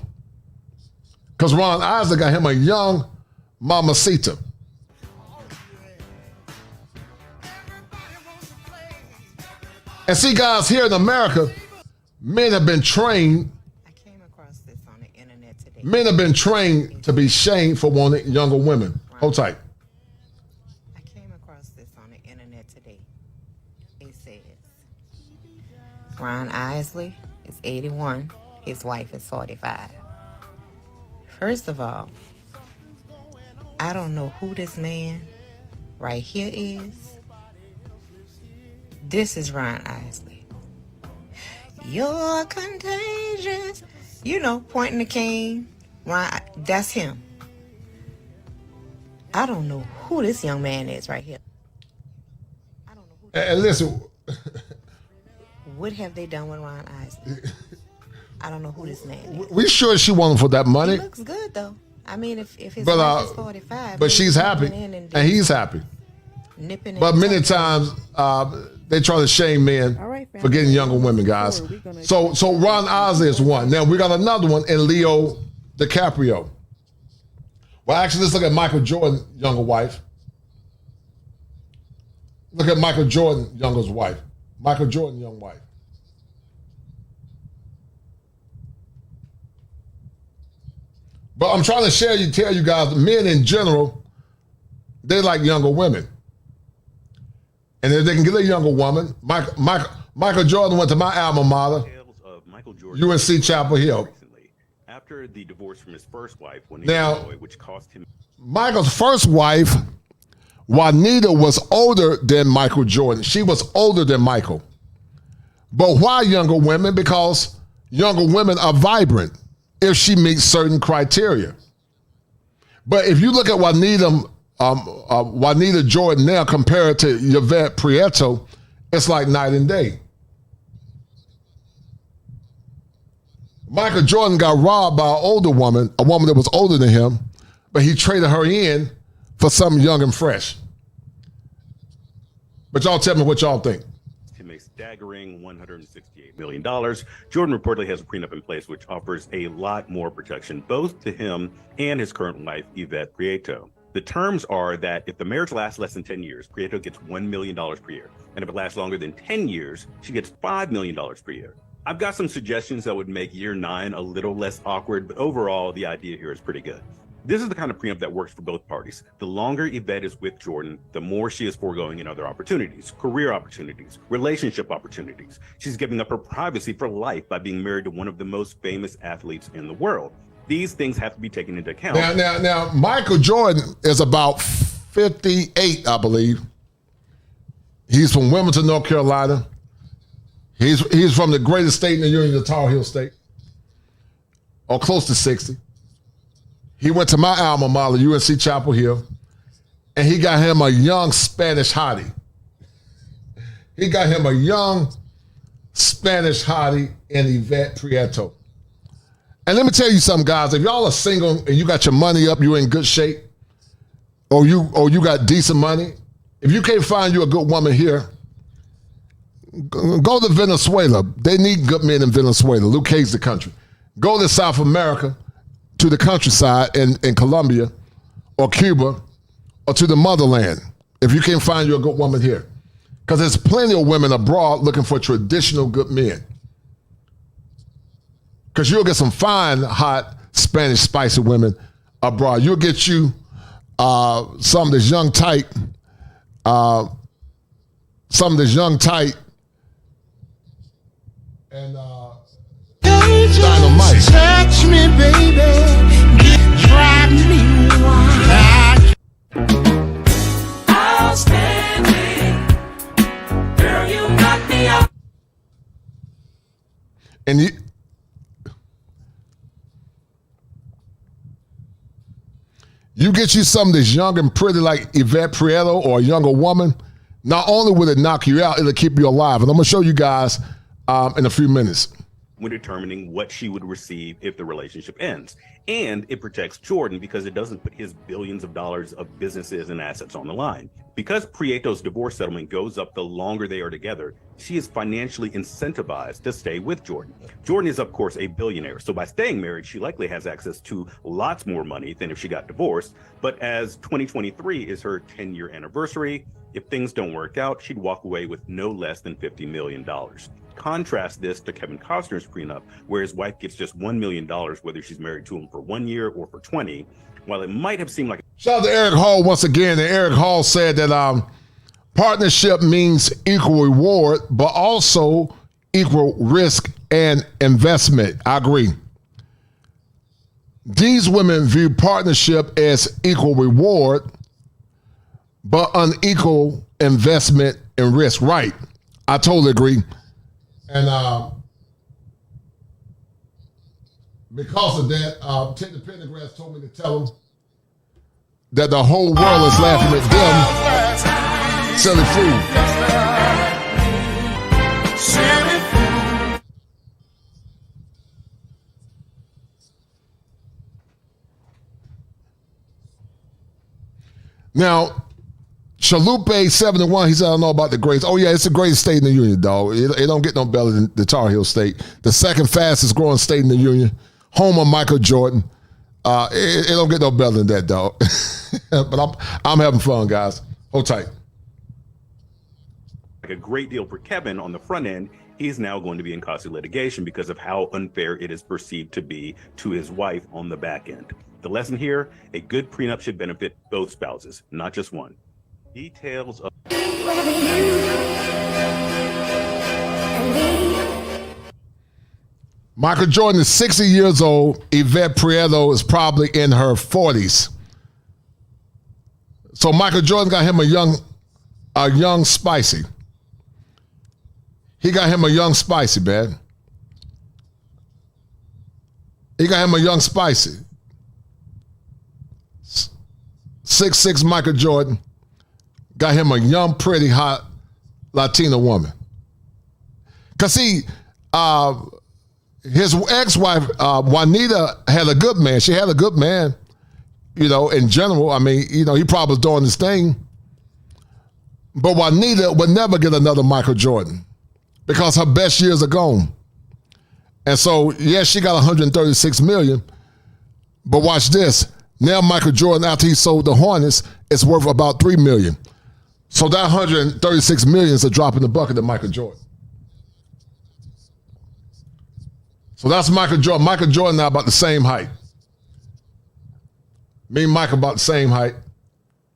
Because Ron Isley got him a young mamacita. And see, guys, here in America, men have been trained. I came across this on the internet today. Men have been trained to be shamed for wanting younger women. Hold tight. I came across this on the internet today. It says, Ron Isley is 81. His wife is 45. First of all, I don't know who this man right here is. This is Ron Isley. You're contagious. You know, pointing the cane. Ron, that's him. I don't know who this young man is right here. And listen. What have they done with Ron Isley? I don't know who this man is. We sure she won for that money. He looks good, though. I mean, if his wife is 45. But she's happy. And he's happy. But many times, they try to shame men for getting younger women, guys. So Ron Isley is one. Now, we got another one in Leo DiCaprio. Well, actually, let's look at Michael Jordan's younger wife. Look at Michael Jordan's youngest wife. Michael Jordan's young wife. But I'm trying to tell you guys, men in general, they like younger women. And if they can get a younger woman, Michael Jordan went to my alma mater, UNC Chapel Hill. After the divorce from his first wife, which cost him. Michael's first wife, Juanita, was older than Michael Jordan. She was older than Michael. But why younger women? Because younger women are vibrant if she meets certain criteria. But if you look at Juanita Jordan now compared to Yvette Prieto, it's like night and day. Michael Jordan got robbed by an older woman, a woman that was older than him, but he traded her in for something young and fresh. But y'all tell me what y'all think. Him a staggering $168 million. Jordan reportedly has a prenup in place, which offers a lot more protection, both to him and his current wife, Yvette Prieto. The terms are that if the marriage lasts less than 10 years, Prieto gets $1 million per year. And if it lasts longer than 10 years, she gets $5 million per year. I've got some suggestions that would make year 9 a little less awkward, but overall, the idea here is pretty good. This is the kind of prenup that works for both parties. The longer Yvette is with Jordan, the more she is foregoing in other opportunities, career opportunities, relationship opportunities. She's giving up her privacy for life by being married to one of the most famous athletes in the world. These things have to be taken into account. Now, Michael Jordan is about 58, I believe. He's from Wilmington, North Carolina. He's from the greatest state in the Union, the Tar Heel State, or close to 60. He went to my alma mater, UNC Chapel Hill, and he got him a young Spanish hottie. He got him a young Spanish hottie in Yvette Prieto. And let me tell you something, guys. If y'all are single and you got your money up, you're in good shape, or you got decent money, if you can't find you a good woman here, go to Venezuela. They need good men in Venezuela. Luke hates the country. Go to South America, to the countryside in Colombia or Cuba, or to the motherland if you can't find you a good woman here. Because there's plenty of women abroad looking for traditional good men. Because you'll get some fine, hot, Spanish, spicy women abroad. You'll get you some of this young tight, and dynamite. Touch me, baby. Drive me wild. Outstanding. Girl, you knock me out. And you get you something that's young and pretty like Yvette Prieto or a younger woman, not only will it knock you out, it'll keep you alive. And I'm going to show you guys in a few minutes. when determining what she would receive if the relationship ends. And it protects Jordan because it doesn't put his billions of dollars of businesses and assets on the line. Because Prieto's divorce settlement goes up the longer they are together, she is financially incentivized to stay with Jordan. Jordan is, of course, a billionaire, so by staying married, she likely has access to lots more money than if she got divorced. But as 2023 is her 10-year anniversary, if things don't work out, she'd walk away with no less than $50 million. Contrast this to Kevin Costner's prenup, where his wife gets just $1 million, whether she's married to him for 1 year or for 20. While it might have seemed like... Shout out to Eric Hall once again. And Eric Hall said that partnership means equal reward, but also equal risk and investment. I agree. These women view partnership as equal reward, but unequal investment and risk. Right. I totally agree. And because of that, Ted the Pendergrass told me to tell them that the whole world is laughing at them selling food. Now, Chalupe 71, he said, I don't know about the greatest. Oh, yeah, it's the greatest state in the union, dog. It don't get no better than the Tar Heel state. The second fastest growing state in the union. Home of Michael Jordan. It don't get no better than that, dog. But I'm having fun, guys. Hold tight. Like a great deal for Kevin on the front end, he's now going to be in costly litigation because of how unfair it is perceived to be to his wife on the back end. The lesson here, a good prenup should benefit both spouses, not just one. Details of... Michael Jordan is 60 years old. Yvette Prieto is probably in her 40s. So Michael Jordan got him a young spicy. He got him a young spicy, man. He got him a young spicy. 6'6" Michael Jordan got him a young, pretty, hot Latina woman. Because his ex-wife, Juanita, had a good man. She had a good man, in general. I mean, he probably was doing his thing. But Juanita would never get another Michael Jordan because her best years are gone. And so, yes, she got $136 million. But watch this. Now Michael Jordan, after he sold the Hornets, is worth about $3 million. So that $136 million is a drop in the bucket to Michael Jordan. So that's Michael Jordan. Michael Jordan now about the same height. Me and Michael about the same height.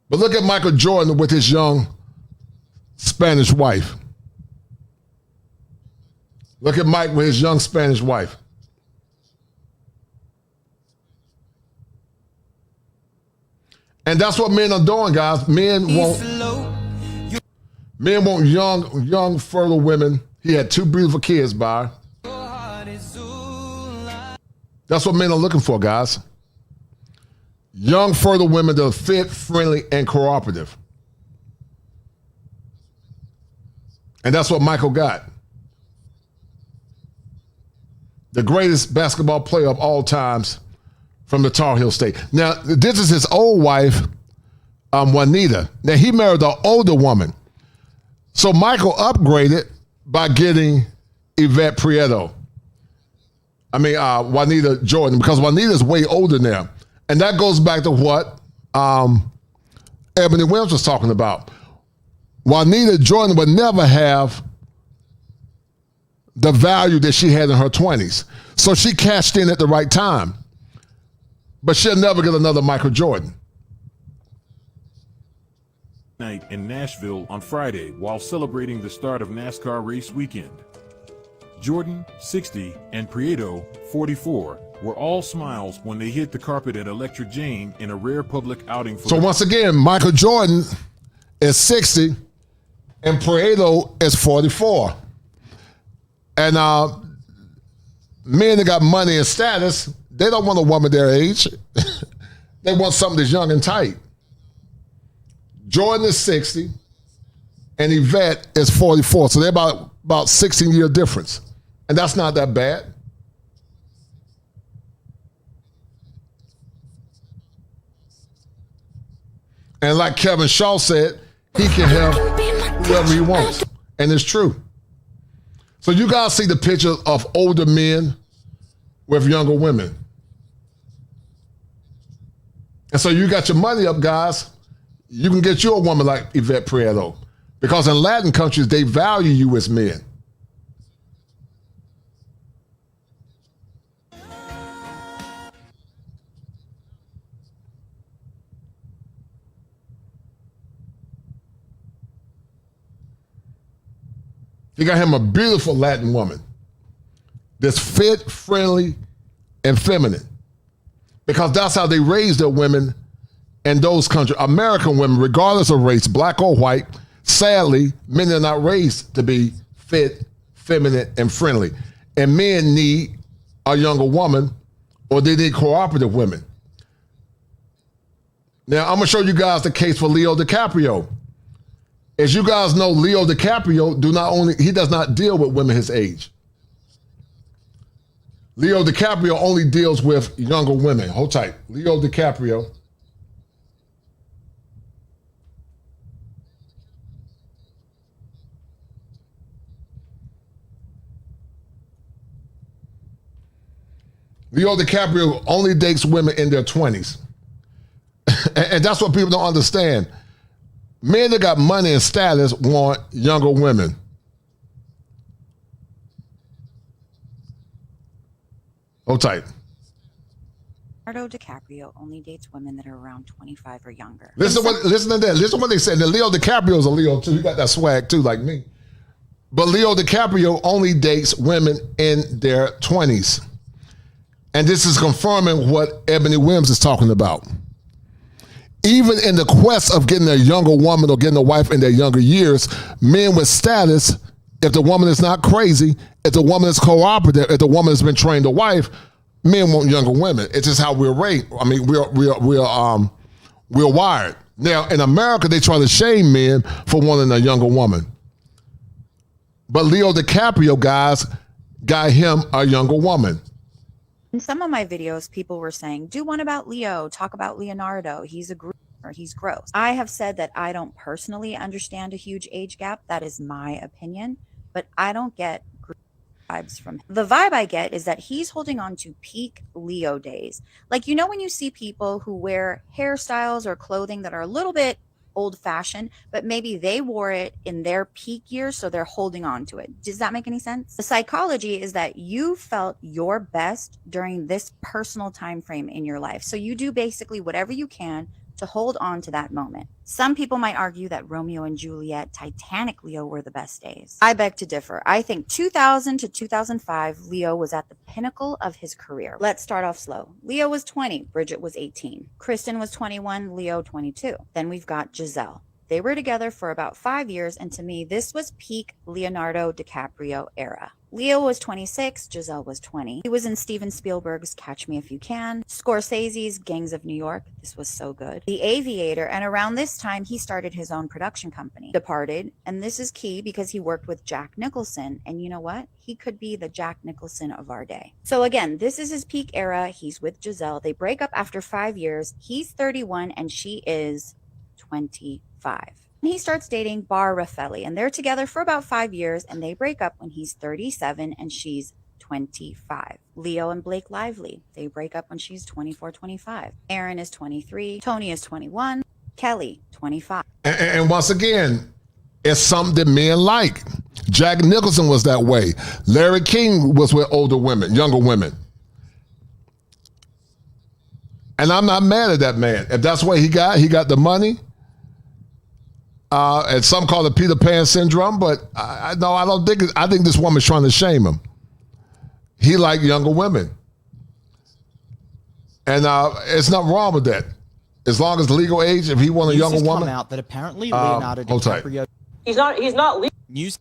But look at Michael Jordan with his young Spanish wife. Look at Mike with his young Spanish wife. And that's what men are doing, guys. Men want young, fertile women. He had 2 beautiful kids by her. That's what men are looking for, guys. Young, fertile women that are fit, friendly, and cooperative. And that's what Michael got. The greatest basketball player of all times from the Tar Heel State. Now, this is his old wife, Juanita. Now, he married an older woman. So Michael upgraded by getting Yvette Prieto. Juanita Jordan, because Juanita's way older now. And that goes back to what Eboni Williams was talking about. Juanita Jordan would never have the value that she had in her 20s. So she cashed in at the right time. But she'll never get another Michael Jordan. Night in Nashville on Friday while celebrating the start of NASCAR race weekend. Jordan, 60, and Prieto, 44, were all smiles when they hit the carpet at Electric Jane in a rare public outing for So once again, Michael Jordan is 60 and Prieto is 44. And men that got money and status, they don't want a woman their age. They want something that's young and tight. Jordan is 60 and Yvette is 44. So they're about 16-year difference. And that's not that bad. And like Kevin Shaw said, he can have whoever he wants. And it's true. So you guys see the picture of older men with younger women. And so you got your money up, guys. You can get you a woman like Yvette Prieto. Because in Latin countries, they value you as men. You got him a beautiful Latin woman that's fit, friendly, and feminine. Because that's how they raise their women in those countries. American women, regardless of race, black or white, sadly, men are not raised to be fit, feminine, and friendly. And men need a younger woman, or they need cooperative women. Now, I'm going to show you guys the case for Leo DiCaprio. As you guys know, Leo DiCaprio he does not deal with women his age. Leo DiCaprio only deals with younger women. Hold tight. Leo DiCaprio. Leo DiCaprio only dates women in their 20s. And that's what people don't understand. Men that got money and status want younger women. Hold tight. Leonardo DiCaprio only dates women that are around 25 or younger. Listen to that. Listen to what they said. Now, Leo DiCaprio is a Leo too. He got that swag too, like me. But Leo DiCaprio only dates women in their 20s. And this is confirming what Eboni Williams is talking about. Even in the quest of getting a younger woman or getting a wife in their younger years, men with status, if the woman is not crazy, if the woman is cooperative, if the woman has been trained a wife, men want younger women. It's just how we're raised. I mean, we're wired. Now, in America, they try to shame men for wanting a younger woman. But Leo DiCaprio, guys, got him a younger woman. In some of my videos, people were saying, do one about Leo, talk about Leonardo. He's a groomer, he's gross. I have said that I don't personally understand a huge age gap. That is my opinion, but I don't get vibes from him. The vibe I get is that he's holding on to peak Leo days. Like, you know, when you see people who wear hairstyles or clothing that are a little bit old-fashioned, but maybe they wore it in their peak years, so they're holding on to it. Does that make any sense? The psychology is that you felt your best during this personal time frame in your life, so you do basically whatever you can to hold on to that moment. Some people might argue that Romeo and Juliet, Titanic Leo were the best days. I beg to differ. I think 2000 to 2005, Leo was at the pinnacle of his career. Let's start off slow. Leo was 20, Bridget was 18. Kristen was 21, Leo 22. Then we've got Giselle. They were together for about 5 years, and to me, this was peak Leonardo DiCaprio era. Leo was 26, Giselle was 20. He was in Steven Spielberg's Catch Me If You Can, Scorsese's Gangs of New York. This was so good. The Aviator, and around this time, he started his own production company. Departed, and this is key because he worked with Jack Nicholson, and you know what? He could be the Jack Nicholson of our day. So again, this is his peak era. He's with Giselle. They break up after 5 years. He's 31, and she is 25. He starts dating Bar Raffaelli, and they're together for about 5 years, and they break up when he's 37 and she's 25. Leo and Blake Lively, they break up when she's 24, 25. Aaron is 23, Tony is 21, Kelly, 25. And once again, it's something that men like. Jack Nicholson was that way. Larry King was with older women, younger women. And I'm not mad at that man. If that's what he got the money. And some call it Peter Pan syndrome, but I don't think I think this woman's trying to shame him. He liked younger women. And it's nothing wrong with that. As long as legal age, if he wants a younger woman. Come out that apparently Leonardo DiCaprio. He's not News.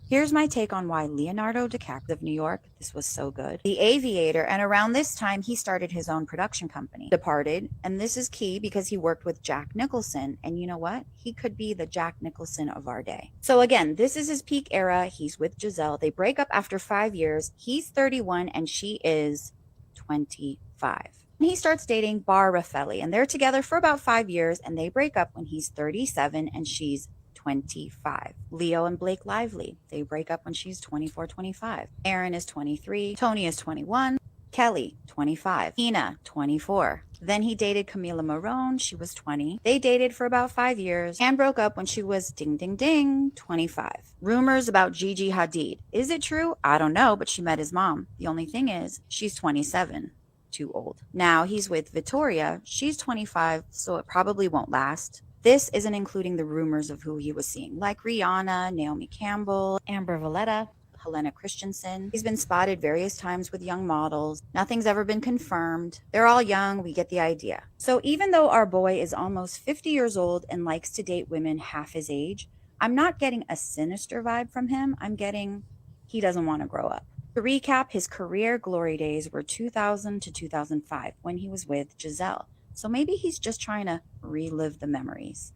Here's my take on why Leonardo DiCaprio of New York, this was so good. The Aviator, and around this time, he started his own production company. Departed, and this is key because he worked with Jack Nicholson, and you know what? He could be the Jack Nicholson of our day. So again, this is his peak era. He's with Giselle. They break up after 5 years. He's 31, and she is 25. He starts dating Bar Raffelli, and they're together for about 5 years, and they break up when he's 37 and she's 25. Leo and Blake Lively, they break up when she's 24, 25. Aaron is 23, Tony is 21, Kelly, 25, Ina, 24. Then he dated Camila Marone, she was 20. They dated for about 5 years and broke up when she was ding, ding, ding, 25. Rumors about Gigi Hadid. Is it true? I don't know, but she met his mom. The only thing is, she's 27. Too old. Now he's with Victoria. She's 25, so it probably won't last. This isn't including the rumors of who he was seeing, like Rihanna, Naomi Campbell, Amber Valletta, Helena Christensen. He's been spotted various times with young models. Nothing's ever been confirmed. They're all young. We get the idea. So even though our boy is almost 50 years old and likes to date women half his age, I'm not getting a sinister vibe from him. I'm getting he doesn't want to grow up. To recap, his career glory days were 2000 to 2005 when he was with Giselle. So maybe he's just trying to relive the memories.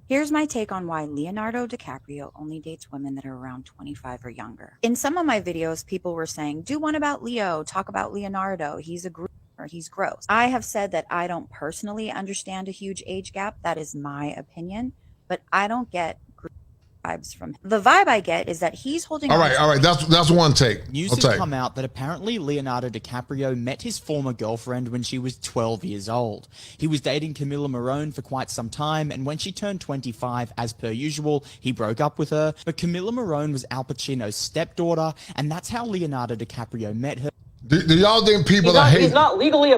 Here's my take on why Leonardo DiCaprio only dates women that are around 25 or younger. In some of my videos, people were saying, do one about Leo, talk about Leonardo, he's a groomer, he's gross. I have said that I don't personally understand a huge age gap. That is my opinion, but I don't get vibes from him. The vibe I get is that he's holding all right, that's one take. News has come out that apparently Leonardo DiCaprio met his former girlfriend when she was 12 years old. He was dating Camila Marone for quite some time, and when she turned 25, as per usual, he broke up with her. But Camila Marone was Al Pacino's stepdaughter, and that's how Leonardo DiCaprio met her. Do y'all think people are hating? He's not legally.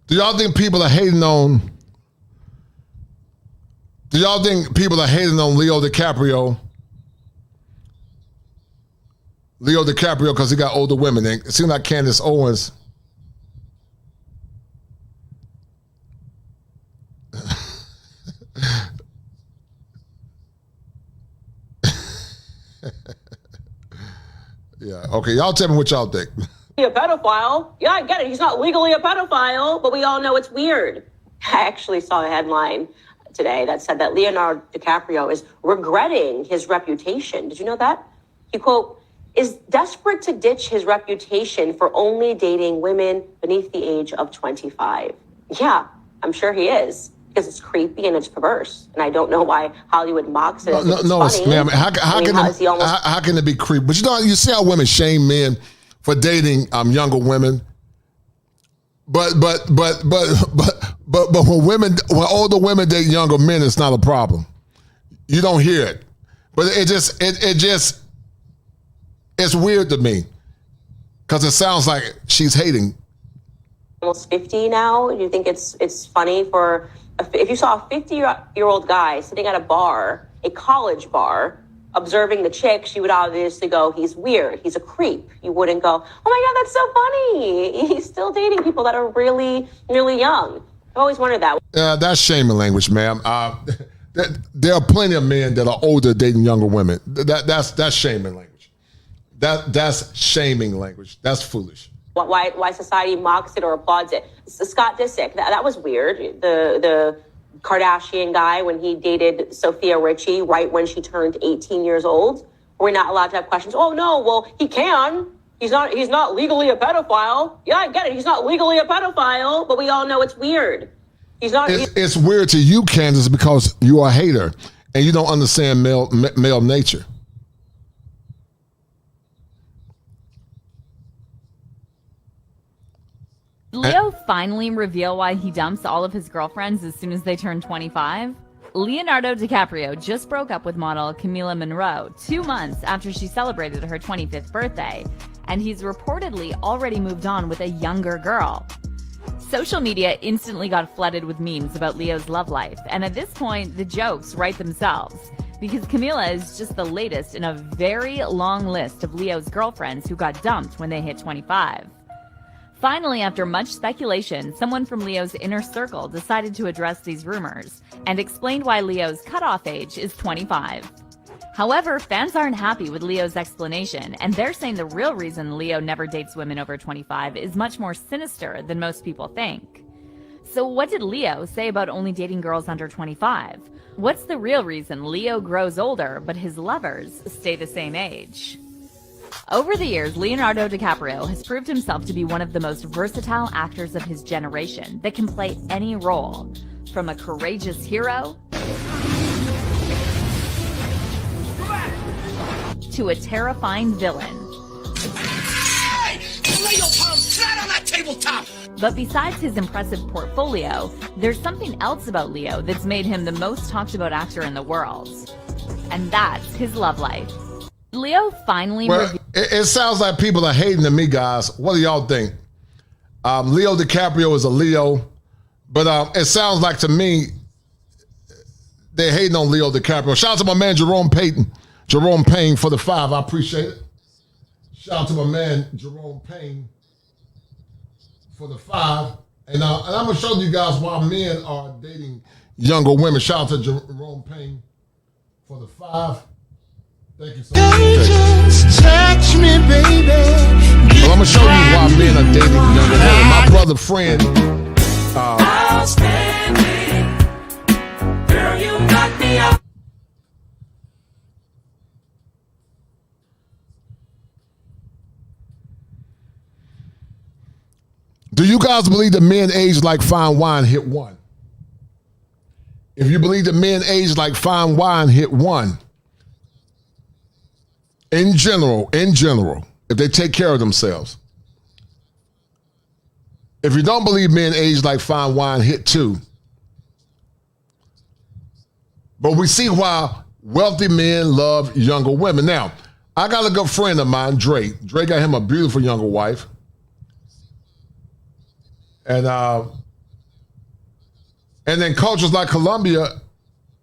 Do y'all think people are hating on? Do y'all think people are hating on Leo DiCaprio? Leo DiCaprio because he got older women. It seems like Candace Owens. Yeah. Okay. Y'all tell me what y'all think. A pedophile. Yeah, I get it. He's not legally a pedophile, but we all know it's weird. I actually saw a headline today that said that Leonardo DiCaprio is regretting his reputation. Did you know that? He, quote, is desperate to ditch his reputation for only dating women beneath the age of 25. Yeah, I'm sure he is, because it's creepy and it's perverse. And I don't know why Hollywood mocks it. No, ma'am. How can it be creepy? But you see how women shame men for dating younger women. But when older women date younger men, it's not a problem. You don't hear it. But it's weird to me because it sounds like she's hating. Almost 50 now. Do you think it's funny for if you saw a 50-year-old guy sitting at a bar, a college bar, observing the chicks, you would obviously go, he's weird, he's a creep. You wouldn't go, oh my God, that's so funny. He's still dating people that are really, really young. I've always wondered that. That's shaming language, ma'am. There are plenty of men that are older dating younger women. That's shaming language. That's shaming language. That's foolish. Why society mocks it or applauds it. Scott Disick, that was weird. The Kardashian guy, when he dated Sophia Richie right when she turned 18 years old. We're not allowed to have questions. Oh no, well, he can. He's not legally a pedophile. Yeah, I get it. He's not legally a pedophile, but we all know it's weird. He's not. It's weird to you, Candace, because you are a hater and you don't understand male nature. Leo finally reveal why he dumps all of his girlfriends as soon as they turn 25? Leonardo DiCaprio just broke up with model Camila Monroe 2 months after she celebrated her 25th birthday, and he's reportedly already moved on with a younger girl. Social media instantly got flooded with memes about Leo's love life, and at this point, the jokes write themselves, because Camila is just the latest in a very long list of Leo's girlfriends who got dumped when they hit 25. Finally, after much speculation, someone from Leo's inner circle decided to address these rumors and explained why Leo's cutoff age is 25. However, fans aren't happy with Leo's explanation, and they're saying the real reason Leo never dates women over 25 is much more sinister than most people think. So what did Leo say about only dating girls under 25? What's the real reason Leo grows older but his lovers stay the same age? Over the years, Leonardo DiCaprio has proved himself to be one of the most versatile actors of his generation that can play any role, from a courageous hero to a terrifying villain. Hey! Lay your palms flat on that tabletop! But besides his impressive portfolio, there's something else about Leo that's made him the most talked about actor in the world. And that's his love life. Leo finally... It sounds like people are hating on me, guys. What do y'all think? Leo DiCaprio is a Leo, but it sounds like to me they're hating on Leo DiCaprio. Shout out to my man Jerome Payne for the 5. I appreciate it. Shout out to my man Jerome Payne for the 5. And I'm going to show you guys why men are dating younger women. Shout out to Jerome Payne for the 5. Thank you so much. Just touch me, baby. Well, I'm going to show you why men are dating younger women. My brother friend. Outstanding. Girl, you got me up. Do you guys believe that men age like fine wine hit 1? If you believe that men age like fine wine hit 1, in general, if they take care of themselves. If you don't believe men age like fine wine hit 2. But we see why wealthy men love younger women. Now, I got a good friend of mine, Dre. Dre got him a beautiful younger wife. And then cultures like Colombia,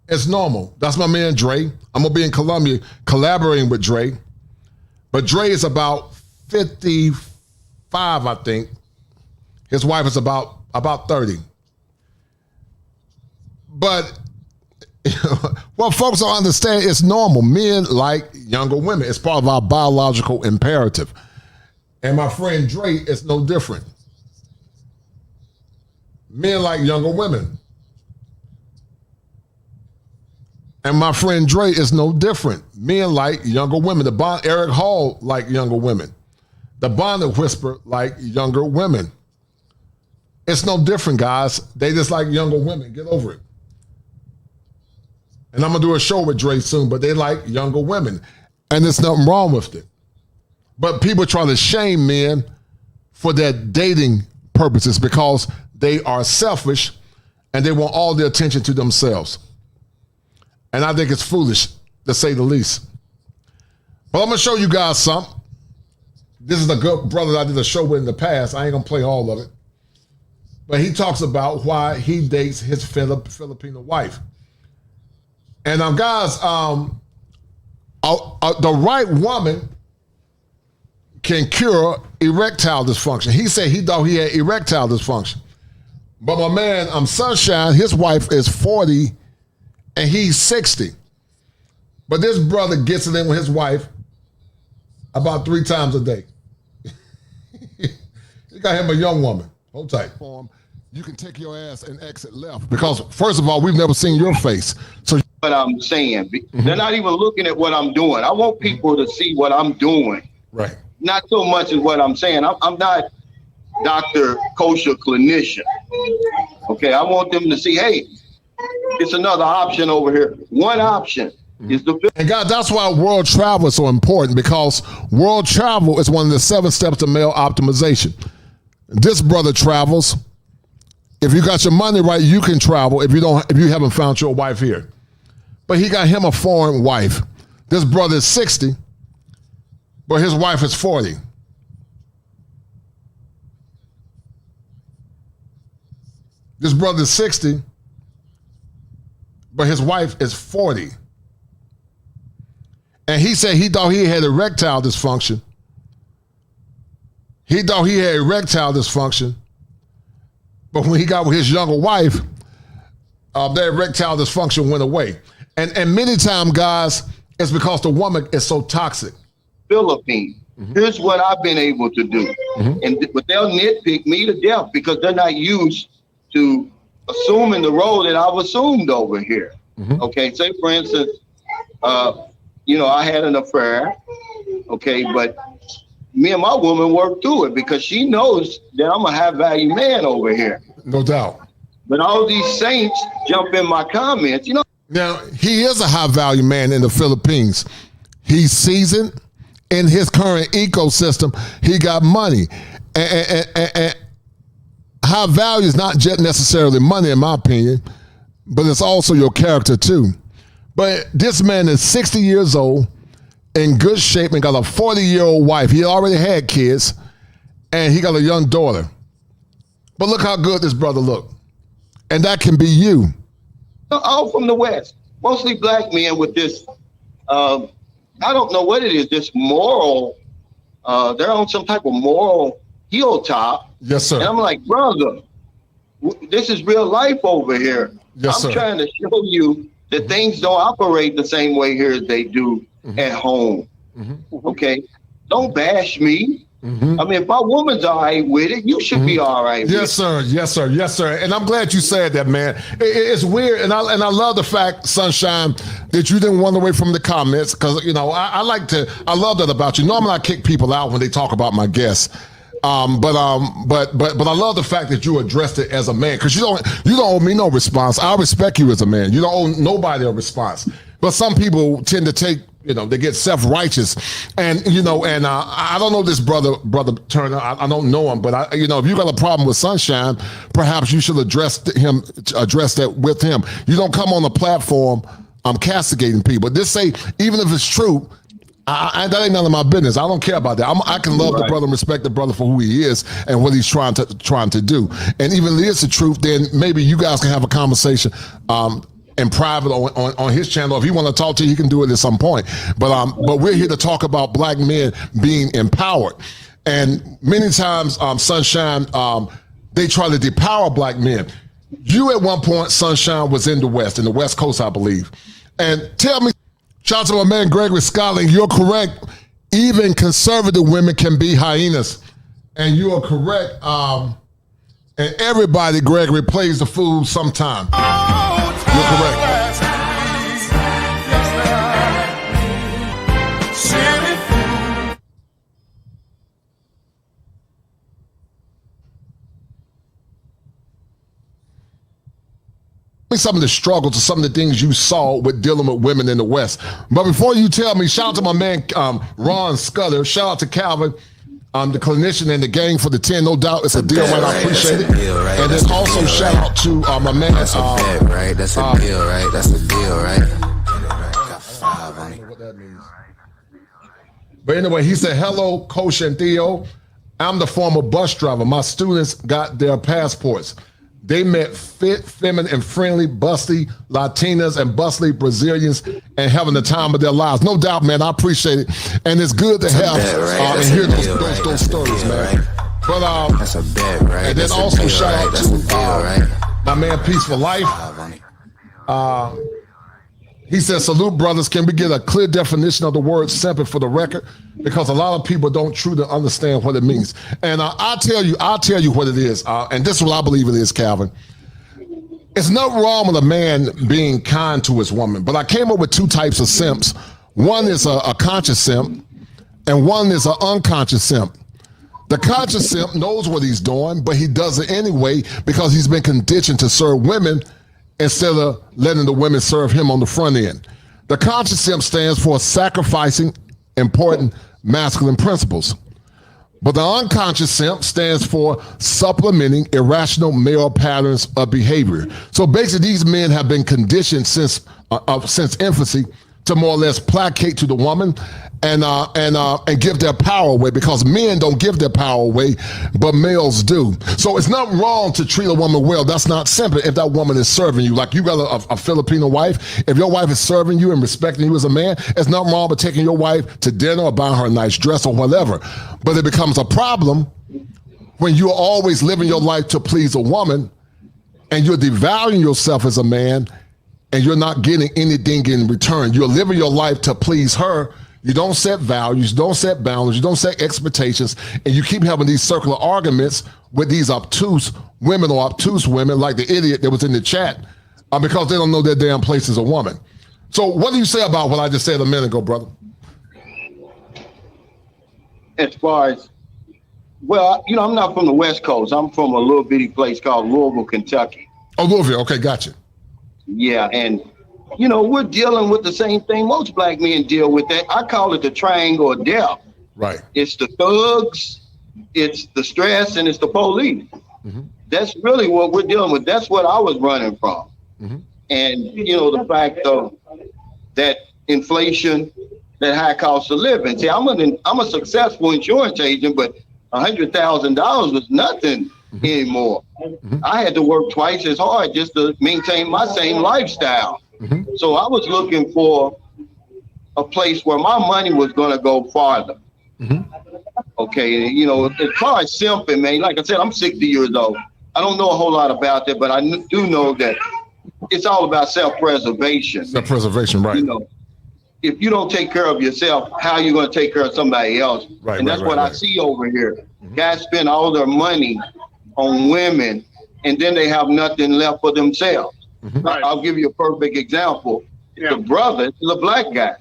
it's normal. That's my man Dre. I'm gonna be in Colombia collaborating with Dre. But Dre is about 55, I think. His wife is about 30. But what folks don't understand, it's normal. Men like younger women. It's part of our biological imperative. And my friend Dre is no different. Men like younger women. And my friend Dre is no different. Men like younger women. Eric Hall like younger women. The Bonnet Whisper like younger women. It's no different, guys. They just like younger women. Get over it. And I'm going to do a show with Dre soon, but they like younger women. And there's nothing wrong with it. But people try to shame men for their dating purposes because they are selfish and they want all the attention to themselves. And I think it's foolish, to say the least. But I'm going to show you guys something. This is a good brother that I did a show with in the past. I ain't going to play all of it. But he talks about why he dates his Filipino wife. And guys, the right woman can cure erectile dysfunction. He said he thought he had erectile dysfunction. But my man, Sunshine, his wife is 40 and he's 60. But this brother gets it in with his wife about 3 times a day. He got him a young woman. Hold tight. You can take your ass and exit left. Because, first of all, we've never seen your face. So what I'm saying. They're not even looking at what I'm doing. I want people to see what I'm doing. Right. Not so much as what I'm saying. I'm not Dr. Kosher Clinician. Okay, I want them to see, hey, it's another option over here. One option is the... And God, that's why world travel is so important, because world travel is one of the 7 steps to male optimization. This brother travels. If you got your money right, you can travel if you haven't found your wife here. But he got him a foreign wife. This brother is 60, but his wife is 40. This brother is 60, but his wife is 40. And he said he thought he had erectile dysfunction. He thought he had erectile dysfunction. But when he got with his younger wife, that erectile dysfunction went away. And many times, guys, it's because the woman is so toxic. Philippines. Here's what I've been able to do. But they'll nitpick me to death because they're not used to assuming the role that I've assumed over here. Okay, say for instance, I had an affair Okay, but me and my woman work through it because she knows that I'm a high value man over here. No doubt. But all these saints jump in my comments, you know. Now, he is a high value man in the Philippines. He's seasoned in his current ecosystem. He got money. And high value is not just necessarily money, in my opinion, but it's also your character too. But this man is 60 years old, in good shape, and got a 40-year-old wife. He already had kids, and he got a young daughter. But look how good this brother look. And that can be you. All from the West, mostly black men with this, I don't know what it is, this moral, they're on some type of moral heel top. Yes, sir. And I'm like, brother, this is real life over here. Yes, I'm sir. trying to show you that things don't operate the same way here as they do at home. Okay? Don't bash me. I mean, if my woman's all right with it, you should be all right with it. Yes, sir. Yes, sir. Yes, sir. And I'm glad you said that, man. It's weird, and I love the fact, Sunshine, that you didn't run away from the comments, because you know I love that about you. Normally I kick people out when they talk about my guests. But I love the fact that you addressed it as a man, because you don't owe me no response. I respect you as a man. You don't owe nobody a response. But some people tend to take, they get self-righteous, and I don't know this brother Turner. I don't know him, but if you got a problem with Sunshine, perhaps you should address that with him. You don't come on the platform castigating people. Just say, even if it's true, that ain't none of my business. I don't care about that. I can love the brother and respect the brother for who he is and what he's trying to do. And even if it's the truth, then maybe you guys can have a conversation in private on his channel. If he want to talk to you, he can do it at some point. But we're here to talk about black men being empowered. And many times, Sunshine, they try to depower black men. You at one point, Sunshine, was in the West Coast, I believe. And tell me, shout out to my man Gregory Scotland, you're correct. Even conservative women can be hyenas. And you are correct. And everybody, Gregory, plays the fool sometime. You're correct. Some of the struggles or some of the things you saw with dealing with women in the West. But before you tell me, shout out to my man Ron Scudder, shout out to Calvin, the clinician and the gang for the 10. No doubt it's a deal, right? I appreciate it. And then also shout out to my man. That's a bet, right? That's a deal, right? That's a deal, right? Got 5 on it. I don't know what that means. But anyway, he said, hello, Kosher and Theo. I'm the former bus driver. My students got their passports. They met fit, feminine, and friendly, busty Latinas and bustly Brazilians and having the time of their lives. No doubt, man. I appreciate it. And it's good to have and hear those stories, man. Right? But that's a bet, right? And then also shout out to my man Peace for Life. He says, salute, brothers. Can we get a clear definition of the word semper for the record? Because a lot of people don't truly understand what it means. And I'll tell you what it is. And this is what I believe it is, Calvin. It's not wrong with a man being kind to his woman, but I came up with 2 types of simps. One is a conscious simp, and one is an unconscious simp. The conscious simp knows what he's doing, but he does it anyway because he's been conditioned to serve women instead of letting the women serve him on the front end. The conscious simp stands for sacrificing important masculine principles. But the unconscious simp stands for supplementing irrational male patterns of behavior. So basically, these men have been conditioned since infancy to more or less placate to the woman and give their power away, because men don't give their power away, but males do. So it's not wrong to treat a woman well. That's not simple if that woman is serving you. Like you got a Filipino wife. If your wife is serving you and respecting you as a man, it's not wrong with taking your wife to dinner or buying her a nice dress or whatever. But it becomes a problem when you're always living your life to please a woman and you're devaluing yourself as a man and you're not getting anything in return. You're living your life to please her. You don't set values, you don't set boundaries, you don't set expectations, and you keep having these circular arguments with these obtuse women or obtuse women like the idiot that was in the chat because they don't know their damn place as a woman. So what do you say about what I just said a minute ago, brother? as far as, well, you know, I'm not from the West Coast. I'm from a little bitty place called Louisville, Kentucky. Oh, Louisville. Okay, gotcha. Yeah, and, you know, we're dealing with the same thing most black men deal with. That I call it the triangle of death. Right. It's the thugs, it's the stress, and it's the police. That's really what we're dealing with. That's what I was running from. And, you know, the fact of that inflation, that high cost of living. See, I'm a successful insurance agent, but $100,000 was nothing anymore. I had to work twice as hard just to maintain my same lifestyle. So I was looking for a place where my money was going to go farther. Okay, you know, as far as simping, man, like I said, I'm 60 years old. I don't know a whole lot about that, but I do know that it's all about self-preservation. Self-preservation, right. You know, if you don't take care of yourself, how are you going to take care of somebody else? Right, and that's right, what right, I see over here. Guys spend all their money on women, and then they have nothing left for themselves. I'll give you a perfect example. The brother is a black guy.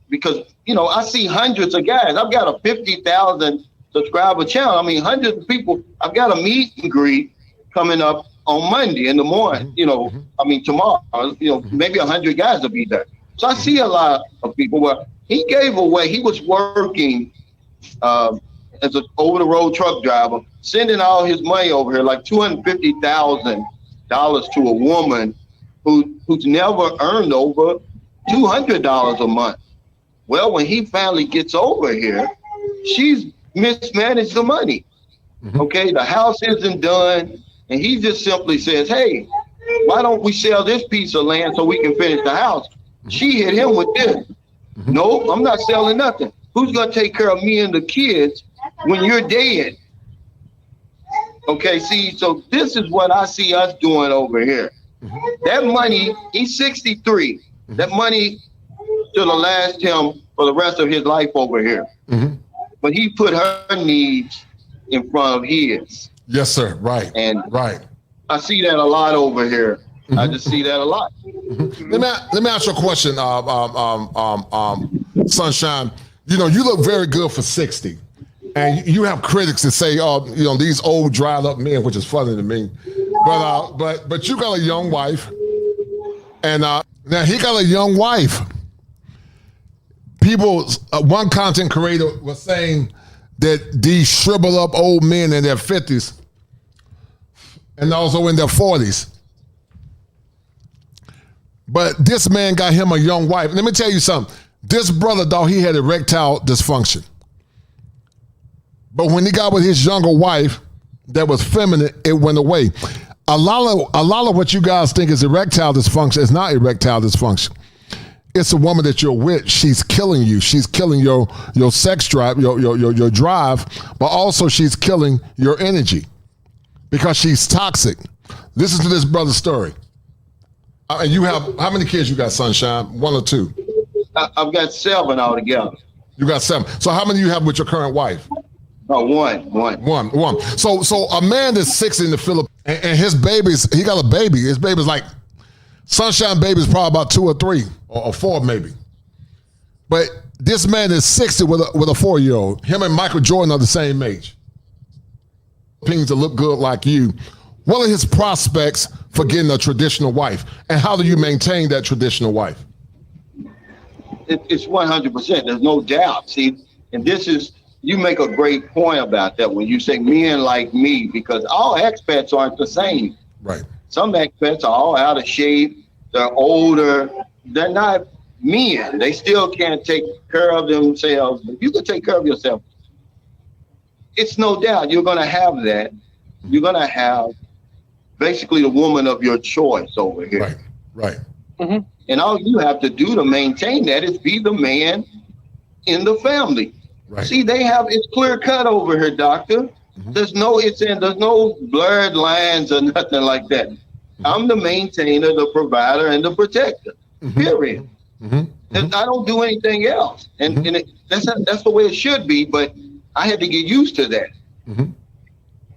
Because, you know, I see hundreds of guys. I've got a 50,000 subscriber channel. I mean, hundreds of people. I've got a meet and greet coming up on Monday in the morning. You know, I mean, tomorrow, you know, maybe 100 guys will be there. So I see a lot of people where he gave away, he was working as an over-the-road truck driver, sending all his money over here, like $250,000 to a woman who's never earned over $200 a month. Well, when he finally gets over here, she's mismanaged the money. Okay, the house isn't done, and he just simply says, hey, why don't we sell this piece of land so we can finish the house? She hit him with this. No, I'm not selling nothing. Who's going to take care of me and the kids when you're dead? Okay, see, so this is what I see us doing over here. That money, he's 63. That money should have last him for the rest of his life over here. But he put her needs in front of his. Yes, sir. Right. And right. I see that a lot over here. I just see that a lot. Let me ask you a question, Sunshine. You know, you look very good for 60. And you have critics that say, oh, you know, these old dried up men, which is funny to me. But you got a young wife. And now he got a young wife. People, one content creator was saying that these shriveled up old men in their 50s and also in their 40s. But this man got him a young wife. Let me tell you something. This brother, dog, he had erectile dysfunction. But when he got with his younger wife that was feminine, it went away. A lot of what you guys think is erectile dysfunction is not erectile dysfunction. It's a woman that you're with. She's killing you. She's killing your sex drive, your drive, but also she's killing your energy because she's toxic. Listen to this brother's story. And you have, how many kids you got, Sunshine? 1 or 2? I've got 7 altogether. You got 7. So how many you have with your current wife? Oh, one. So a man that's 60 in the Philippines, and his babies, he got a baby. His baby's like, Sunshine baby's probably about 2 or 3 or 4 maybe. But this man is 60 with a 4-year-old. Him and Michael Jordan are the same age. Opinions to look good like you. What are his prospects for getting a traditional wife? And how do you maintain that traditional wife? It's 100%. There's no doubt. See, and this is, you make a great point about that when you say men like me, because all expats aren't the same. Right. Some expats are all out of shape. They're older. They're not men. They still can't take care of themselves. If you can take care of yourself, it's no doubt you're going to have that. You're going to have basically the woman of your choice over here. Right. And all you have to do to maintain that is be the man in the family. Right. See, it's clear cut over here, doctor. There's no blurred lines or nothing like that. I'm the maintainer, the provider, and the protector. Period. I don't do anything else. And that's the way it should be, but I had to get used to that.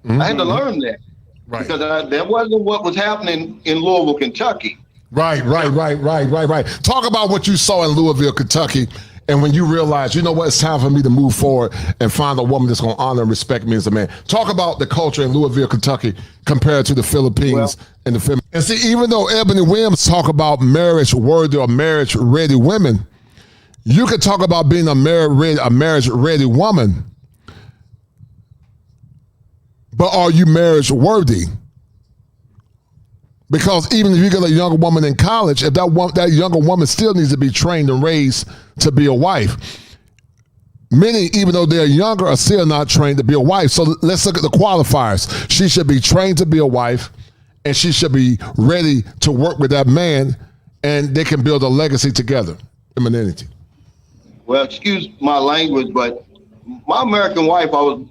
I had to learn that. Right. Because that wasn't what was happening in Louisville, Kentucky. Right. Talk about what you saw in Louisville, Kentucky, And when you realize, you know what, it's time for me to move forward and find a woman that's going to honor and respect me as a man. Talk about the culture in Louisville, Kentucky, compared to the Philippines and the Philippines. And see, even though Eboni Williams talk about marriage-worthy or marriage-ready women, you can talk about being a marriage-ready woman, but are you marriage-worthy? Because even if you get a younger woman in college, if that younger woman still needs to be trained and raised to be a wife. Many, even though they're younger, are still not trained to be a wife. So let's look at the qualifiers. She should be trained to be a wife, and she should be ready to work with that man, and they can build a legacy together. Femininity. Well, excuse my language, but my American wife, I was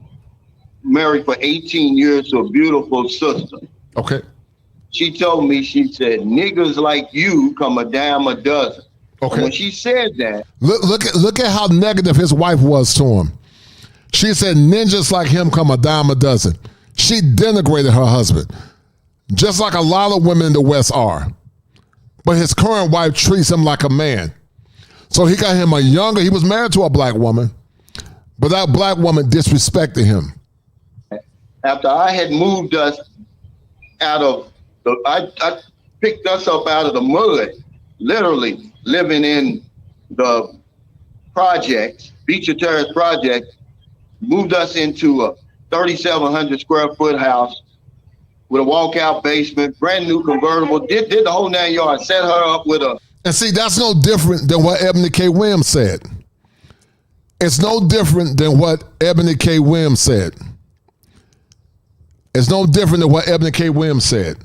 married for 18 years to a beautiful sister. Okay. She told me, she said, niggas like you come a dime a dozen. Okay. And when she said that. Look at how negative his wife was to him. She said, ninjas like him come a dime a dozen. She denigrated her husband, just like a lot of women in the West are. But his current wife treats him like a man. So he got him he was married to a black woman, but that black woman disrespected him. After I had moved us out of I picked us up out of the mud, literally living in the projects, Beecher Terrace project, moved us into a 3,700 square foot house with a walkout basement, brand new convertible, did the whole 9 yards, set her up with a. And see, that's no different than what Eboni K Williams said. It's no different than what Eboni K Williams said. It's no different than what Eboni K Williams said.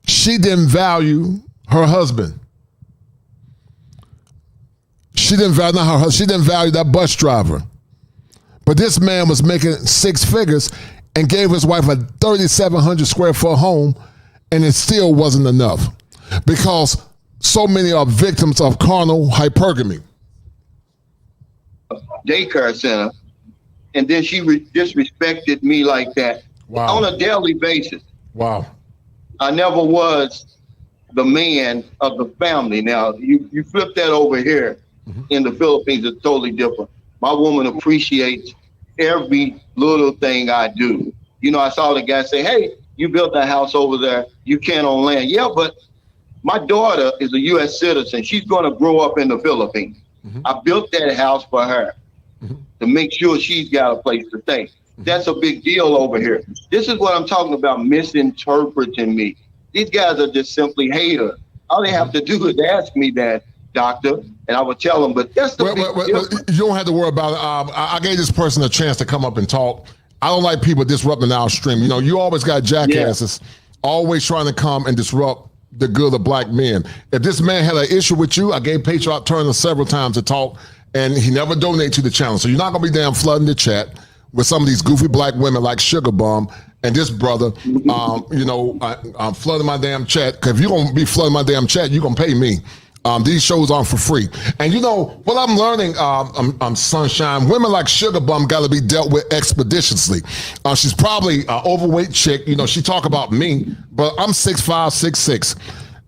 She didn't value her husband. She didn't value that bus driver. But this man was making 6 figures and gave his wife a 3,700 square foot home, and it still wasn't enough because so many are victims of carnal hypergamy. Daycare center, and then she disrespected me like that on a daily basis. Wow. I never was the man of the family. Now, you flip that over here in the Philippines, it's totally different. My woman appreciates every little thing I do. You know, I saw the guy say, hey, you built that house over there. You can't own land. Yeah, but my daughter is a U.S. citizen. She's going to grow up in the Philippines. I built that house for her to make sure she's got a place to stay. That's a big deal over here. This is what I'm talking about, misinterpreting me. These guys are just simply haters. All they have to do is ask me that, doctor, and I would tell them, but that's the you don't have to worry about it. I gave this person a chance to come up and talk. I don't like people disrupting our stream. You know, you always got jackasses always trying to come and disrupt the good of black men. If this man had an issue with you, I gave Patriot Turner several times to talk, and he never donated to the channel. So you're not going to be damn flooding the chat with some of these goofy black women like Sugar Bum and this brother, I'm flooding my damn chat. Because if you're going to be flooding my damn chat, you're going to pay me. These shows aren't for free. And you know, what I'm learning, Sunshine, women like Sugar Bum got to be dealt with expeditiously. She's probably an overweight chick. You know, she talk about me, but I'm 6'5", 6'6".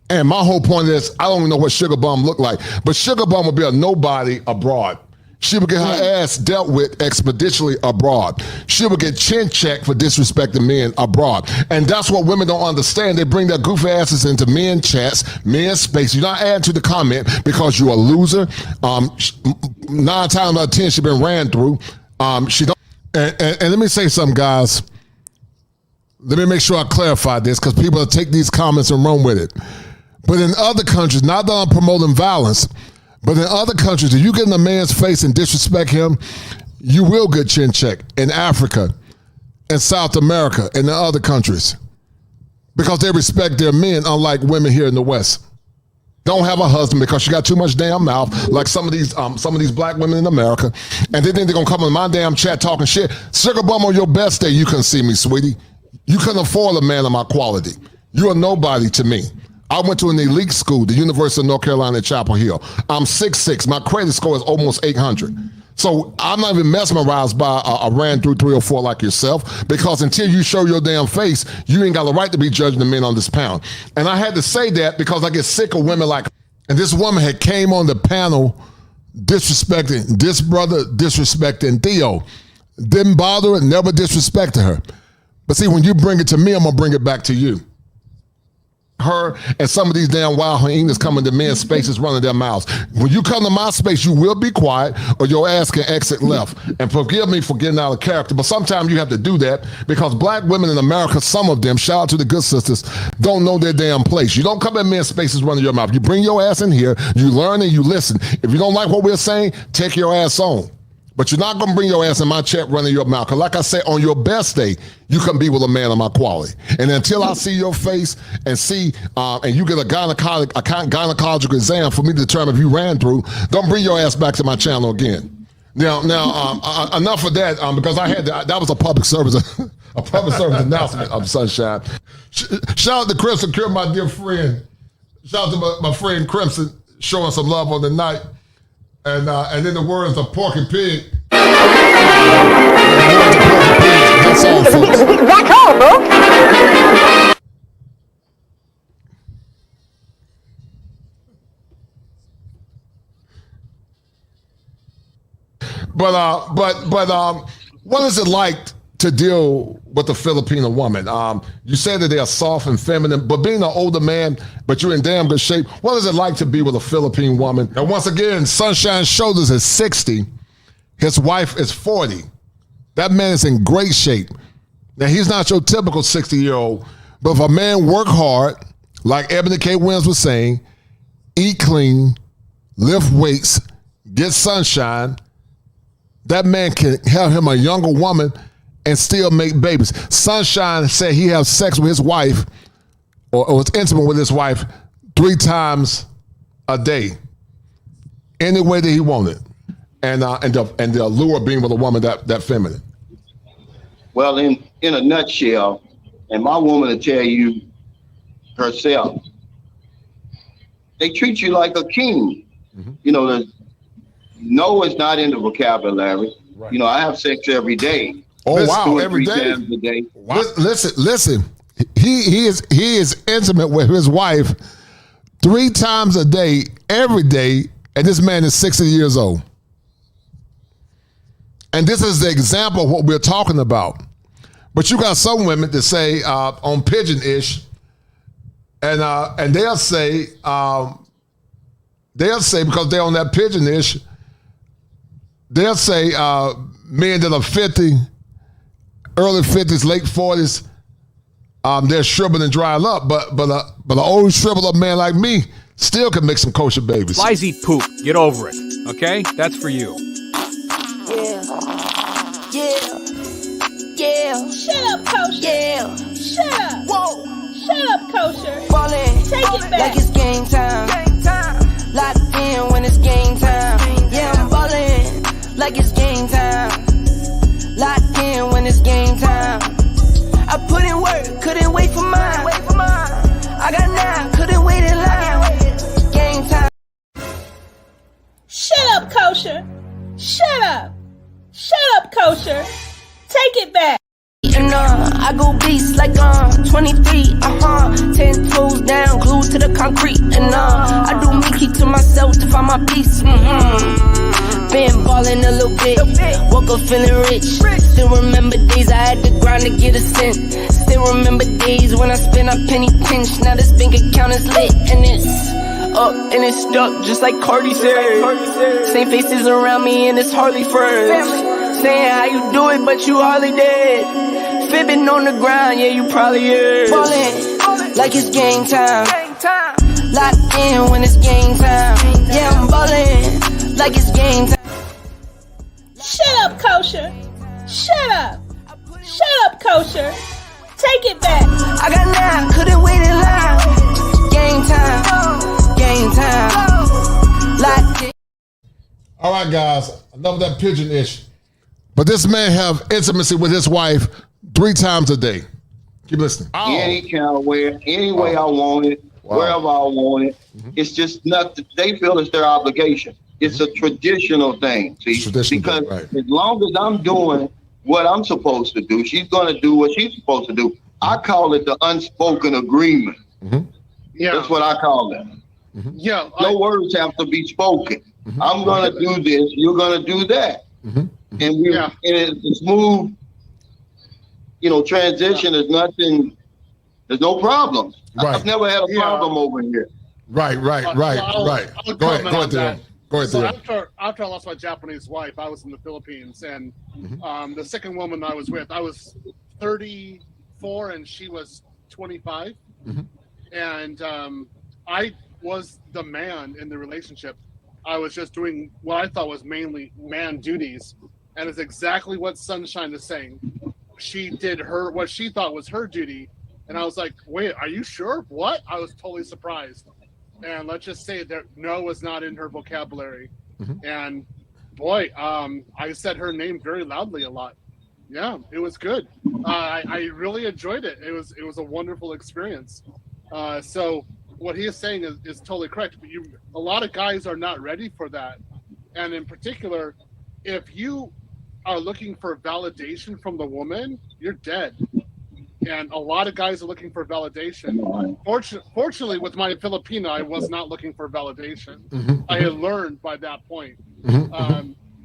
And my whole point is, I don't even know what Sugar Bum look like. But Sugar Bum would be a nobody abroad. She would get her ass dealt with expeditiously abroad. She would get chin checked for disrespecting men abroad. And that's what women don't understand. They bring their goofy asses into men chats, men space. You're not adding to the comment because you're a loser. 9 times out of 10, she's been ran through. She don't. And let me say something, guys. Let me make sure I clarify this because people will take these comments and run with it. But in other countries, not that I'm promoting violence, but in other countries, if you get in a man's face and disrespect him, you will get chin checked in Africa, in South America, and in other countries. Because they respect their men, unlike women here in the West. Don't have a husband because you got too much damn mouth, like some of these black women in America. And they think they're gonna come in my damn chat talking shit. Sugar Bum, on your best day, you couldn't see me, sweetie. You couldn't afford a man of my quality. You're a nobody to me. I went to an elite school, the University of North Carolina at Chapel Hill. I'm 6'6". My credit score is almost 800. So I'm not even mesmerized by a ran through 304 like yourself, because until you show your damn face, you ain't got the right to be judging the men on this pound. And I had to say that because I get sick of women like And this woman had came on the panel disrespecting this brother, disrespecting Theo. Didn't bother her, never disrespected her. But see, when you bring it to me, I'm going to bring it back to you. Her and some of these damn wild hyenas coming to men's spaces running their mouths. When you come to my space, you will be quiet or your ass can exit left. And forgive me for getting out of character, but sometimes you have to do that because black women in America, some of them, shout out to the good sisters, don't know their damn place. You don't come in men's spaces running your mouth. You bring your ass in here, you learn and you listen. If you don't like what we're saying, take your ass on. But you're not going to bring your ass in my chat running your mouth. Because like I say, on your best day, you can be with a man of my quality. And until I see your face and see, and you get a gynecological exam for me to determine if you ran through, don't bring your ass back to my channel again. Now, enough of that, because I had that was a public service, a public service announcement of Sunshine. Shout out to Crimson, my dear friend. Shout out to my friend Crimson, showing some love on the night. And in the words of Porky Pig. That's all, folks. That's all, bro. But what is it like to deal with a Filipino woman? You said that they are soft and feminine, but being an older man, but you're in damn good shape. What is it like to be with a Philippine woman? And once again, Sunshine's shoulders is 60. His wife is 40. That man is in great shape. Now, he's not your typical 60-year-old, but if a man work hard, like Eboni K Williams was saying, eat clean, lift weights, get sunshine, that man can have him a younger woman and still make babies. Sunshine said he has sex with his wife or was intimate with his wife 3 times a day, any way that he wanted. And the allure of being with a woman that feminine. Well, in a nutshell, and my woman will tell you herself, they treat you like a king. Mm-hmm. You know, no is not in the vocabulary. Right. You know, I have sex every day. Oh, wow, every day? Times a day. Wow. Listen. He is intimate with his wife 3 times a day, every day, and this man is 60 years old. And this is the example of what we're talking about. But you got some women that say on Pigeon-ish, and they'll say because they're on that Pigeon-ish, they'll say men that are 50, early 50s, late 40s, they're shriveled and drying up. But an old shriveled up man like me still can make some kosher babies. Flies eat poop. Get over it. Okay? That's for you. Yeah. Shut up, Kosher. Yeah. Shut up. Whoa. Shut up, Kosher. Ballin'. Take it back. Like it's game time. Locked in when it's game time. Yeah, I'm ballin'. Like it's game time. Locked in when it's game time. I put in work, couldn't wait for mine. I got 9, couldn't wait in line. Game time. Shut up, Kosher. Shut up. Shut up, Kosher. Take it back. And I go beast like 23, 10 toes down, glued to the concrete. And I do me, keep to myself to find my peace. Been ballin' a little bit, woke up feeling rich. Still remember days I had to grind to get a cent. Still remember days when I spent a penny pinch. Now this bank account is lit and it's up and it's stuck just like Cardi said. Same faces around me and it's hardly friends. Saying how you do it, but you hardly did. Fibbing on the ground, yeah, you probably is. Ballin' like it's game time. Locked in when it's game time. Yeah, I'm ballin' like it's game time. Shut up, Kosher. Shut up. Shut up, Kosher. Take it back. I got 9, couldn't wait in line. Game time. Game time. Locked in. All right, guys. I love that Pigeon-ish. But this man have intimacy with his wife 3 times a day. Keep listening. Any kind of way, any way I want it, wherever I want it. Mm-hmm. It's just not, they feel it's their obligation. It's a traditional thing, see? Because as long as I'm doing what I'm supposed to do, she's going to do what she's supposed to do. I call it the unspoken agreement. Mm-hmm. Yeah. That's what I call it. Yeah. No words have to be spoken. I'm gonna do this. You're gonna do that. And and it's a smooth, transition. Is nothing. There's no problem. I've never had a problem over here. Right. I'll Go ahead, Theo. So after I lost my Japanese wife, I was in the Philippines, and the second woman I was with, I was 34 and she was 25, and I was the man in the relationship. I was just doing what I thought was mainly man duties, and it's exactly what Sunshine is saying. She did what she thought was her duty, and I was like, "Wait, are you sure? What?" I was totally surprised. And let's just say that no was not in her vocabulary. And boy, I said her name very loudly a lot. Yeah, it was good. I really enjoyed it. It was a wonderful experience. So what he is saying is totally correct. But a lot of guys are not ready for that. And in particular, if you are looking for validation from the woman, you're dead. And a lot of guys are looking for validation. Fortunately, with my Filipina, I was not looking for validation. I had learned by that point.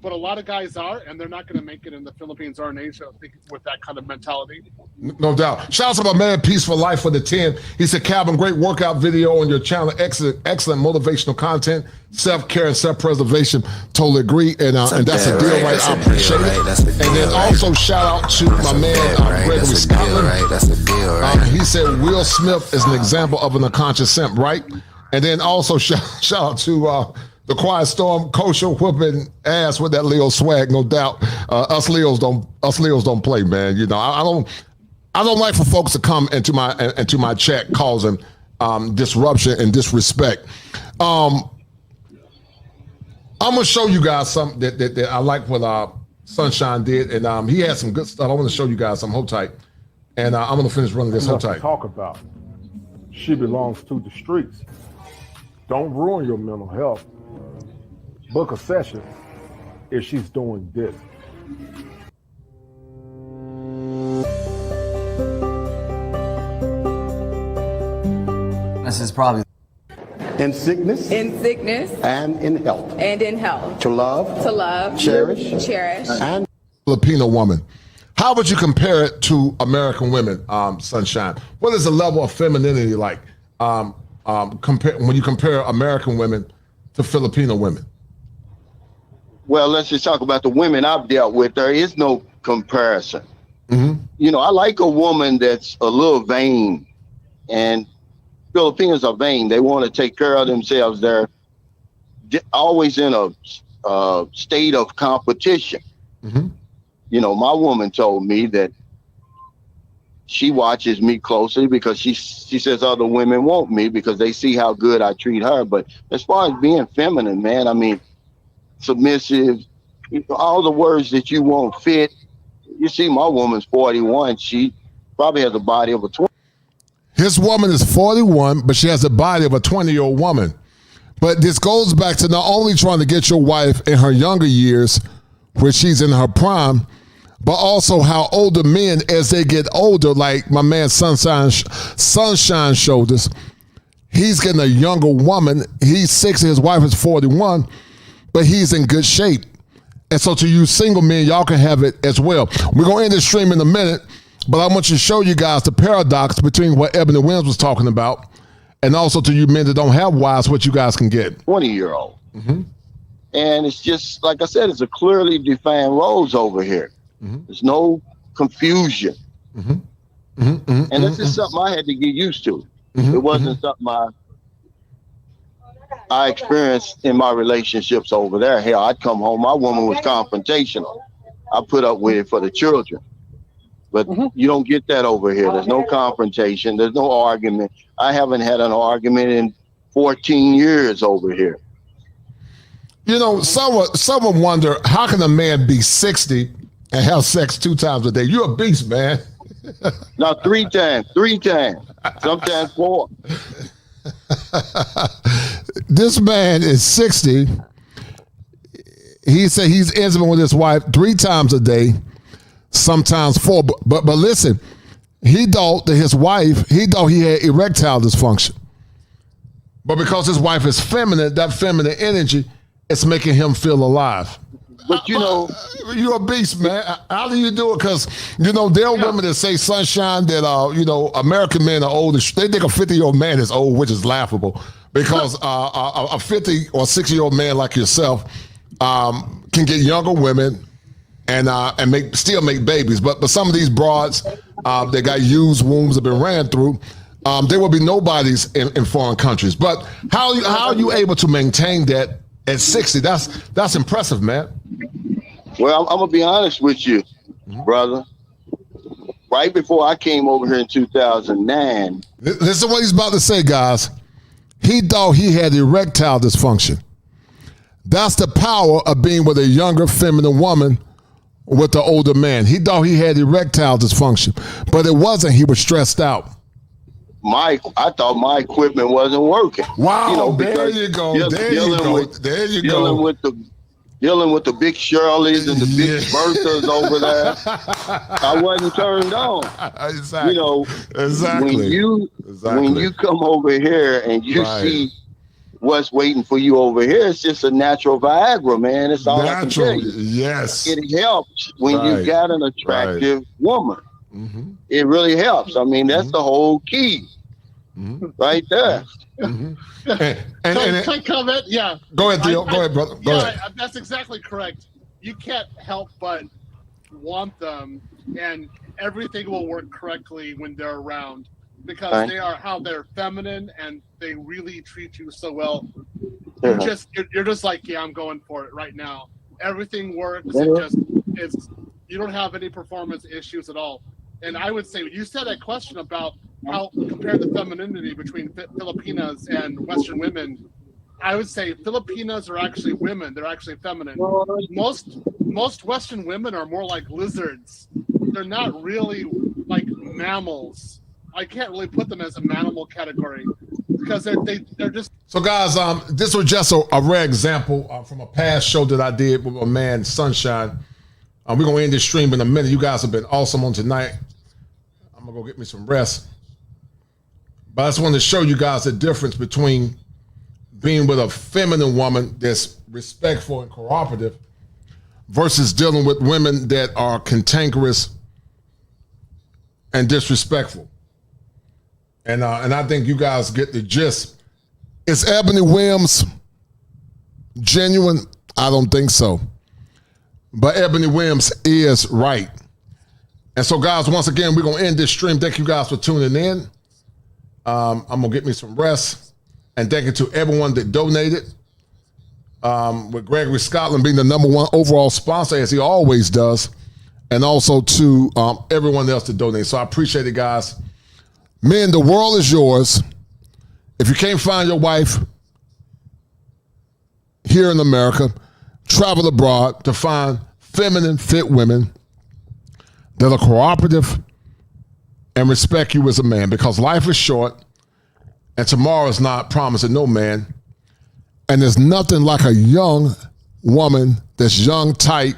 But a lot of guys are, and they're not going to make it in the Philippines or in Asia with that kind of mentality. No doubt. Shout out to my man, Peaceful Life for the 10. He said, Calvin, great workout video on your channel. Excellent motivational content. Self-care and self-preservation. Totally agree. And that's a deal, right? I appreciate it. And then also shout out to my man, Gregory Scotland. That's a deal, right? He said, Will Smith is an example of an unconscious simp, right? And then also shout out to the Quiet Storm, Kosher whooping ass with that Leo swag, no doubt. Us Leos don't play, man. I don't like for folks to come into my chat causing disruption and disrespect. I'm gonna show you guys something that I like what Sunshine did, and he had some good stuff. I want to show you guys some. Hold tight, and I'm gonna finish running this. Hold tight. Talk about. She belongs to the streets. Don't ruin your mental health. Book a session if she's doing this. This is probably in sickness, and in health, to love, cherish, and Filipino woman. How would you compare it to American women, Sunshine? What is the level of femininity like when you compare American women to Filipino women? Well, let's just talk about the women I've dealt with. There is no comparison. I like a woman that's a little vain, and Filipinos are vain. They want to take care of themselves. They're always in a state of competition. My woman told me that she watches me closely because she says other women want me because they see how good I treat her. But as far as being feminine, man, I mean, submissive, all the words that you won't fit. You see, my woman's 41. She probably has a body of a 20. His woman is 41, but she has the body of a 20-year-old woman. But this goes back to not only trying to get your wife in her younger years, where she's in her prime, but also how older men, as they get older, like my man Sunshine showed us, he's getting a younger woman. He's 60, his wife is 41, but he's in good shape. And so to you single men, y'all can have it as well. We're going to end this stream in a minute, but I want you to show you guys the paradox between what Eboni Williams was talking about and also to you men that don't have wives, what you guys can get. 20-year-old. And it's just, like I said, it's a clearly defined roles over here. There's no confusion. And this is something I had to get used to. It wasn't something I experienced in my relationships over there. Hell, I'd come home, my woman was confrontational. I put up with it for the children. But you don't get that over here. There's no confrontation. There's no argument. I haven't had an argument in 14 years over here. Someone wonder, how can a man be 60 and have sex 2 times a day? You're a beast, man. No, 3 times, sometimes 4. This man is 60. He said he's intimate with his wife 3 times a day, sometimes 4. But listen, he thought that his wife, he had erectile dysfunction. But because his wife is feminine, that feminine energy is making him feel alive. But you know, you're a beast, man. How do you do it? Because, you know, there are women that say, Sunshine, that, you know, American men are old. They think a 50-year-old man is old, which is laughable. Because a 50 or 60-year-old man like yourself can get younger women and still make babies. But some of these broads, they got used wombs, have been ran through. There will be nobodies in foreign countries. But how are you able to maintain that at 60? That's impressive, man. Well, I'm gonna be honest with you, brother. Right before I came over here in 2009. This is what he's about to say, guys. He thought he had erectile dysfunction. That's the power of being with a younger feminine woman with an older man. He thought he had erectile dysfunction, but it wasn't. He was stressed out. I thought my equipment wasn't working. Wow, you know, there you go. Dealing with the big Shirleys and the big Berthas over there, I wasn't turned on. Exactly. You know, exactly. When you come over here and you see what's waiting for you over here, it's just a natural Viagra, man. It's all I can tell you. Yes. It helps when you got an attractive woman. Mm-hmm. It really helps. I mean, that's the whole key right there. Can I comment? Yeah. Go ahead, Theo. Go ahead, brother. Go ahead. That's exactly correct. You can't help but want them, and everything will work correctly when they're around because they're feminine and they really treat you so well. You're just like, yeah, I'm going for it right now. Everything works. You don't have any performance issues at all. And I would say, you said a question about how compare the femininity between Filipinas and Western women. I would say Filipinas are actually women. They're actually feminine. Most Western women are more like lizards. They're not really like mammals. I can't really put them as a mammal category because they're just. So guys, this was just a rare example from a past show that I did with my man Sunshine. We're going to end this stream in a minute. You guys have been awesome on tonight. I'm going to go get me some rest. But I just wanted to show you guys the difference between being with a feminine woman that's respectful and cooperative versus dealing with women that are cantankerous and disrespectful. And I think you guys get the gist. Is Eboni Williams genuine? I don't think so. But Eboni Williams is right. And so, guys, once again, we're going to end this stream. Thank you guys for tuning in. I'm going to get me some rest. And thank you to everyone that donated. With Gregory Scotland being the #1 overall sponsor, as he always does. And also to everyone else that donated. So I appreciate it, guys. Men, the world is yours. If you can't find your wife here in America, travel abroad to find feminine, fit women that are cooperative and respect you as a man, because life is short and tomorrow is not promised to no man. And there's nothing like a young woman that's young, tight,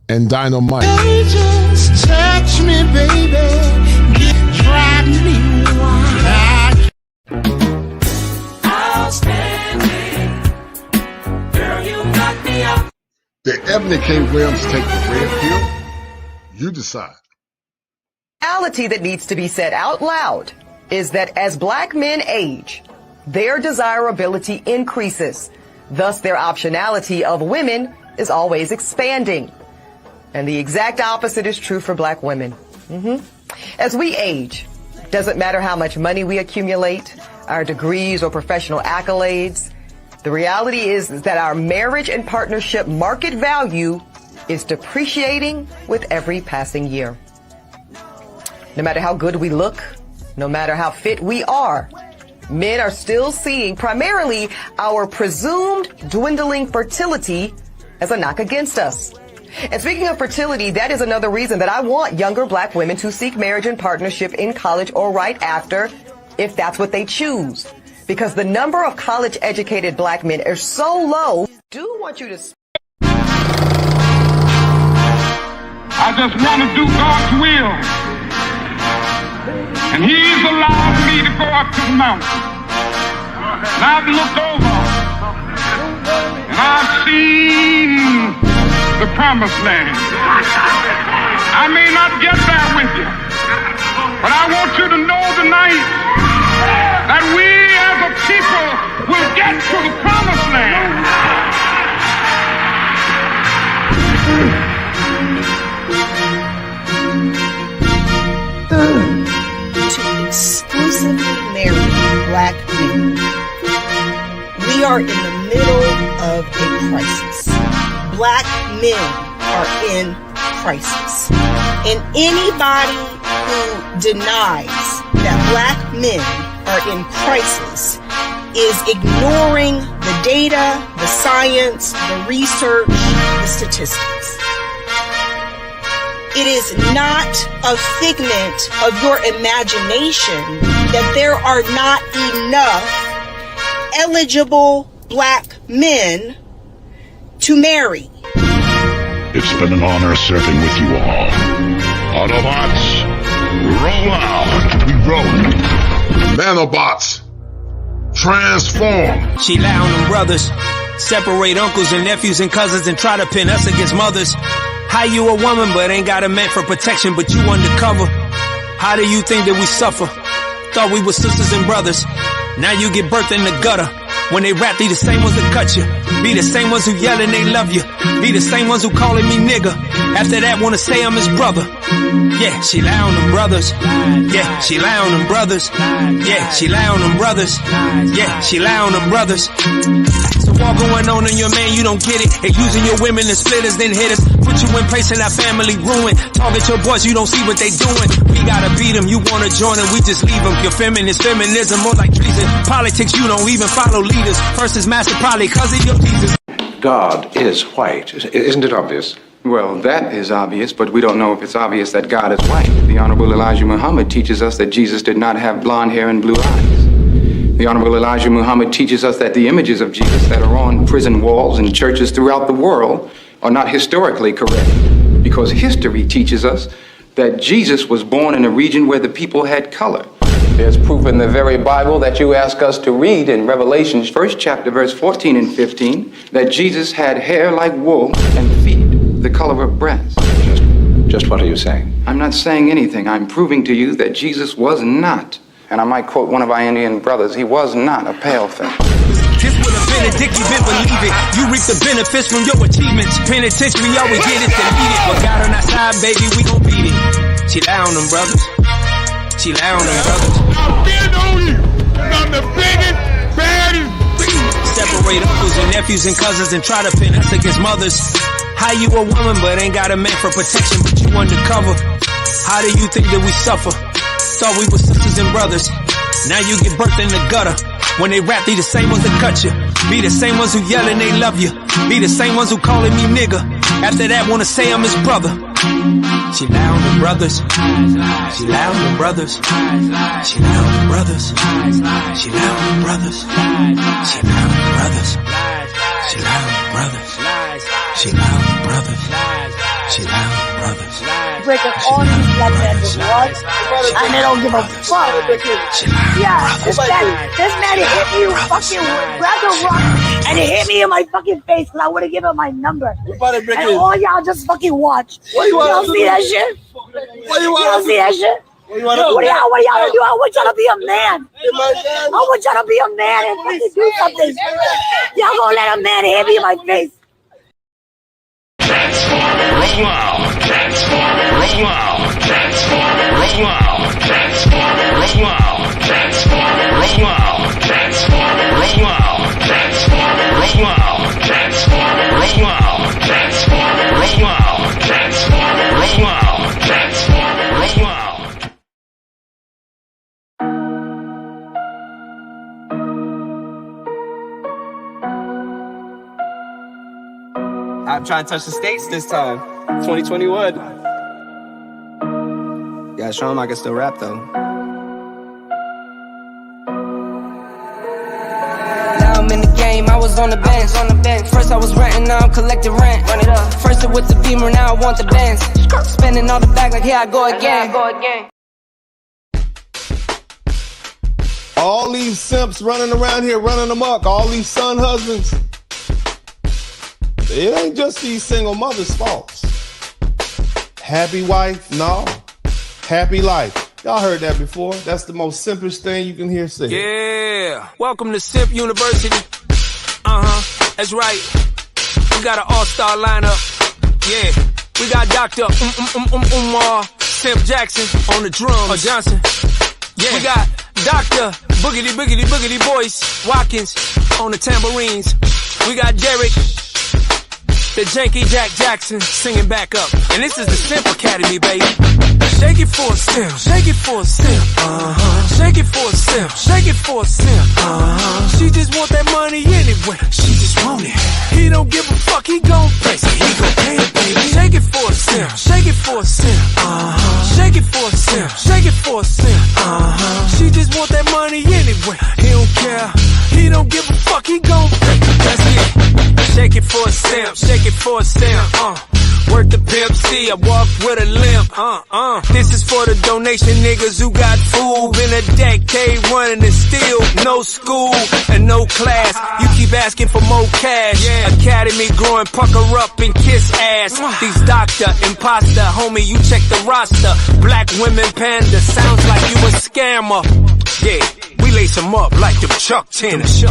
and dynamite. Just touch me, baby. Drive me wild. Outstanding. Girl, you knock me out. Did Eboni K Williams take the red pill? You decide. The reality that needs to be said out loud is that as black men age, their desirability increases. Thus, their optionality of women is always expanding. And the exact opposite is true for black women. As we age, doesn't matter how much money we accumulate, our degrees or professional accolades, the reality is that our marriage and partnership market value is depreciating with every passing year. No matter how good we look, no matter how fit we are, men are still seeing primarily our presumed dwindling fertility as a knock against us. And speaking of fertility, that is another reason that I want younger black women to seek marriage and partnership in college or right after, if that's what they choose. Because the number of college-educated black men is so low. I do want you to... I just want to do God's will. And He's allowed me to go up to the mountain. And I've looked over and I've seen the promised land. I may not get there with you, but I want you to know tonight that we as a people will get to the promised land. To exclusively marry black men. We are in the middle of a crisis. Black men are in crisis. And anybody who denies that black men are in crisis is ignoring the data, the science, the research, the statistics. It is not a figment of your imagination that there are not enough eligible black men to marry. It's been an honor serving with you all. Autobots, roll out. We roll. Nanobots, transform. She lie on them brothers, separate uncles and nephews and cousins and try to pin us against mothers. How you a woman but ain't got a man for protection, but you undercover? How do you think that we suffer? Thought we were sisters and brothers. Now you get birthed in the gutter. When they rap, they the same ones that cut you. Be the same ones who yelling they love you. Be the same ones who calling me nigga. After that wanna say I'm his brother. Yeah, she lie on them brothers. Yeah, she lie on them brothers. Yeah, she lie on them brothers. Yeah, she lie on them brothers. So all going on in your man, you don't get it. And using your women as splitters, then hitters. Put you in place and our family ruined. Target your boys, you don't see what they doing. We gotta beat them, you wanna join them, we just leave them. Your feminist feminism, more like treason. Politics, you don't even follow leaders. First is master, probably cause of your Jesus. God is white. Isn't it obvious? Well, that is obvious, but we don't know if it's obvious that God is white. The Honorable Elijah Muhammad teaches us that Jesus did not have blonde hair and blue eyes. The Honorable Elijah Muhammad teaches us that the images of Jesus that are on prison walls and churches throughout the world are not historically correct, because history teaches us that Jesus was born in a region where the people had color. There's proof in the very Bible that you ask us to read in Revelation, 1st chapter, verse 14 and 15, that Jesus had hair like wool and feet the color of brass. Just what are you saying? I'm not saying anything. I'm proving to you that Jesus was not, and I might quote one of our Indian brothers, he was not a pale-face. This would have been a dick, you been believe it. You reap the benefits from your achievements. Penitentiary, all we get is to lead it. But God on our side, baby, we gon' beat it. She lie on them brothers. She lie on them brothers. I'm big on you. I'm the biggest, baddest. Separate uncles and nephews and cousins and try to pin us against mothers. How you a woman but ain't got a man for protection, but you undercover? How do you think that we suffer? Thought we were sisters and brothers. Now you get birthed in the gutter. When they rap, they the same ones that cut you. Be the same ones who yelling they love you. Be the same ones who calling me nigga. After that wanna say I'm his brother. She lie on the brothers. She lie on the brothers. She lie on the brothers. She lie on the brothers. She lie on the brothers. She lie on the brothers. She lie on the brothers. She lie on the brothers. Breaking all these black men's blood, and they don't give a fuck. Yeah, this man hit me with fucking grabbed a rock and it hit me in my fucking face because I would have given him my number. And all y'all just fucking watch. Y'all see that shit? Y'all see that shit? What y'all do? I want y'all to be a man. I want y'all to be a man and fucking do something. Y'all gonna let a man hit me in my face? Roll out. Roll out. Roll out. Roll out. Roll out. Roll out. Roll out. Roll out. Roll out. Roll out. I'm trying to touch the States this time. 2021. Gotta show him I can still rap though. Now I'm in the game, I was on the bench. First I was renting, now I'm collecting rent. Run it up. First it was the Beamer, now I want the Benz. Spending all the bag like here I go again. All these simps running around here running amok, all these son husbands, it ain't just these single mothers' faults. Happy wife? No. Happy life. Y'all heard that before. That's the most simplest thing you can hear said. Yeah. Welcome to Simp University. That's right. We got an all-star lineup. Yeah. We got Dr. Simp Jackson on the drums. Or Johnson. Yeah. We got Dr. Boogity Boogity Boogity Boyce Watkins on the tambourines. We got Derek, the Janky Jack Jackson, singing back up. And this is the Simp Academy, baby. Shake it for a simp, shake it for a simp. Shake it for a simp, shake it for a simp. She just want that money anyway. She just want it. He don't give a fuck, he gon' pay. So he gon' pay it, baby. Shake it for a simp, shake it for a simp. Shake it for a simp, shake it for a simp. She just want that money anyway. He don't care, he don't give a fuck, he gon' pay. That's it. Shake it for a simp, shake it for a simp. Work the pimp C, I walk with a limp. This is for the donation niggas who got food. Been a decade running and still no school and no class. You keep asking for more cash. Academy growing, pucker up and kiss ass. These doctor, imposter, homie, you check the roster. Black women panda, sounds like you a scammer. Yeah. We lace them up like them Chuck tennis.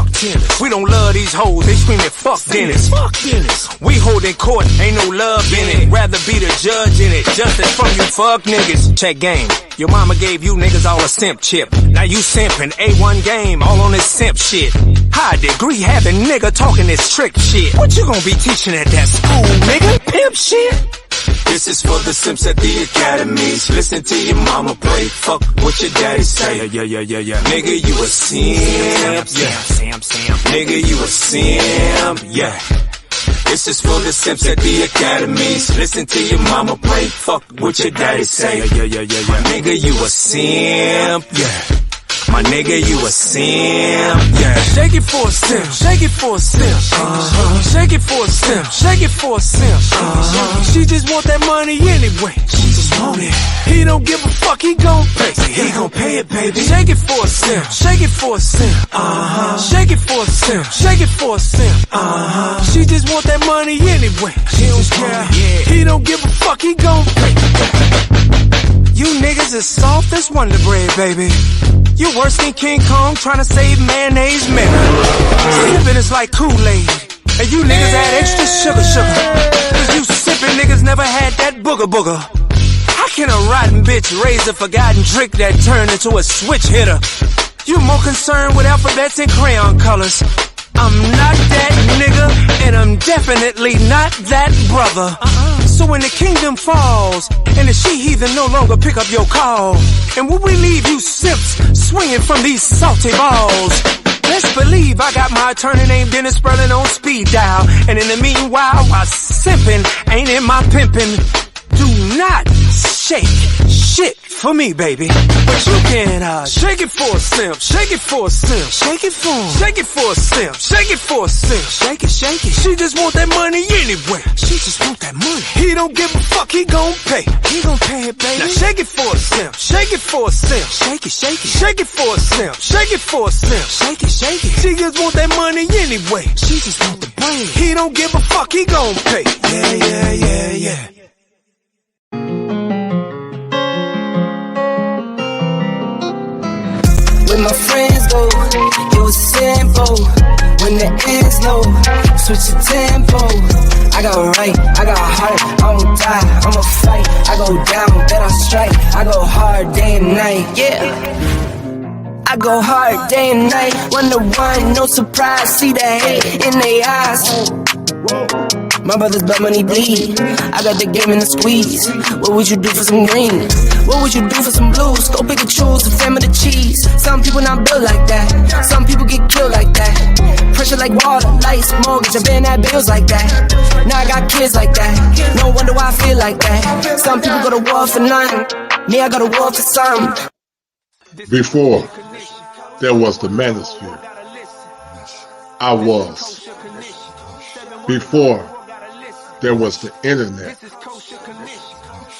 We don't love these hoes, they screaming fuck Dennis. We holding court, ain't no love in it. Rather be the judge in it. Justice from you fuck niggas. Check game. Your mama gave you niggas all a simp chip. Now you simping A1 game, all on this simp shit. High degree having nigga talking this trick shit. What you gonna be teaching at that school, nigga? Pimp shit? This is for the simps at the academies. Listen to your mama pray. Fuck what your daddy say. Yeah. Nigga, you a simp. Nigga, you a simp. Yeah. This is for the simps at the academies. Listen to your mama pray. Fuck what your daddy say. Yeah. Nigga, you a simp. Yeah. My nigga, you a simp, yeah. Shake it for a simp, shake it for a simp. Shake it for a simp, shake it for a simp. She just want that money anyway. She just want it. He don't give a fuck, he gon' pay. He gon' pay it, baby. Shake it for a simp, shake it for a simp. Shake it for a simp, shake it for a simp. She just want that money anyway. She don't care. He don't give a fuck, he gon' pay. You niggas is soft as Wonder Bread, baby. You worse than King Kong trying to save mayonnaise minute. Sippin' is like Kool-Aid, and you niggas add extra sugar. Cause you sippin' niggas never had that booger. How can a rotten bitch raise a forgotten trick that turned into a switch hitter? You more concerned with alphabets and crayon colors. I'm not that nigga, and I'm definitely not that brother. So when the kingdom falls, and the she-heathen no longer pick up your call, and will we leave you simps swinging from these salty balls? Best believe I got my attorney named Dennis Sperling on speed dial, and in the meanwhile, while simping ain't in my pimping, do not shake shit for me, baby. But you can shake it for a simp, shake it for a simp, shake it for him, shake it for a simp, shake it for a simp, shake it. She just want that money anyway. She just want that money. He don't give a fuck, he gon' pay. He gon' pay it, baby. Now shake it for a simp, shake it for a simp, shake it. Shake it for a simp, shake it for a simp, shake it. She just want that money anyway. She just want the brain. He don't give a fuck, he gon' pay. Yeah. When my friends go, it was simple. When the ends low, switch the tempo. I got right, I got heart, I won't die, I'ma fight. I go down, then I strike. I go hard day and night, yeah. I go hard day and night. 1 to 1, no surprise. See the hate in their eyes. My brothers blood money bleed. I got the game in the squeeze. What would you do for some green? What would you do for some blues? Go pick and choose the fam of the cheese. Some people not built like that. Some people get killed like that. Pressure like water, lights, mortgage, and paying that bills like that. Now I got kids like that. No wonder why I feel like that. Some people go to war for nothing. Me, I go to war for some. Before there was the manosphere, I was. Before there was the internet,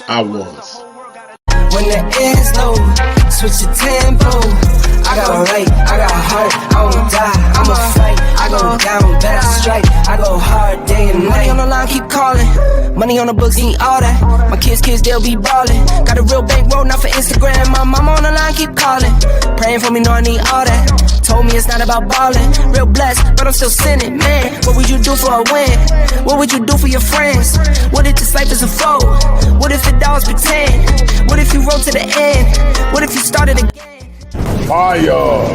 I was. When the ends low, switch the tempo. I got a right, I got a heart, I won't die, I'ma fight. I go down, bet I strike, I go hard day and night. Money on the line, keep calling. Money on the books, need all that. My kids, they'll be ballin'. Got a real bankroll, not for Instagram. My mama on the line, keep calling. Praying for me, know I need all that. Told me it's not about ballin'. Real blessed, but I'm still sinning, man. What would you do for a win? What would you do for your friends? What if this life is a foe? What if the dollars pretend? What if you roll to the end? What if you started again? Fire!